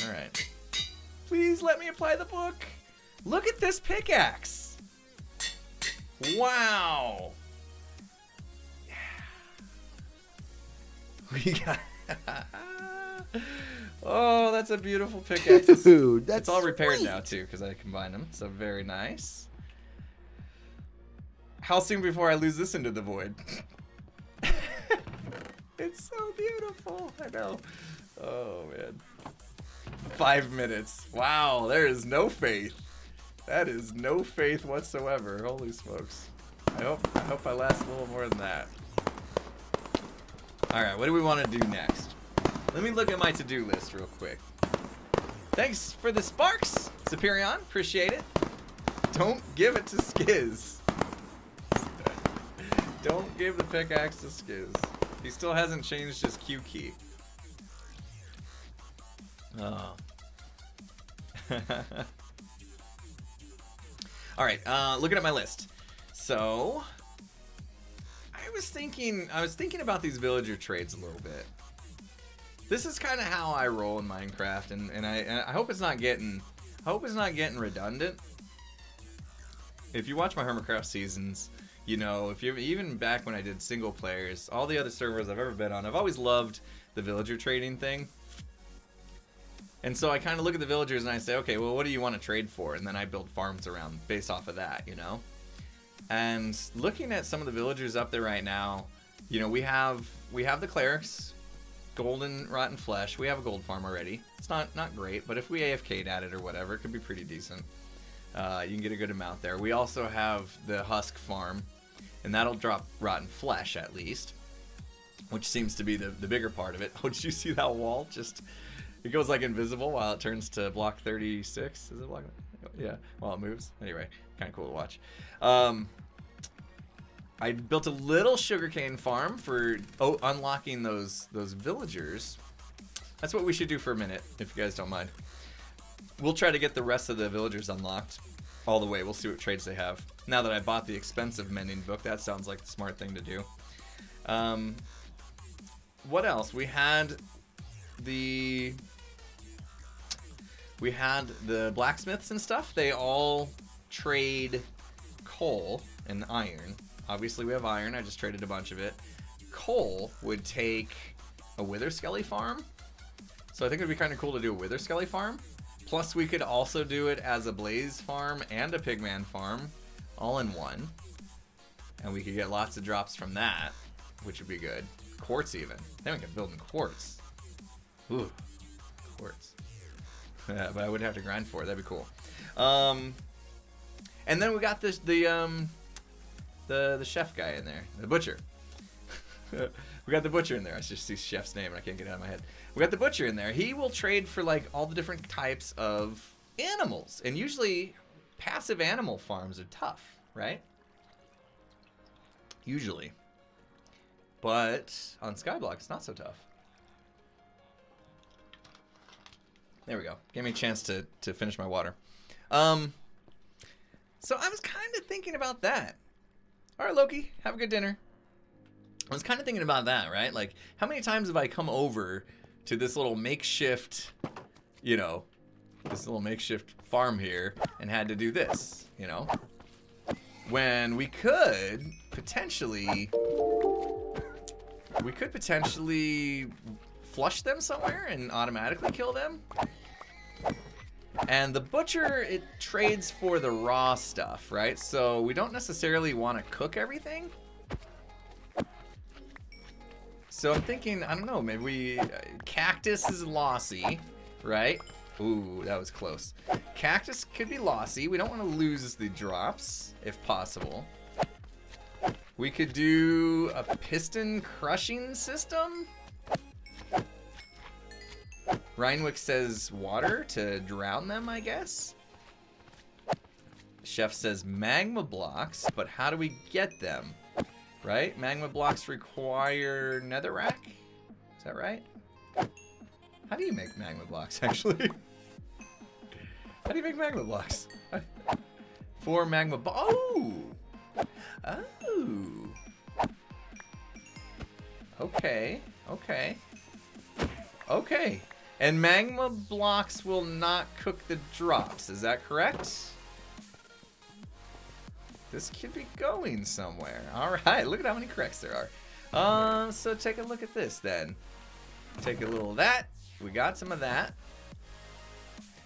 All right. Please let me apply the book. Look at this pickaxe. Wow. We got. Oh, that's a beautiful pickaxe. Dude, that's it's all repaired sweet. now too because I combined them. So very nice. How soon before I lose this into the void? It's so beautiful. I know. Oh man. 5 minutes. Wow, there is no faith. That is no faith whatsoever. Holy smokes. I hope I last a little more than that. Alright, what do we want to do next? Let me look at my to-do list real quick. Thanks for the sparks, Superion. Appreciate it. Don't give it to Skizz. Don't give the pickaxe to Skizz. He still hasn't changed his Q key. Oh. Alright, looking at my list. So I was thinking about these villager trades a little bit. This is kind of how I roll in Minecraft, and I hope it's not getting redundant. If you watch my Hermitcraft seasons, you know, if you even back when I did single players, all the other servers I've ever been on, I've always loved the villager trading thing. And so I kind of look at the villagers and I say, okay, well, what do you want to trade for? And then I build farms around based off of that, you know? And looking at some of the villagers up there right now, you know, we have the clerics, golden rotten flesh. We have a gold farm already. It's not great, but if we AFK'd at it or whatever, it could be pretty decent. You can get a good amount there. We also have the husk farm, and that'll drop rotten flesh at least, which seems to be the bigger part of it. Oh, did you see that wall? Just, it goes like invisible while it turns to block 36. Is it block? Yeah, while it moves. Anyway, kind of cool to watch. I I built a little sugarcane farm for unlocking those villagers. That's what we should do for a minute, if you guys don't mind. We'll try to get the rest of the villagers unlocked all the way. We'll see what trades they have. Now that I bought the expensive mending book, that sounds like the smart thing to do. What else? We had the blacksmiths and stuff. They all trade coal and iron. Obviously, we have iron. I just traded a bunch of it. Coal would take a wither skelly farm. So I think it would be kind of cool to do a wither skelly farm. Plus, we could also do it as a blaze farm and a pigman farm, all in one. And we could get lots of drops from that, which would be good. Quartz even. Then we could build in quartz. Ooh, quartz. Yeah, but I would have to grind for it. That'd be cool. And then we got the chef guy in there, the butcher. We got the butcher in there. I just see chef's name and I can't get it out of my head. We got the butcher in there. He will trade for like all the different types of animals, and usually passive animal farms are tough, right? Usually. But on Skyblock, it's not so tough. There we go. Gave me a chance to finish my water. So I was kind of thinking about that. All right, Loki, have a good dinner. I was kind of thinking about that, right? Like, how many times have I come over to this little makeshift, you know, this little makeshift farm here and had to do this, you know? When we could potentially flush them somewhere and automatically kill them. And the butcher, it trades for the raw stuff, right? So we don't necessarily want to cook everything. So I'm thinking, I don't know, maybe we... cactus is lossy, right? Ooh, that was close. Cactus could be lossy. We don't want to lose the drops, if possible. We could do a piston crushing system. Reinwick says water to drown them, I guess. Chef says magma blocks, but how do we get them? Right? Magma blocks require netherrack? Is that right? How do you make magma blocks, actually? How do you make magma blocks? 4 magma oh! Oh! Okay. Okay. Okay. And magma blocks will not cook the drops. Is that correct? This could be going somewhere. All right, look at how many corrects there are. So take a look at this then. Take a little of that. We got some of that.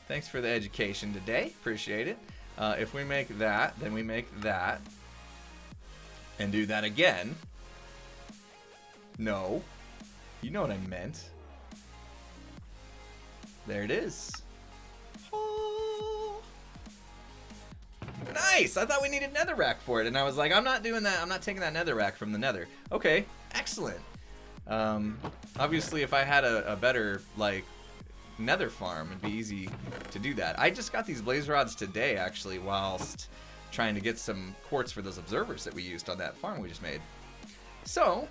Thanks for the education today. Appreciate it. If we make that, then we make that. And do that again. No. You know what I meant. There it is. Oh. Nice! I thought we needed netherrack for it, and I was like, I'm not doing that. I'm not taking that netherrack from the nether. Okay, excellent. Obviously, if I had a better, like, nether farm, it'd be easy to do that. I just got these blaze rods today, actually, whilst trying to get some quartz for those observers that we used on that farm we just made. So,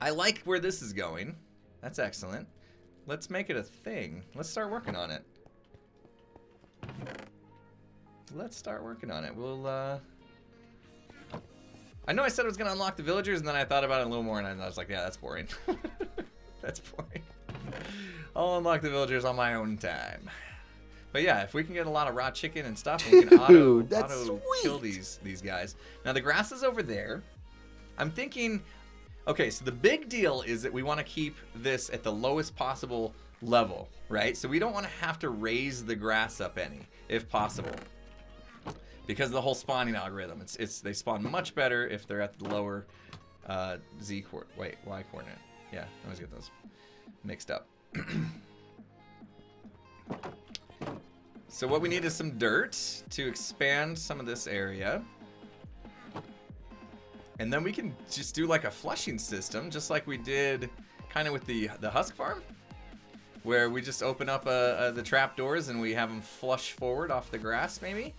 I like where this is going. That's excellent. Let's make it a thing. Let's start working on it. Let's start working on it. We'll, I know I said I was going to unlock the villagers, and then I thought about it a little more, and I was like, yeah, that's boring. That's boring. I'll unlock the villagers on my own time. But yeah, if we can get a lot of raw chicken and stuff, we can auto kill these guys. Now, the grass is over there. I'm thinking... Okay, so the big deal is that we want to keep this at the lowest possible level, right? So we don't want to have to raise the grass up any, if possible. Because of the whole spawning algorithm. They spawn much better if they're at the lower Y coordinate. Yeah, I always get those mixed up. So what we need is some dirt to expand some of this area. And then we can just do like a flushing system, just like we did kind of with the husk farm, where we just open up the trap doors and we have them flush forward off the grass, maybe.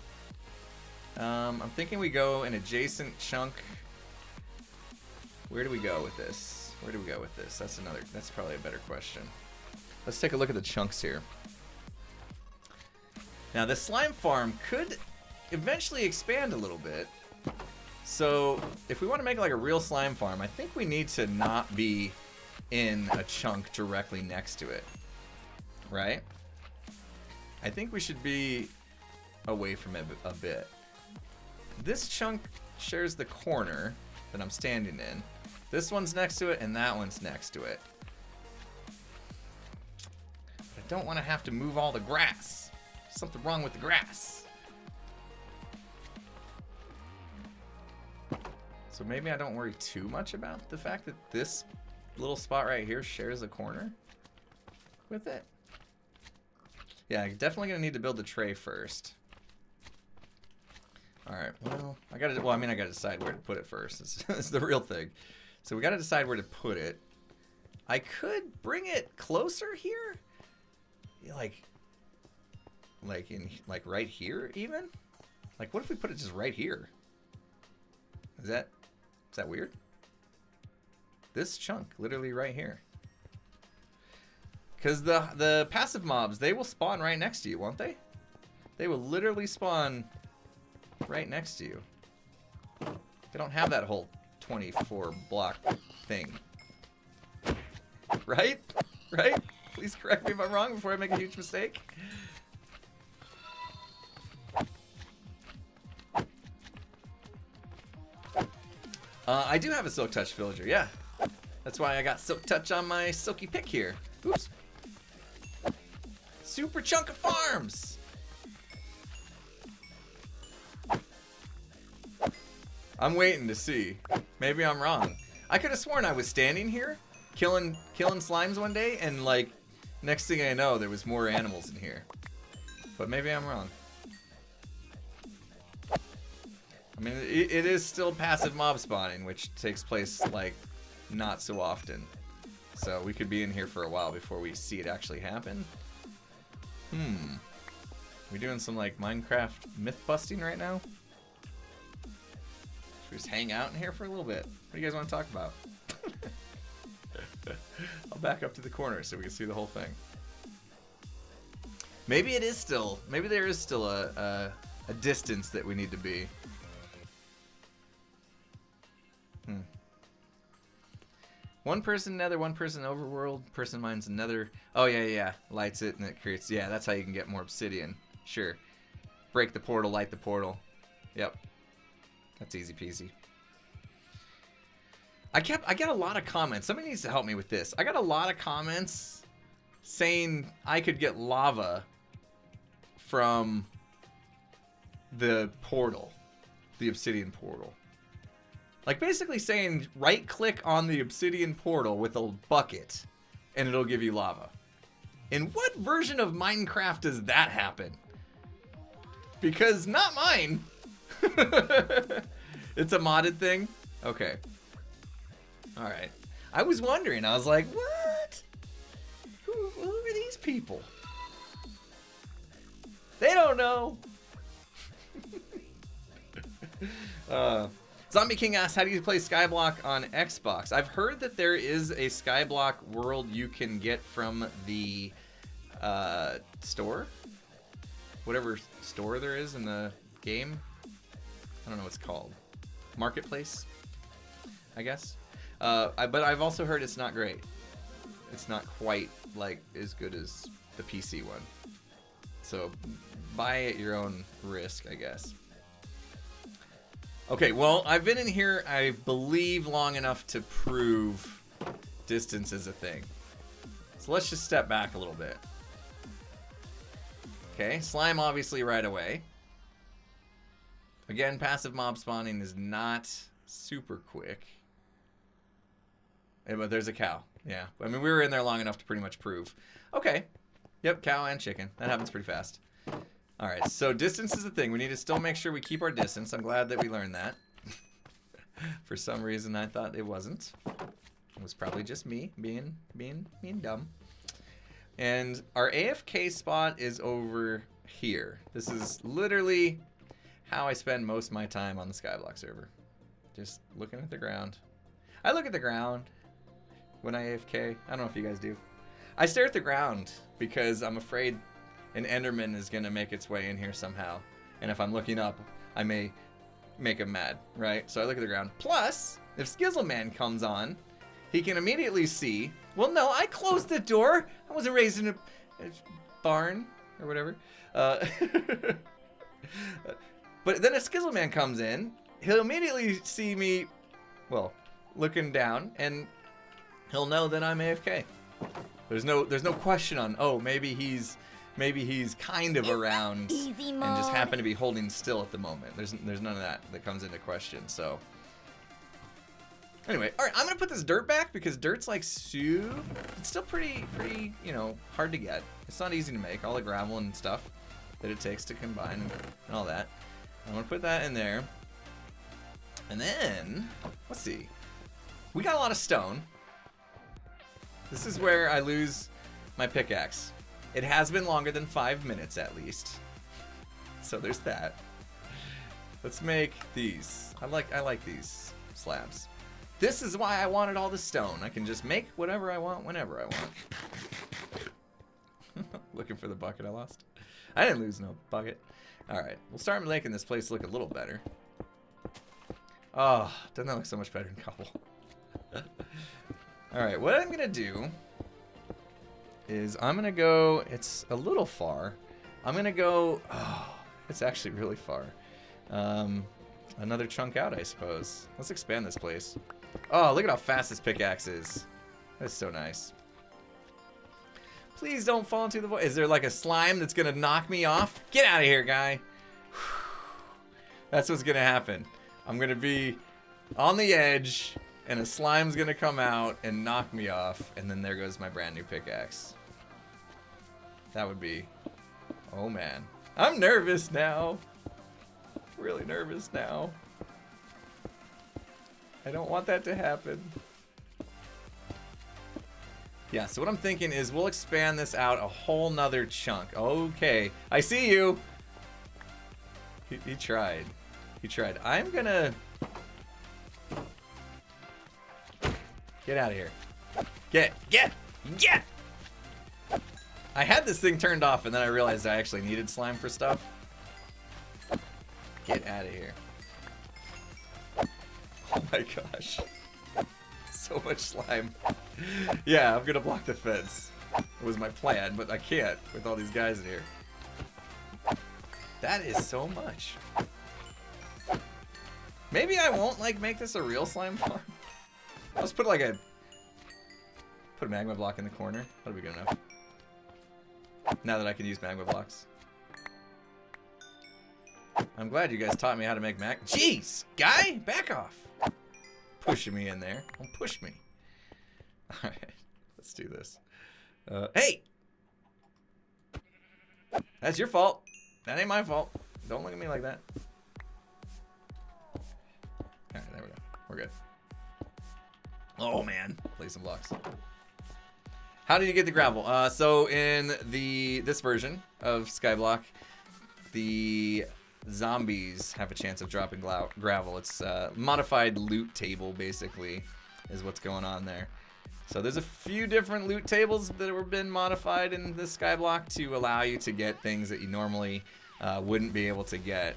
I'm thinking we go an adjacent chunk. Where do we go with this? Where do we go with this? That's probably a better question. Let's take a look at the chunks here. Now, the slime farm could eventually expand a little bit. So, if we want to make like a real slime farm, I think we need to not be in a chunk directly next to it. Right? I think we should be away from it a bit. This chunk shares the corner that I'm standing in. This one's next to it, and that one's next to it. But I don't want to have to move all the grass. Something wrong with the grass. So maybe I don't worry too much about the fact that this little spot right here shares a corner with it. Yeah, I'm definitely gonna need to build the tray first. All right. Well, I gotta decide where to put it first. It's the real thing. So we gotta decide where to put it. I could bring it closer here, like right here even. Like, what if we put it just right here? Is that weird? This chunk, literally right here. Because the passive mobs, they will spawn right next to you, won't they? They will literally spawn right next to you. They don't have that whole 24 block thing. Right? Right? Please correct me if I'm wrong before I make a huge mistake. I do have a Silk Touch villager, yeah. That's why I got Silk Touch on my Silky Pick here. Oops. Super chunk of farms! I'm waiting to see. Maybe I'm wrong. I could have sworn I was standing here, killing slimes one day, and like, next thing I know, there was more animals in here. But maybe I'm wrong. I mean, it is still passive mob spawning, which takes place, like, not so often. So we could be in here for a while before we see it actually happen. We doing some, like, Minecraft myth busting right now? Should we just hang out in here for a little bit? What do you guys want to talk about? I'll back up to the corner so we can see the whole thing. Maybe there is still a distance that we need to be. One person nether, one person overworld, person mines another. Oh yeah, lights it and it creates. Yeah, that's how you can get more obsidian. Sure. Break the portal, light the portal. Yep. That's easy peasy. I get a lot of comments. Somebody needs to help me with this. I got a lot of comments saying I could get lava from the portal, the obsidian portal. Like, basically saying right-click on the obsidian portal with a bucket, and it'll give you lava. In what version of Minecraft does that happen? Because not mine. It's a modded thing? Okay. Alright. I was wondering. I was like, what? Who are these people? They don't know. Zombie King asks, how do you play Skyblock on Xbox? I've heard that there is a Skyblock world you can get from the store. Whatever store there is in the game. I don't know what it's called. Marketplace, I guess. But I've also heard it's not great. It's not quite like as good as the PC one. So buy at your own risk, I guess. Okay, well, I've been in here, I believe, long enough to prove distance is a thing. So let's just step back a little bit. Okay, slime obviously right away. Again, passive mob spawning is not super quick. Yeah, but there's a cow. Yeah, I mean, we were in there long enough to pretty much prove. Okay, yep, cow and chicken. That happens pretty fast. Alright, so distance is the thing. We need to still make sure we keep our distance. I'm glad that we learned that. For some reason, I thought it wasn't. It was probably just me being dumb. And our AFK spot is over here. This is literally how I spend most of my time on the Skyblock server. Just looking at the ground. I look at the ground when I AFK. I don't know if you guys do. I stare at the ground because I'm afraid an Enderman is going to make its way in here somehow. And if I'm looking up, I may make him mad, right? So I look at the ground. Plus, if Skizzleman comes on, he can immediately see, well, no, I closed the door. I wasn't raised in a barn or whatever. But then if Skizzleman comes in, he'll immediately see me, well, looking down, and he'll know that I'm AFK. There's no question on, oh, maybe he's kind of around and just happen to be holding still at the moment. There's none of that comes into question. So anyway, all right, I'm gonna put this dirt back because dirt's like it's still pretty hard to get. It's not easy to make, all the gravel and stuff that it takes to combine and all that. I'm gonna put that in there. And then, let's see. We got a lot of stone. This is where I lose my pickaxe. It has been longer than 5 minutes at least. So there's that. Let's make these. I like these slabs. This is why I wanted all the stone. I can just make whatever I want whenever I want. Looking for the bucket I lost. I didn't lose no bucket. Alright, we'll start making this place look a little better. Oh, doesn't that look so much better in cobble? Alright, what I'm going to do is I'm going to go, it's a little far. I'm going to go, oh, it's actually really far. Another chunk out, I suppose. Let's expand this place. Oh, look at how fast this pickaxe is. That's so nice. Please don't fall into the void. Is there like a slime that's going to knock me off? Get out of here, guy. That's what's going to happen. I'm going to be on the edge, and a slime's going to come out and knock me off, and then there goes my brand new pickaxe. That would be... Oh, man. I'm nervous now. Really nervous now. I don't want that to happen. Yeah, so what I'm thinking is we'll expand this out a whole nother chunk. Okay. I see you. He tried. He tried. I'm gonna... Get out of here. Get! I had this thing turned off and then I realized I actually needed slime for stuff. Get out of here. Oh my gosh. So much slime. Yeah, I'm gonna block the fence. It was my plan, but I can't with all these guys in here. That is so much. Maybe I won't make this a real slime farm. I'll just put a magma block in the corner. That'll be good enough. Now that I can use magma blocks. I'm glad you guys taught me how to make Jeez, guy, back off. Pushing me in there. Don't push me. Alright, let's do this. Hey! That's your fault. That ain't my fault. Don't look at me like that. Alright, there we go. We're good. Oh man, place some blocks. How did you get the gravel? So in this version of Skyblock, the zombies have a chance of dropping gravel. It's modified loot table, basically, is what's going on there. So there's a few different loot tables that have been modified in this Skyblock to allow you to get things that you normally wouldn't be able to get.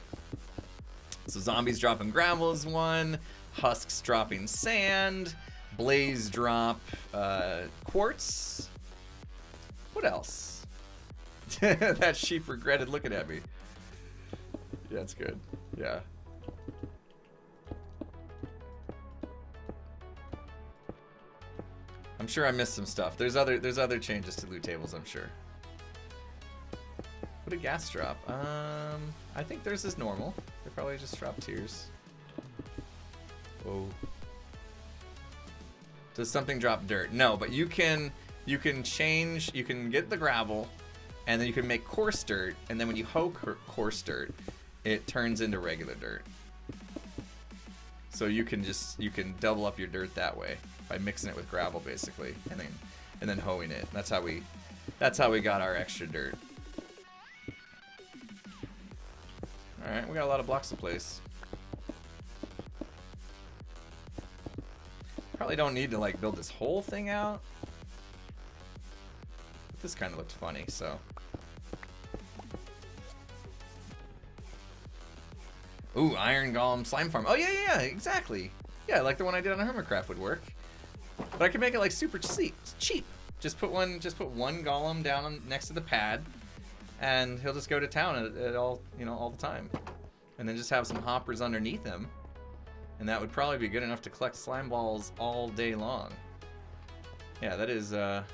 So zombies dropping gravel is one, husks dropping sand, blaze drop quartz. What else? That sheep regretted looking at me. Yeah, it's good. Yeah. I'm sure I missed some stuff. There's other changes to loot tables, I'm sure. What did gas drop? I think theirs is normal. They probably just dropped tiers. Oh. Does something drop dirt? No, but you can change, you can get the gravel, and then you can make coarse dirt, and then when you hoe coarse dirt, it turns into regular dirt. So you can double up your dirt that way by mixing it with gravel, basically, and then hoeing it. That's how we got our extra dirt. Alright, we got a lot of blocks to place. Probably don't need to like build this whole thing out. But this kind of looked funny, so. Ooh, iron golem slime farm. Oh yeah, exactly. Yeah, like the one I did on Hermitcraft would work. But I could make it like super cheap. Just put one golem down next to the pad, and he'll just go to town at all, you know, all the time. And then just have some hoppers underneath him, and that would probably be good enough to collect slime balls all day long. Yeah, that's a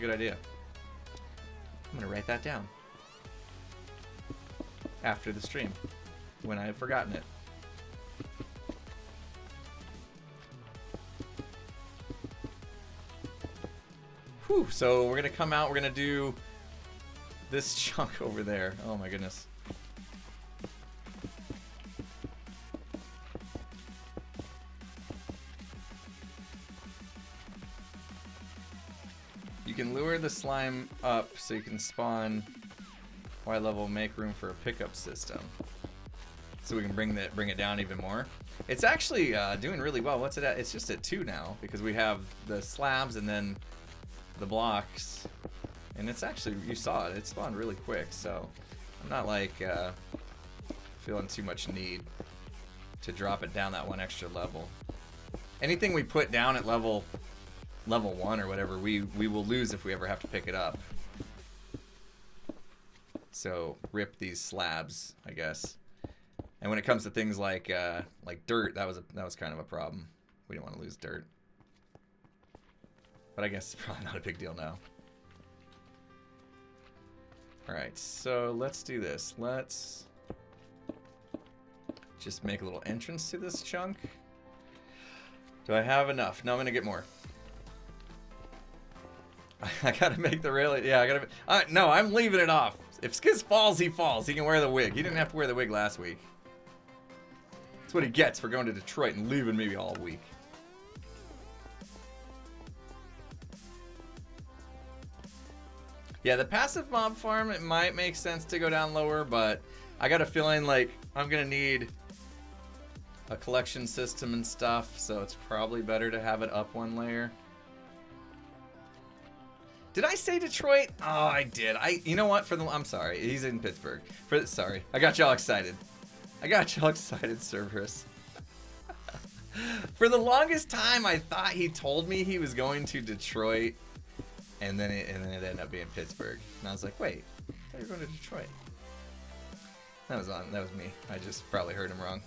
good idea. I'm gonna write that down after the stream when I have forgotten it. Whew, so we're gonna come out, we're gonna do this chunk over there. Oh my goodness. You can lure the slime up so you can spawn Y level, make room for a pickup system. So we can bring it down even more. It's actually doing really well. What's it at? It's just at 2 now because we have the slabs and then the blocks. And it's actually, you saw it spawned really quick, so I'm not like feeling too much need to drop it down that one extra level. Anything we put down at level 1 or whatever, we will lose if we ever have to pick it up. So rip these slabs, I guess. And when it comes to things like dirt, that was kind of a problem. We didn't want to lose dirt. But I guess it's probably not a big deal now. Alright, so let's do this. Let's just make a little entrance to this chunk. Do I have enough? No, I'm gonna get more. I gotta make the rail. Yeah, I gotta. No, I'm leaving it off. If Skizz falls, he falls. He can wear the wig. He didn't have to wear the wig last week. That's what he gets for going to Detroit and leaving me all week. Yeah, the passive mob farm, it might make sense to go down lower, but I got a feeling like I'm gonna need a collection system and stuff, so it's probably better to have it up 1 layer. Did I say Detroit? Oh, I did. You know what? I'm sorry. He's in Pittsburgh. Sorry. I got y'all excited. Cerberus. For the longest time, I thought he told me he was going to Detroit, and then it ended up being Pittsburgh. And I was like, wait, I thought you were going to Detroit. That was me. I just probably heard him wrong.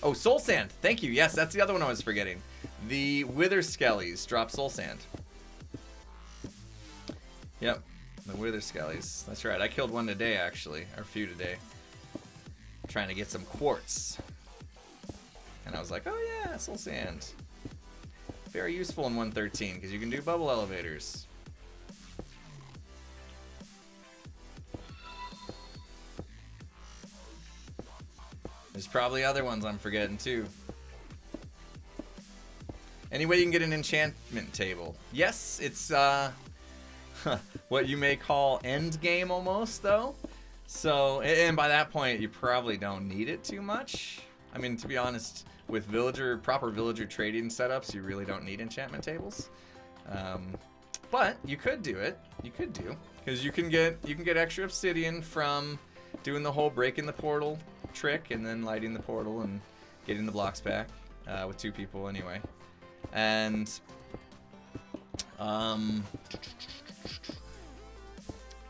Oh, soul sand. Thank you. Yes, that's the other one I was forgetting. The Wither Skellies drop soul sand. Yep, the Wither Skellies. That's right. I killed one today, actually, or a few today, trying to get some quartz. And I was like, oh yeah, soul sand. Very useful in 1.13 because you can do bubble elevators. There's probably other ones I'm forgetting too. Anyway, you can get an enchantment table. Yes, it's what you may call end game almost, though. So, and by that point, you probably don't need it too much. I mean, to be honest, with proper villager trading setups, you really don't need enchantment tables. But you could do it. Because you can get extra obsidian from doing the whole breaking the portal trick and then lighting the portal and getting the blocks back with 2 people anyway. And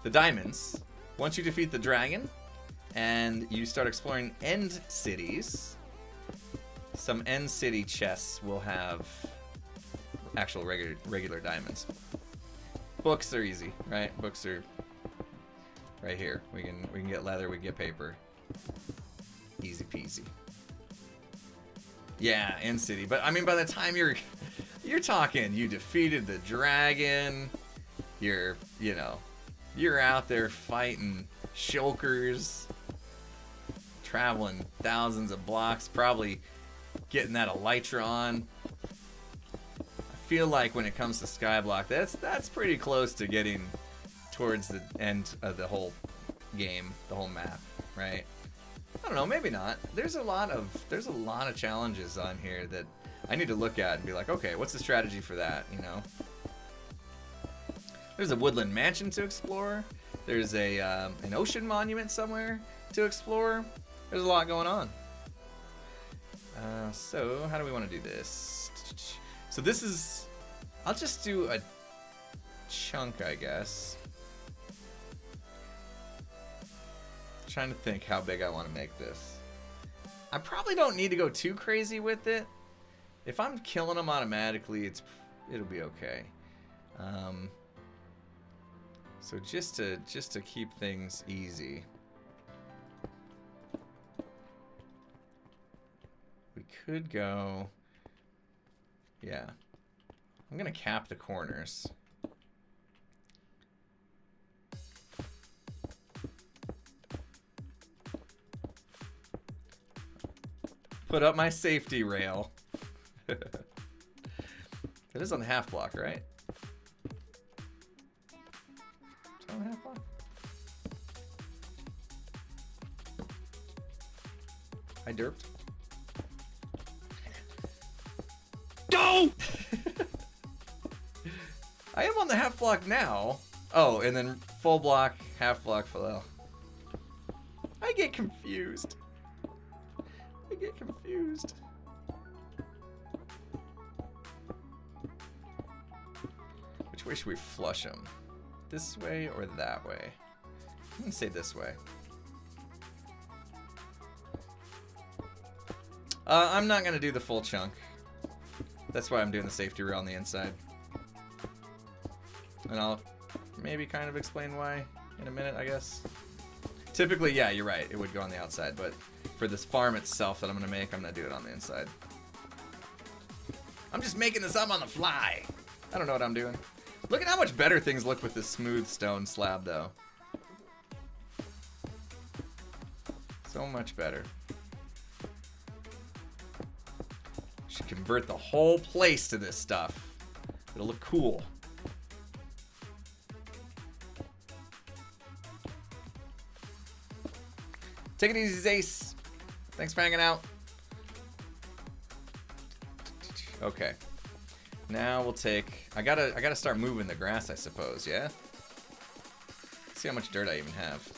the diamonds, once you defeat the dragon and you start exploring end cities, some end city chests will have actual regular diamonds. Books are easy, right? Books are right here. We can get leather, we can get paper. Easy peasy. Yeah, end city. But I mean, by the time you're talking, you defeated the dragon. You're out there fighting shulkers, traveling thousands of blocks, probably getting that elytra on. I feel like when it comes to Skyblock, that's pretty close to getting towards the end of the whole game, the whole map, right? I don't know, maybe not. There's a lot of challenges on here that I need to look at and be like, okay, what's the strategy for that, you know? There's a woodland mansion to explore. There's a an ocean monument somewhere to explore. There's a lot going on. So how do we want to do this? So this is, I'll just do a chunk, I guess. Trying to think how big I want to make this. I probably don't need to go too crazy with it. If I'm killing them automatically, it'll be okay. So just to keep things easy, we could go. Yeah, I'm gonna cap the corners. Put up my safety rail. It is on the half block, right? Is it on the half block? I derped. Go! I am on the half block now. Oh, and then full block, half block below. I get confused. I get confused. Which way should we flush them? This way or that way? I'm gonna say this way. I'm not gonna do the full chunk. That's why I'm doing the safety rail on the inside. And I'll maybe kind of explain why in a minute, I guess. Typically, yeah, you're right. It would go on the outside, but for this farm itself that I'm gonna make, I'm gonna do it on the inside. I'm just making this up on the fly. I don't know what I'm doing. Look at how much better things look with this smooth stone slab, though. So much better. Should convert the whole place to this stuff. It'll look cool. Take it easy, Zace. Thanks for hanging out. Okay. Now we'll take. I gotta start moving the grass, I suppose. Yeah. Let's see how much dirt I even have.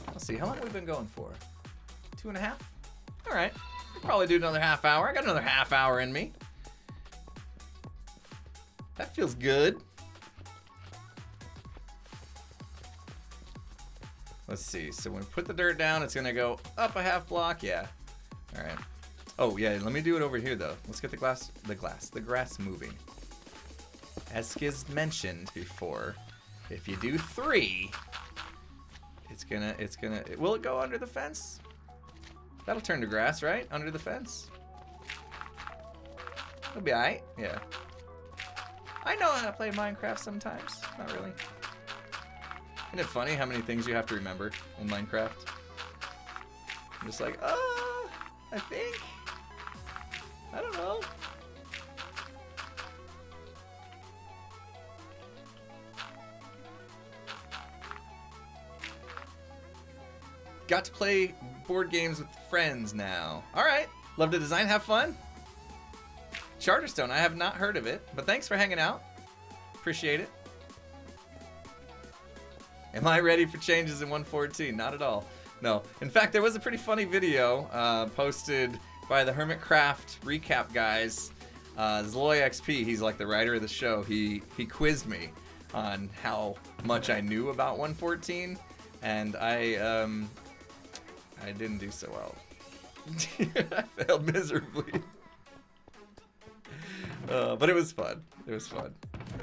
Let's see. How long have we been going for? 2.5. All right. We'll probably do another half hour. I got another half hour in me. That feels good. Let's see. So when we put the dirt down, it's gonna go up a half block. Yeah. All right. Oh yeah. Let me do it over here though. Let's get the grass moving. As Skiz mentioned before, if you do 3, will it go under the fence? That'll turn to grass, right? Under the fence. It'll be alright. Yeah. I know how to play Minecraft sometimes. Not really. Isn't it funny how many things you have to remember in Minecraft? I'm just like, I think. I don't know. Got to play board games with friends now. All right. Love to design, have fun. Charterstone, I have not heard of it, but thanks for hanging out. Appreciate it. Am I ready for changes in 1.14? Not at all. No. In fact, there was a pretty funny video posted by the Hermitcraft recap guys. Zloy XP, he's like the writer of the show. He quizzed me on how much I knew about 1.14, and I didn't do so well. I failed miserably. But it was fun. It was fun.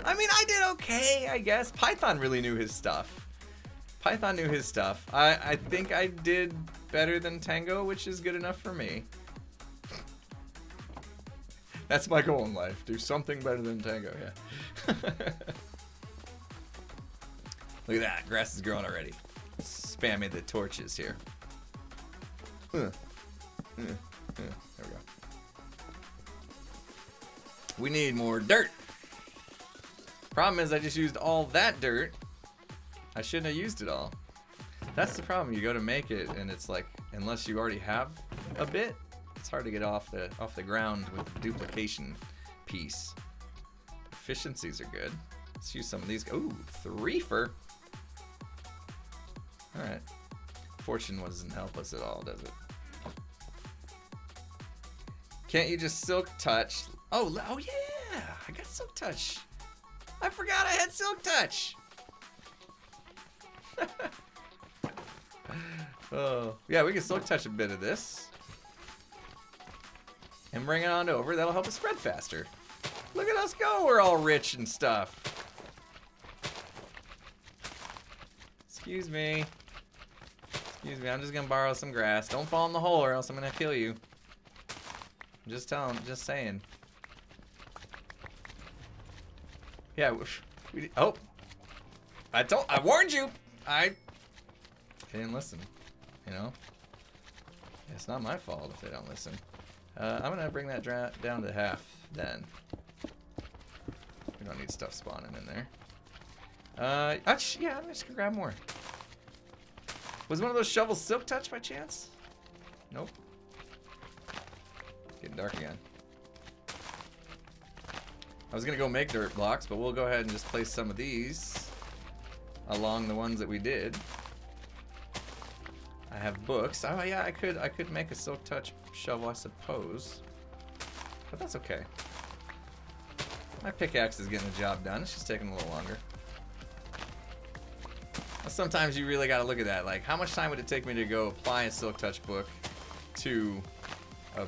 I mean, I did okay, I guess. Python really knew his stuff. Python knew his stuff. I think I did better than Tango, which is good enough for me. That's my goal in life. Do something better than Tango, yeah. Look at that. Grass is growing already. Spamming the torches here. There we go. We need more dirt. Problem is I just used all that dirt. I shouldn't have used it all. That's the problem. You go to make it, and it's like, unless you already have a bit, it's hard to get off the ground with the duplication piece. Efficiencies are good. Let's use some of these. Ooh, 3-fer. All right. Fortune doesn't help us at all, does it? Can't you just silk touch? Oh yeah, I got silk touch. I forgot I had silk touch. Oh, yeah, we can silk touch a bit of this. And bring it on over. That'll help us spread faster. Look at us go. We're all rich and stuff. Excuse me. Excuse me. I'm just going to borrow some grass. Don't fall in the hole or else I'm going to kill you. I'm just saying. Yeah. Oh. I warned you. I didn't listen. You know? It's not my fault if they don't listen. I'm gonna bring that down to half then. We don't need stuff spawning in there. Yeah, I'm just gonna grab more. Was one of those shovels silk touch by chance? Nope. It's getting dark again. I was gonna go make dirt blocks, but we'll go ahead and just place some of these along the ones that we did. I have books. Oh yeah, I could make a silk touch shovel, I suppose. But that's okay. My pickaxe is getting the job done. It's just taking a little longer. Sometimes you really gotta look at that. Like, how much time would it take me to go apply a silk touch book to a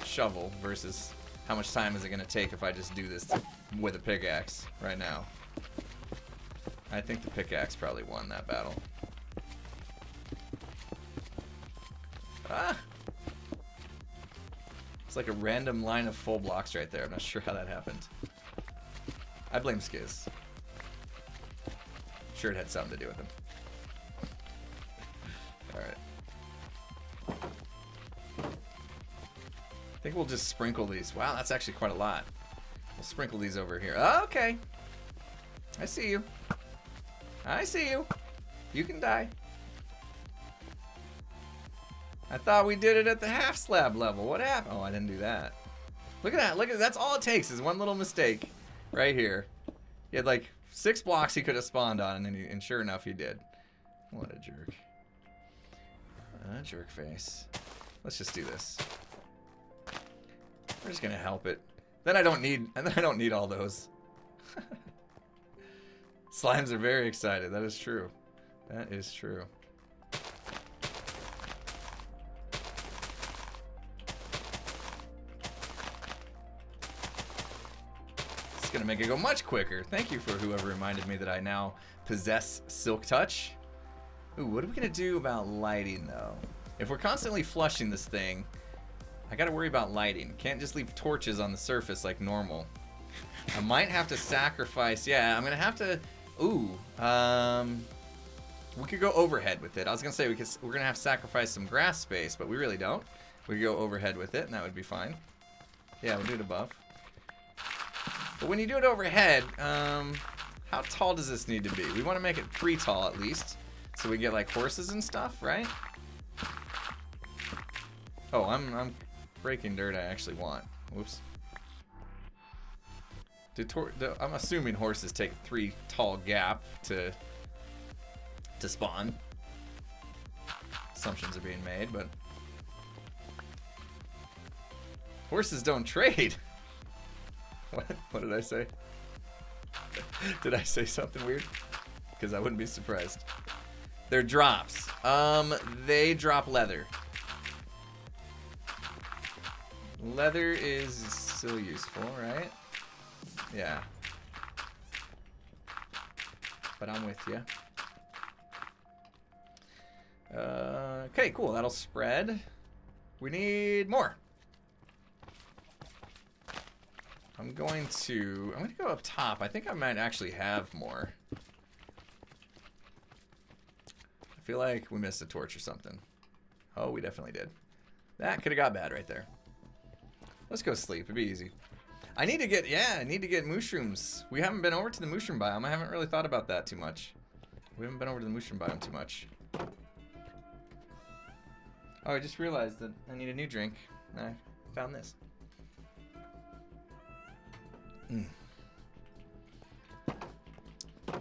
shovel versus how much time is it gonna take if I just do this with a pickaxe right now? I think the pickaxe probably won that battle. Ah! It's like a random line of full blocks right there. I'm not sure how that happened. I blame Skiz. Sure it had something to do with him. Alright. I think we'll just sprinkle these. Wow, that's actually quite a lot. We'll sprinkle these over here. Oh, okay. I see you. I see you. You can die. I thought we did it at the half slab level. What happened? Oh, I didn't do that. Look at that. Look at that's all it takes is one little mistake right here. He had like 6 blocks he could have spawned on, and sure enough, he did. What a jerk. A jerk face. Let's just do this. We're just gonna help it. Then I don't need all those. Slimes are very excited. That is true. That is true. It's gonna make it go much quicker. Thank you for whoever reminded me that I now possess Silk Touch. Ooh, what are we gonna do about lighting though? If we're constantly flushing this thing, I gotta worry about lighting. Can't just leave torches on the surface like normal. I might have to sacrifice. Yeah, I'm gonna have to. Ooh, we could go overhead with it. I was gonna say we're gonna have to sacrifice some grass space, but we really don't. We could go overhead with it, and that would be fine. Yeah, we'll do it above. But when you do it overhead, how tall does this need to be? We want to make it pretty tall at least, so we get like horses and stuff, right? Oh, I'm breaking dirt I actually want. Whoops. I'm assuming horses take a 3 tall gap to spawn. Assumptions are being made, but horses don't trade. What did I say? Did I say something weird? Because I wouldn't be surprised. They're drops. They drop leather. Leather is still useful, right? Yeah. But I'm with you. Okay, cool. That'll spread. We need more. I'm going to go up top. I think I might actually have more. I feel like we missed a torch or something. Oh, we definitely did. That could have got bad right there. Let's go sleep. It'd be easy. I need to get mushrooms. We haven't been over to the mushroom biome. I haven't really thought about that too much. We haven't been over to the mushroom biome too much. Oh, I just realized that I need a new drink. I found this.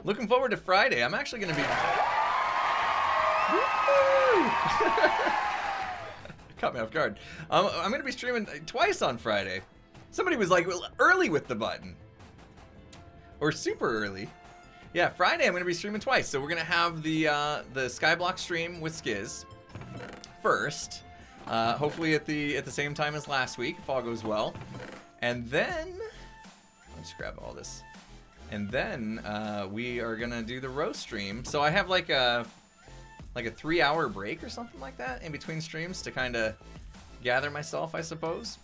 Looking forward to Friday. I'm actually going to be... Caught me off guard. I'm going to be streaming twice on Friday. Somebody was like early with the button. Or super early. Yeah, Friday I'm going to be streaming twice. So we're going to have the Skyblock stream with Skiz first. Hopefully at the same time as last week, if all goes well. And then... Let's grab all this. And then we are going to do the roast stream. So I have like a 3-hour break or something like that in between streams to kind of gather myself, I suppose.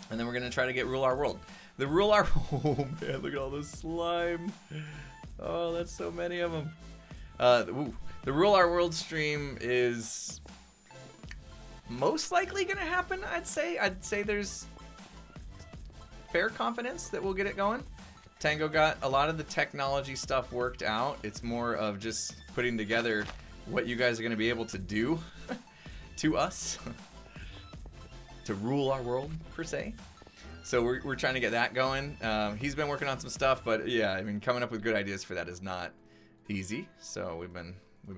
And then we're going to try to get Rule Our World. The Rule Our... Oh, man, look at all this slime. Oh, that's so many of them. The Rule Our World stream is most likely going to happen, I'd say. I'd say there's fair confidence that we'll get it going. Tango got a lot of the technology stuff worked out. It's more of just putting together what you guys are going to be able to do to us. To rule our world, per se. So we're trying to get that going. He's been working on some stuff, but yeah, I mean, coming up with good ideas for that is not easy. So we've been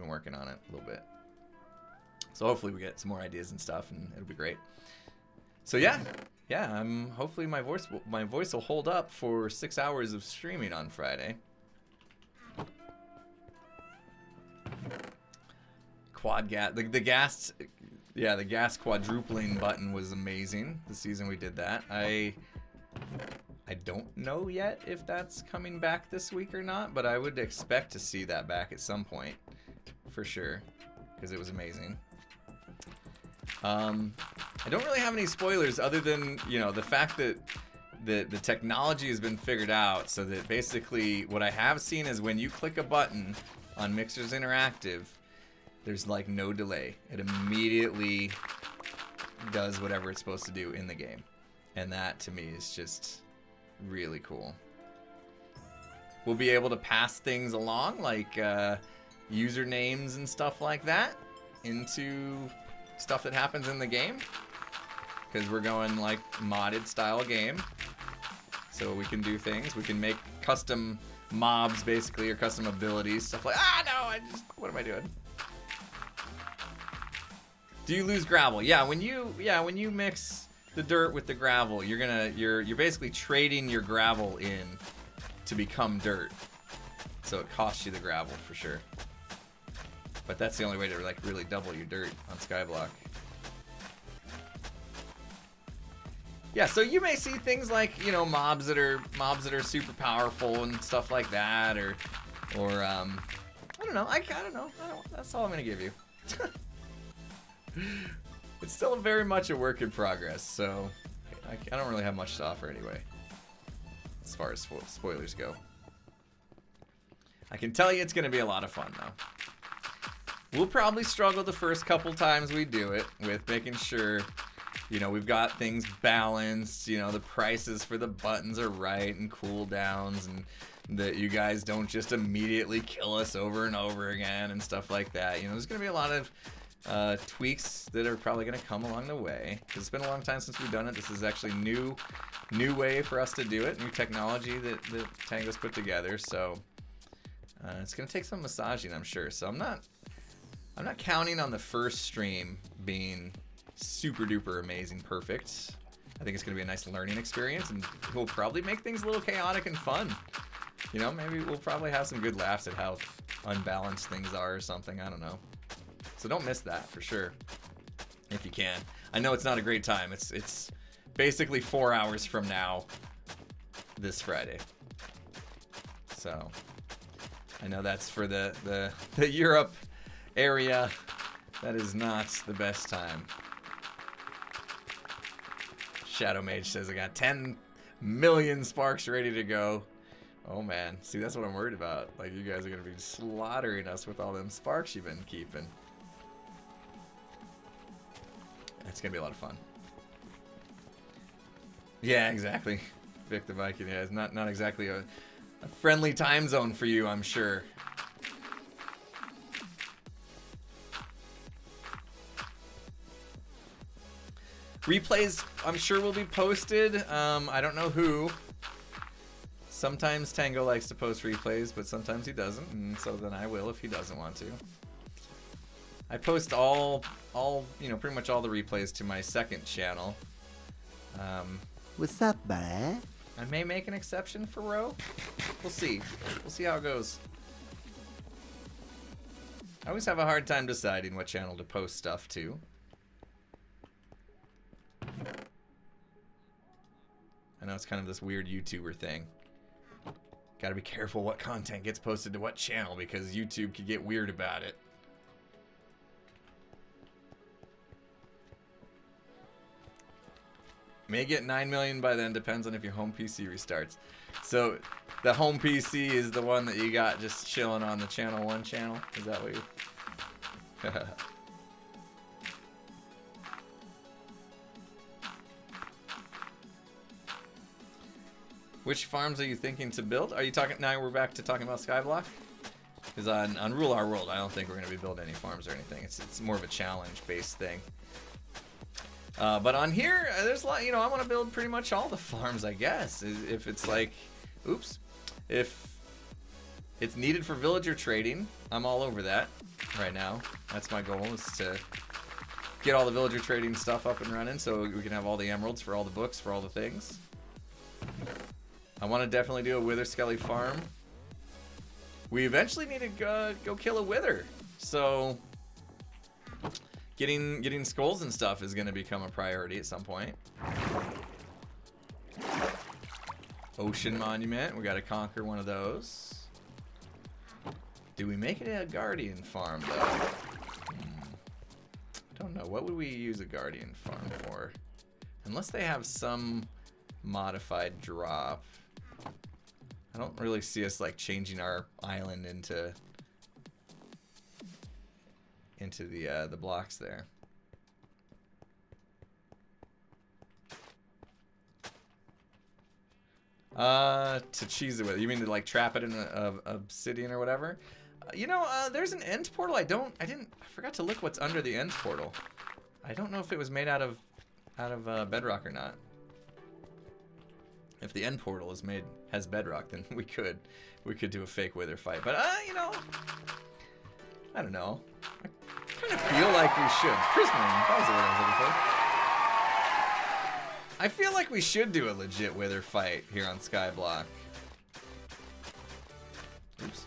working on it a little bit. So hopefully we get some more ideas and stuff, and it'll be great. So yeah, hopefully my voice will hold up for 6 hours of streaming on Friday. Quad gas, the gas. Yeah, the gas quadrupling button was amazing the season we did that. I don't know yet if that's coming back this week or not, but I would expect to see that back at some point, for sure, because it was amazing. I don't really have any spoilers other than, you know, the fact that the technology has been figured out, so that basically what I have seen is when you click a button on Mixers Interactive, there's like no delay. It immediately does whatever it's supposed to do in the game. And that to me is just really cool. We'll be able to pass things along, like usernames and stuff like that, into stuff that happens in the game. Because we're going like modded style game. So we can do things. We can make custom mobs basically, or custom abilities. Stuff like, what am I doing? Do you lose gravel? Yeah, when you mix the dirt with the gravel, you're basically trading your gravel in to become dirt. So it costs you the gravel for sure. But that's the only way to like really double your dirt on Skyblock. Yeah, so you may see things like, you know, mobs that are super powerful and stuff like that, or I don't know. I don't know. That's all I'm gonna give you. It's still very much a work in progress, so I don't really have much to offer anyway, as far as spoilers go. I can tell you it's going to be a lot of fun, though. We'll probably struggle the first couple times we do it with making sure, you know, we've got things balanced, you know, the prices for the buttons are right, and cooldowns, and that you guys don't just immediately kill us over and over again and stuff like that. You know, there's going to be a lot of tweaks that are probably going to come along the way, because it's been a long time since we've done it. This is actually new way for us to do it, new technology that Tango's put together, so it's going to take some massaging, I'm sure. So I'm not counting on the first stream being super duper amazing perfect. I think it's going to be a nice learning experience, and we'll probably make things a little chaotic and fun. You know, maybe we'll probably have some good laughs at how unbalanced things are or something, I don't know. So don't miss that for sure, if you can. I know it's not a great time. It's basically 4 hours from now, this Friday. So I know that's for the Europe area. That is not the best time. Shadow Mage says I got 10 million sparks ready to go. Oh man, see, that's what I'm worried about. Like, you guys are gonna be slaughtering us with all them sparks you've been keeping. It's gonna be a lot of fun. Yeah, exactly. Vic the Viking. Yeah, it's not exactly a friendly time zone for you, I'm sure. Replays, I'm sure, will be posted. I don't know who. Sometimes Tango likes to post replays, but sometimes he doesn't, and so then I will if he doesn't want to. I post all pretty much all the replays to my second channel. What's up, boy? I may make an exception for Ro. We'll see. We'll see how it goes. I always have a hard time deciding what channel to post stuff to. I know it's kind of this weird YouTuber thing. Gotta be careful what content gets posted to what channel because YouTube could get weird about it. May get 9 million by then, depends on if your home PC restarts. So, the home PC is the one that you got just chilling on the channel 1 channel? Is that what you... Which farms are you thinking to build? Are you talking... Now we're back to talking about Skyblock? Because on Rule Our World, I don't think we're going to be building any farms or anything. It's more of a challenge-based thing. But on here, there's a lot, I want to build pretty much all the farms, I guess. If it's like, oops, if it's needed for villager trading, I'm all over that right now. That's my goal, is to get all the villager trading stuff up and running so we can have all the emeralds for all the books, for all the things. I want to definitely do a Wither Skelly farm. We eventually need to go kill a Wither, so... Getting skulls and stuff is going to become a priority at some point. Ocean Monument, we got to conquer one of those. Do we make it a Guardian farm though? I don't know. What would we use a Guardian farm for? Unless they have some modified drop. I don't really see us like changing our island into the blocks there. To cheese it with. You mean to like trap it in a obsidian or whatever? There's an end portal. I forgot to look what's under the end portal. I don't know if it was made out of bedrock or not. If the end portal has bedrock, then we could do a fake wither fight. But I don't know. I kind of feel like we should. Prism, that was the word I was looking for. I feel like we should do a legit wither fight here on Skyblock. Oops.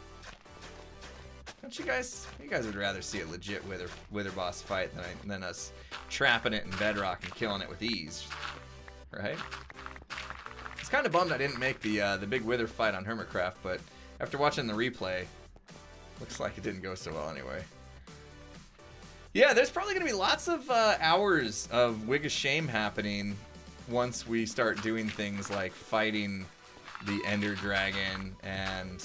Don't you guys would rather see a legit wither boss fight than us trapping it in bedrock and killing it with ease, right? It's kind of bummed I didn't make the big wither fight on Hermitcraft, but after watching the replay, looks like it didn't go so well anyway. Yeah, there's probably going to be lots of hours of Wig of Shame happening once we start doing things like fighting the Ender Dragon and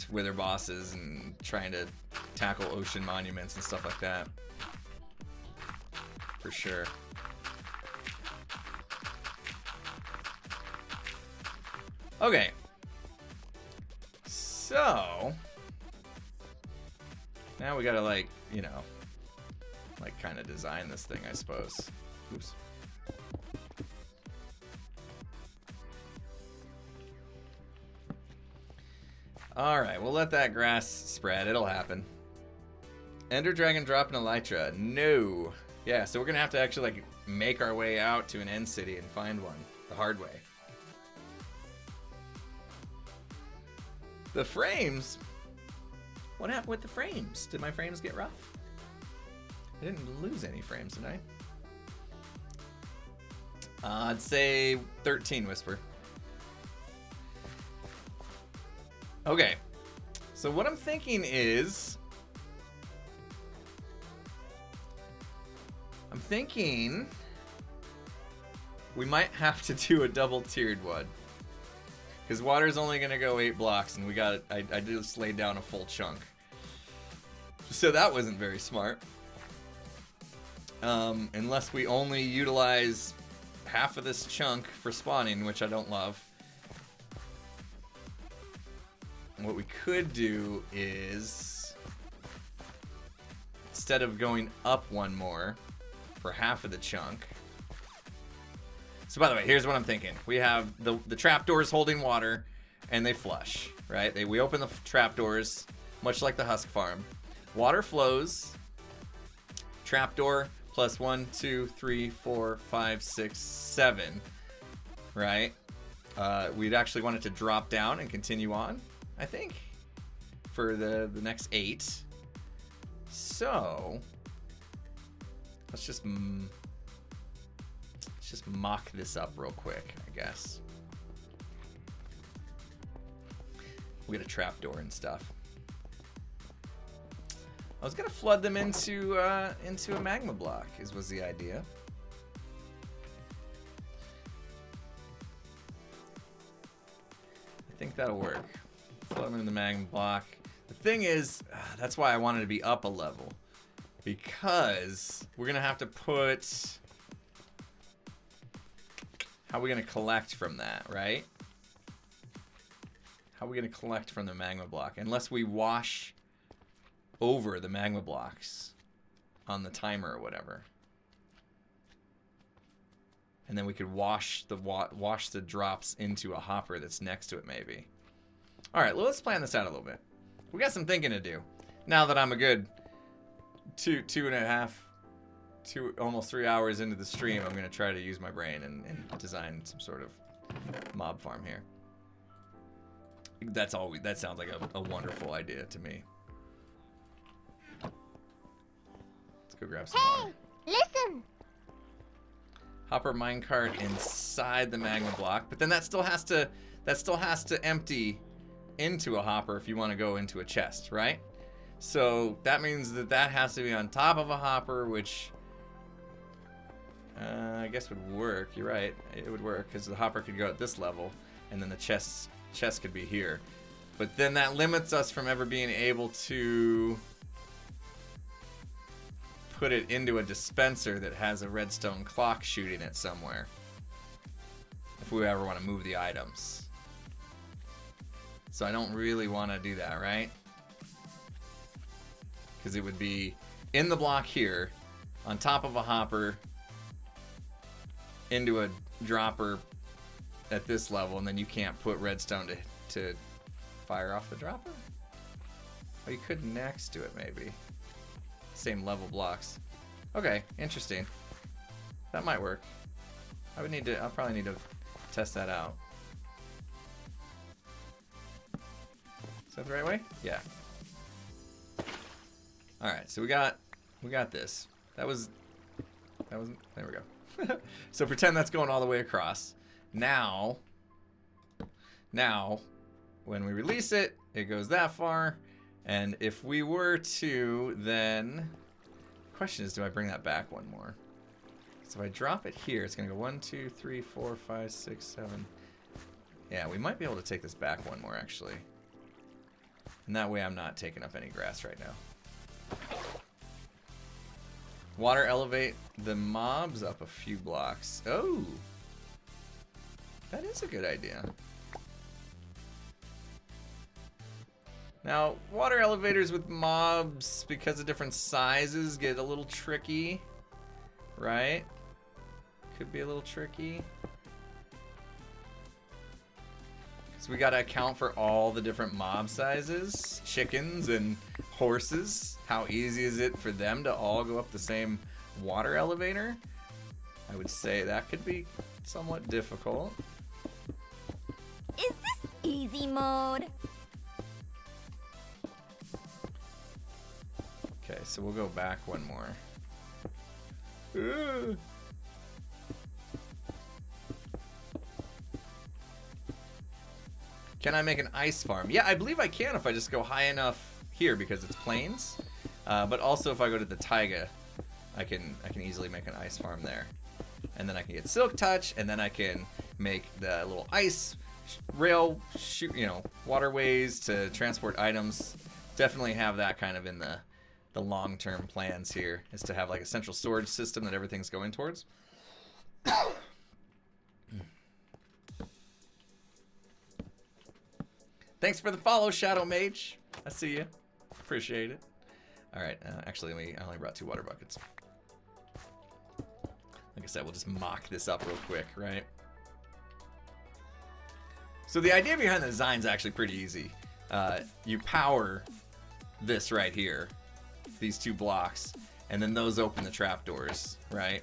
Wither bosses and trying to tackle ocean monuments and stuff like that. For sure. Okay. So... now we gotta like kind of design this thing, I suppose. Oops. Alright, we'll let that grass spread. It'll happen. Ender Dragon drop an Elytra. No. Yeah, so we're gonna have to actually like make our way out to an end city and find one. The hard way. The frames? What happened with the frames? Did my frames get rough? I didn't lose any frames, did I? I'd say 13, Whisper. Okay. So what I'm thinking is... we might have to do a double-tiered one. Because water's only going to go 8 blocks, and I just laid down a full chunk. So that wasn't very smart. Unless we only utilize half of this chunk for spawning, which I don't love. What we could do is, instead of going up one more, for half of the chunk. So by the way, here's what I'm thinking. We have the trapdoors holding water, and they flush, right? We open the trapdoors, much like the husk farm. Water flows. Trapdoor plus 1, 2, 3, 4, 5, 6, 7, right? We'd actually want it to drop down and continue on, I think, for the next 8. So let's just mock this up real quick, I guess. We get a trapdoor and stuff. I was gonna flood them into a magma block, was the idea. I think that'll work. Flood them in the magma block. The thing is, that's why I wanted to be up a level, because we're gonna have to put. How are we gonna collect from that, right? How are we gonna collect from the magma block unless we wash over the magma blocks on the timer or whatever, and then we could wash the drops into a hopper that's next to it, maybe. All right, well, let's plan this out a little bit. We got some thinking to do. Now that I'm a good almost 3 hours into the stream, I'm gonna try to use my brain and design some sort of mob farm here. That sounds like a wonderful idea to me. Let's go grab some water. Listen! Hopper minecart inside the magma block, but then that still has to empty into a hopper if you want to go into a chest, right? So that means that has to be on top of a hopper, which I guess would work. You're right, it would work because the hopper could go at this level, and then the chest could be here. But then that limits us from ever being able to put it into a dispenser that has a redstone clock shooting it somewhere, if we ever want to move the items. So I don't really want to do that, right? Because it would be in the block here, on top of a hopper, into a dropper at this level, and then you can't put redstone to fire off the dropper? Oh, you could next to it, maybe. Same level blocks. Okay, interesting. That might work. I'll probably need to test that out. Is that the right way? Yeah. All right, so we got this. That was there we go. So pretend that's going all the way across. Now when we release it, it goes that far. And if we were to, then the question is, do I bring that back one more? So if I drop it here, it's gonna go 1, 2, 3, 4, 5, 6, 7. Yeah, we might be able to take this back one more, actually. And that way I'm not taking up any grass right now. Water elevate the mobs up a few blocks. Oh, that is a good idea. Now, water elevators with mobs, because of different sizes, get a little tricky, right? Could be a little tricky. Because we gotta account for all the different mob sizes, chickens and horses. How easy is it for them to all go up the same water elevator? I would say that could be somewhat difficult. Is this easy mode? Okay, so we'll go back one more. Ugh. Can I make an ice farm? Yeah, I believe I can if I just go high enough here because it's plains. But also if I go to the taiga, I can easily make an ice farm there. And then I can get silk touch, and then I can make the little ice rail waterways to transport items. Definitely have that kind of in the long-term plans here, is to have like a central storage system that everything's going towards. Thanks for the follow, Shadow Mage. I see you. Appreciate it. All right, actually, I only brought 2 water buckets. I said, we'll just mock this up real quick, right? So the idea behind the design is actually pretty easy. You power this right here, these 2 blocks, and then those open the trapdoors, right?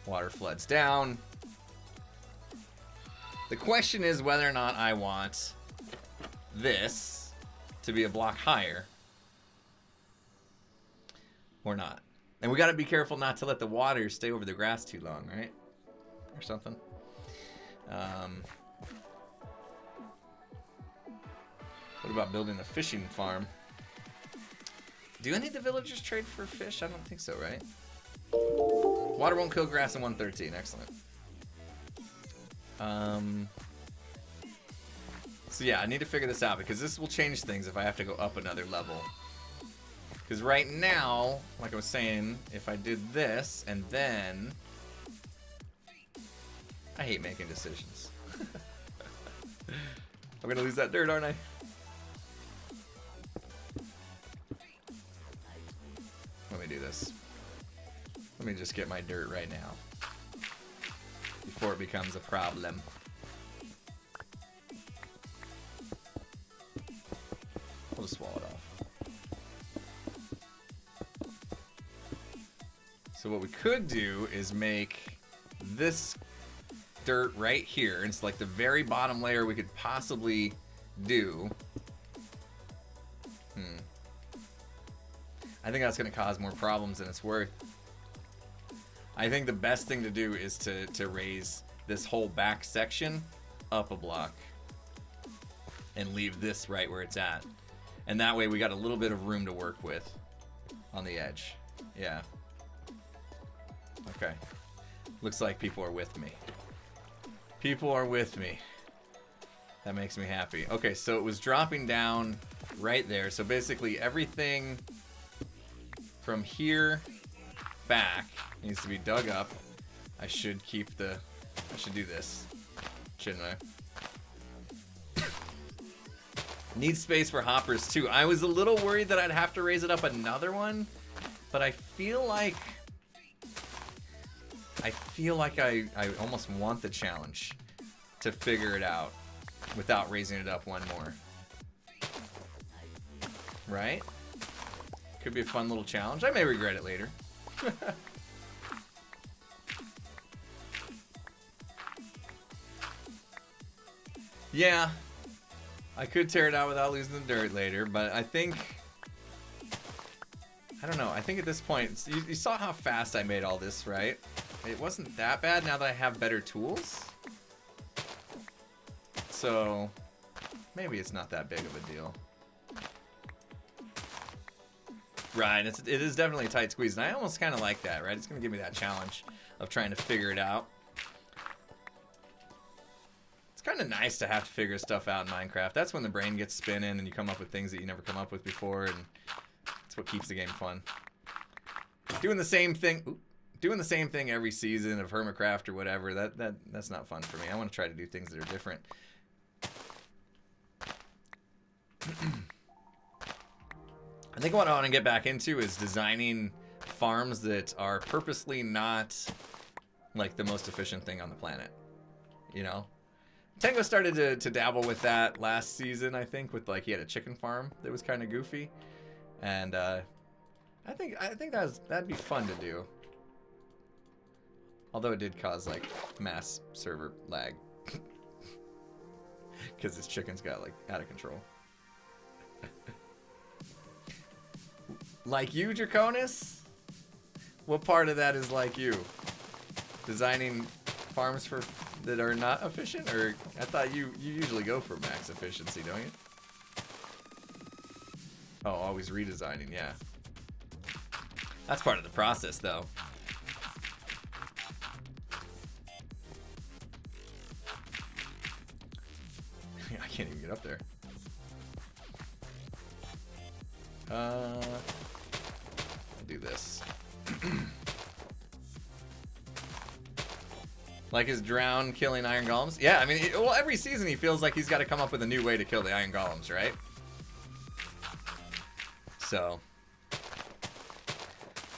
Water floods down. The question is whether or not I want this to be a block higher or not. And we got to be careful not to let the water stay over the grass too long, right? Or something. What about building a fishing farm? Do any of the villagers trade for fish? I don't think so, right? Water won't kill grass in 113. Excellent. So yeah, I need to figure this out because this will change things if I have to go up another level. Because right now, like I was saying, if I did this and then... I hate making decisions. I'm gonna lose that dirt, aren't I? Let me do this. Let me just get my dirt right now before it becomes a problem. We'll just swallow it off. So what we could do is make this dirt right here. It's like the very bottom layer we could possibly do. I think that's going to cause more problems than it's worth. I think the best thing to do is to raise this whole back section up a block and leave this right where it's at. And that way we got a little bit of room to work with on the edge. Yeah. Okay. Looks like people are with me. People are with me. That makes me happy. Okay, so it was dropping down right there. So basically everything from here back needs to be dug up. I should do this, shouldn't I? Need space for hoppers too. I was a little worried that I'd have to raise it up another one, but I feel like I almost want the challenge to figure it out without raising it up one more. Right? Could be a fun little challenge. I may regret it later. Yeah, I could tear it out without losing the dirt later, but I think... I don't know. I think at this point... You saw how fast I made all this, right? It wasn't that bad now that I have better tools. So, maybe it's not that big of a deal. Right, it is definitely a tight squeeze, and I almost kind of like that, right? It's going to give me that challenge of trying to figure it out. It's kind of nice to have to figure stuff out in Minecraft. That's when the brain gets spinning and you come up with things that you never come up with before, and that's what keeps the game fun. Doing the same thing every season of Hermitcraft or whatever, that's not fun for me. I want to try to do things that are different. I think what I want to get back into is designing farms that are purposely not like the most efficient thing on the planet. You know? Tango started to dabble with that last season, I think, with like he had a chicken farm that was kind of goofy. And I think that'd be fun to do. Although it did cause like mass server lag. Because his chickens got like out of control. Like you, Draconis? What part of that is like you? Designing farms that are not efficient? Or I thought you usually go for max efficiency, don't you? Oh, always redesigning, yeah. That's part of the process, though. I can't even get up there. I'll do this. Like his drown killing iron golems? Yeah, I mean, well, every season he feels like he's got to come up with a new way to kill the iron golems, right? So,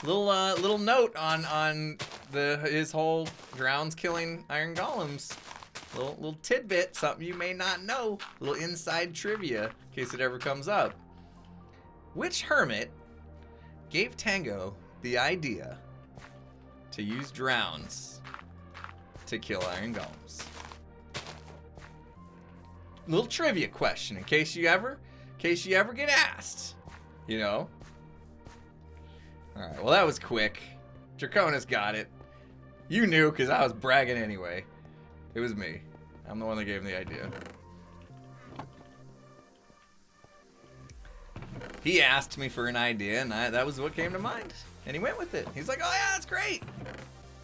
little note on his whole drowns killing iron golems. Little tidbit, something you may not know. A little inside trivia, in case it ever comes up. Which hermit gave Tango the idea to use drowns to kill iron golems? Little trivia question, in case you ever get asked. You know? Alright, well that was quick. Draconis got it. You knew, because I was bragging anyway. It was me. I'm the one that gave him the idea. He asked me for an idea, and that was what came to mind. And he went with it. He's like, oh yeah, that's great.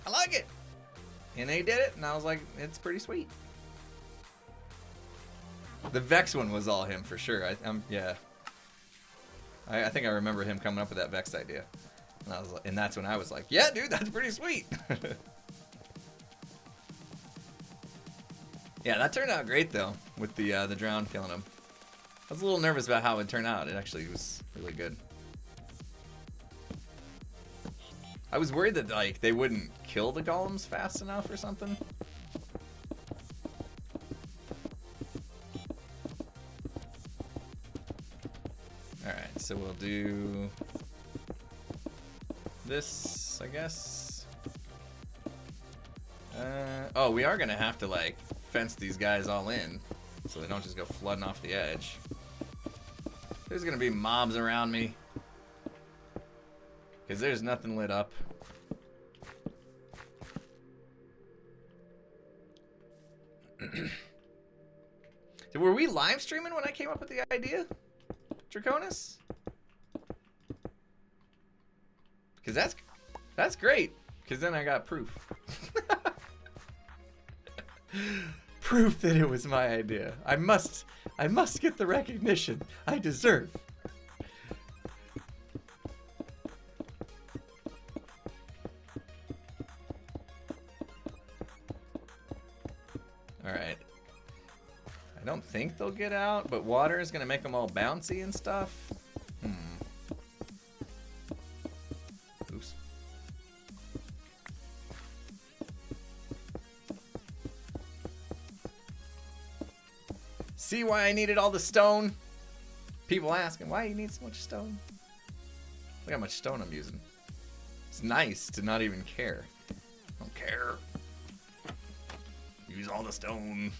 I like it. And he did it, and I was like, it's pretty sweet. The Vex one was all him for sure. Yeah. I think I remember him coming up with that Vex idea. And that's when I was like, yeah, dude, that's pretty sweet. Yeah, that turned out great though, with the drown killing him. I was a little nervous about how it would turn out. It actually was really good. I was worried that like they wouldn't kill the golems fast enough or something. Alright, so we'll do this, I guess. Oh, we are gonna have to like fence these guys all in so they don't just go flooding off the edge. There's gonna be mobs around me because there's nothing lit up. Were we live streaming when I came up with the idea, Draconis? Because that's great. Because then I got proof. Proof that it was my idea. I must get the recognition I deserve. All right. I don't think they'll get out, but water is gonna make them all bouncy and stuff. Oops. See why I needed all the stone? People asking, why you need so much stone? Look how much stone I'm using. It's nice to not even care. I don't care. Use all the stone.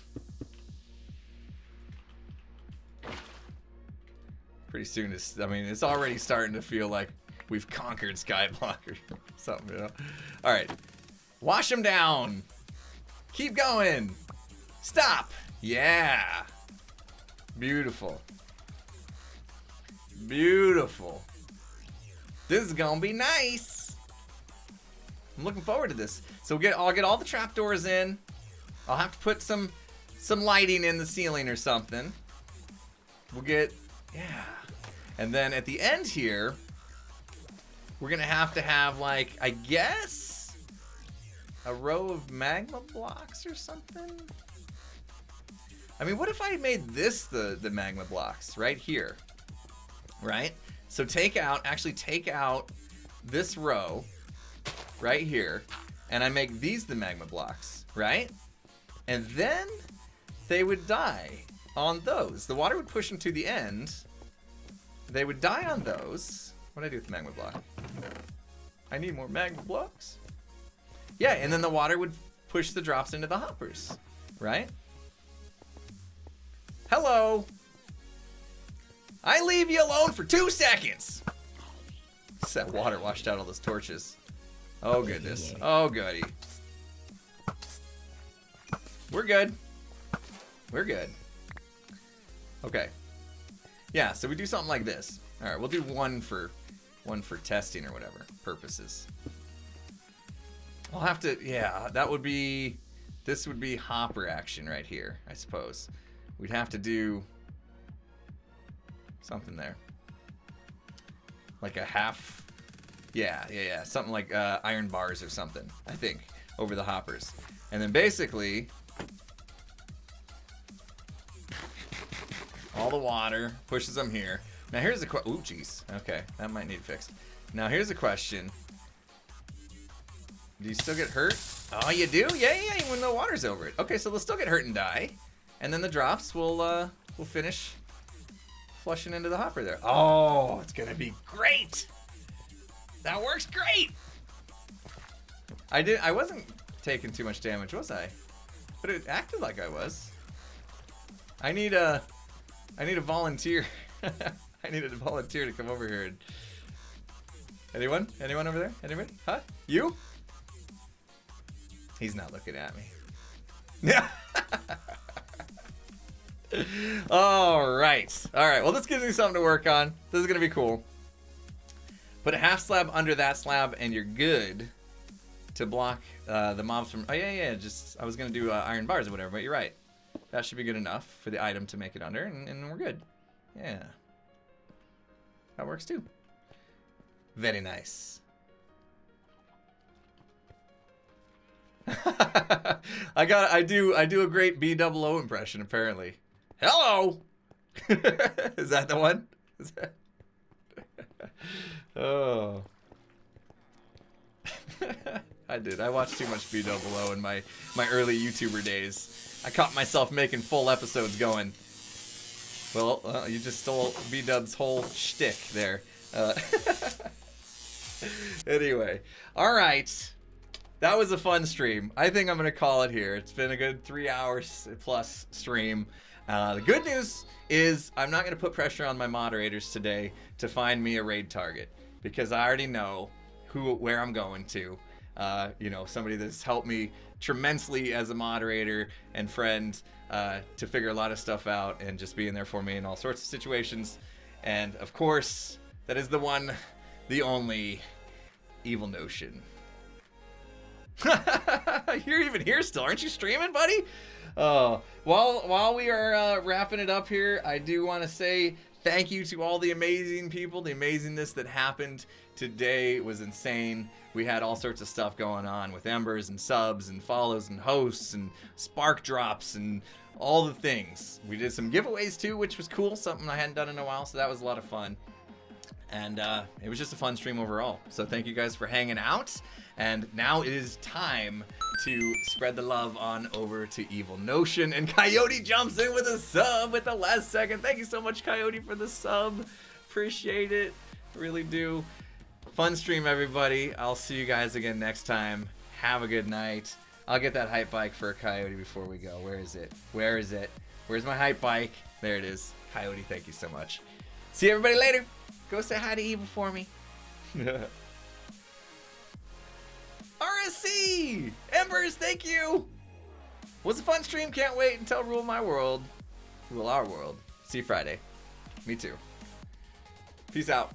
Pretty soon, it's already starting to feel like we've conquered Skyblock or something, you know? All right. Wash them down. Keep going. Stop. Yeah. Beautiful. Beautiful. This is gonna be nice. I'm looking forward to this. So I'll get all the trapdoors in. I'll have to put some lighting in the ceiling or something. We'll get, yeah. And then at the end here, we're gonna have to have like, I guess, a row of magma blocks or something. I mean, what if I made this the magma blocks right here, right? So actually take out this row right here, and I make these the magma blocks, right? And then they would die on those. The water would push them to the end. They would die on those. What do I do with the magma block? I need more magma blocks. Yeah, and then the water would push the drops into the hoppers, right? Hello. I leave you alone for 2 seconds. That water washed out all those torches. Oh goodness. Oh goody. We're good. We're good. Okay. Yeah, so we do something like this. All right, we'll do one for testing or whatever purposes. I'll have to, yeah, this would be hopper action right here, I suppose. We'd have to do something there. Like a half, yeah, something like iron bars or something, I think, over the hoppers. And then basically, all the water pushes them here. Now here's the question. Ooh, jeez. Okay, that might need fixed. Now here's a question. Do you still get hurt? Oh, you do? Yeah, when the water's over it. Okay, so they'll still get hurt and die. And then the drops will finish flushing into the hopper there. Oh, it's gonna be great. That works great. I wasn't taking too much damage, was I? But it acted like I was. I need a volunteer. I needed a volunteer to come over here. And... Anyone? Anyone over there? Anybody? Huh? You? He's not looking at me. All right. Well, this gives me something to work on. This is gonna be cool. Put a half slab under that slab, and you're good to block the mobs from. Oh yeah. Just I was gonna do iron bars or whatever, but you're right. That should be good enough for the item to make it under, and we're good. Yeah. That works too. Very nice. I do a great B-double-O impression apparently. Hello. Is that the one? Is that... Oh. I did. I watched too much B-double-O in my early YouTuber days. I caught myself making full episodes going. Well, you just stole B-dub's whole shtick there. Anyway, all right. That was a fun stream. I think I'm gonna call it here. It's been a good 3 hours plus stream. The good news is I'm not gonna put pressure on my moderators today to find me a raid target because I already know where I'm going to. You know, somebody that's helped me tremendously as a moderator and friend to figure a lot of stuff out and just being there for me in all sorts of situations. And of course, that is the one, the only Evil Notion. You're even here still, aren't you streaming, buddy? While we are wrapping it up here, I do want to say thank you to all the amazing people. The amazingness that happened today was insane. We had all sorts of stuff going on with embers and subs and follows and hosts and spark drops and all the things. We did some giveaways too, which was cool, something I hadn't done in a while, so that was a lot of fun. And it was just a fun stream overall. So thank you guys for hanging out. And now it is time to spread the love on over to Evil Notion. And Coyote jumps in with a sub at the last second. Thank you so much, Coyote, for the sub. Appreciate it. Really do. Fun stream, everybody. I'll see you guys again next time. Have a good night. I'll get that hype bike for a Coyote before we go. Where is it? Where is it? Where's my hype bike? There it is. Coyote, thank you so much. See everybody later. Go say hi to Evil for me. RSC! Embers, thank you! Was a fun stream. Can't wait until Rule My World. Rule Our World. See you Friday. Me too. Peace out.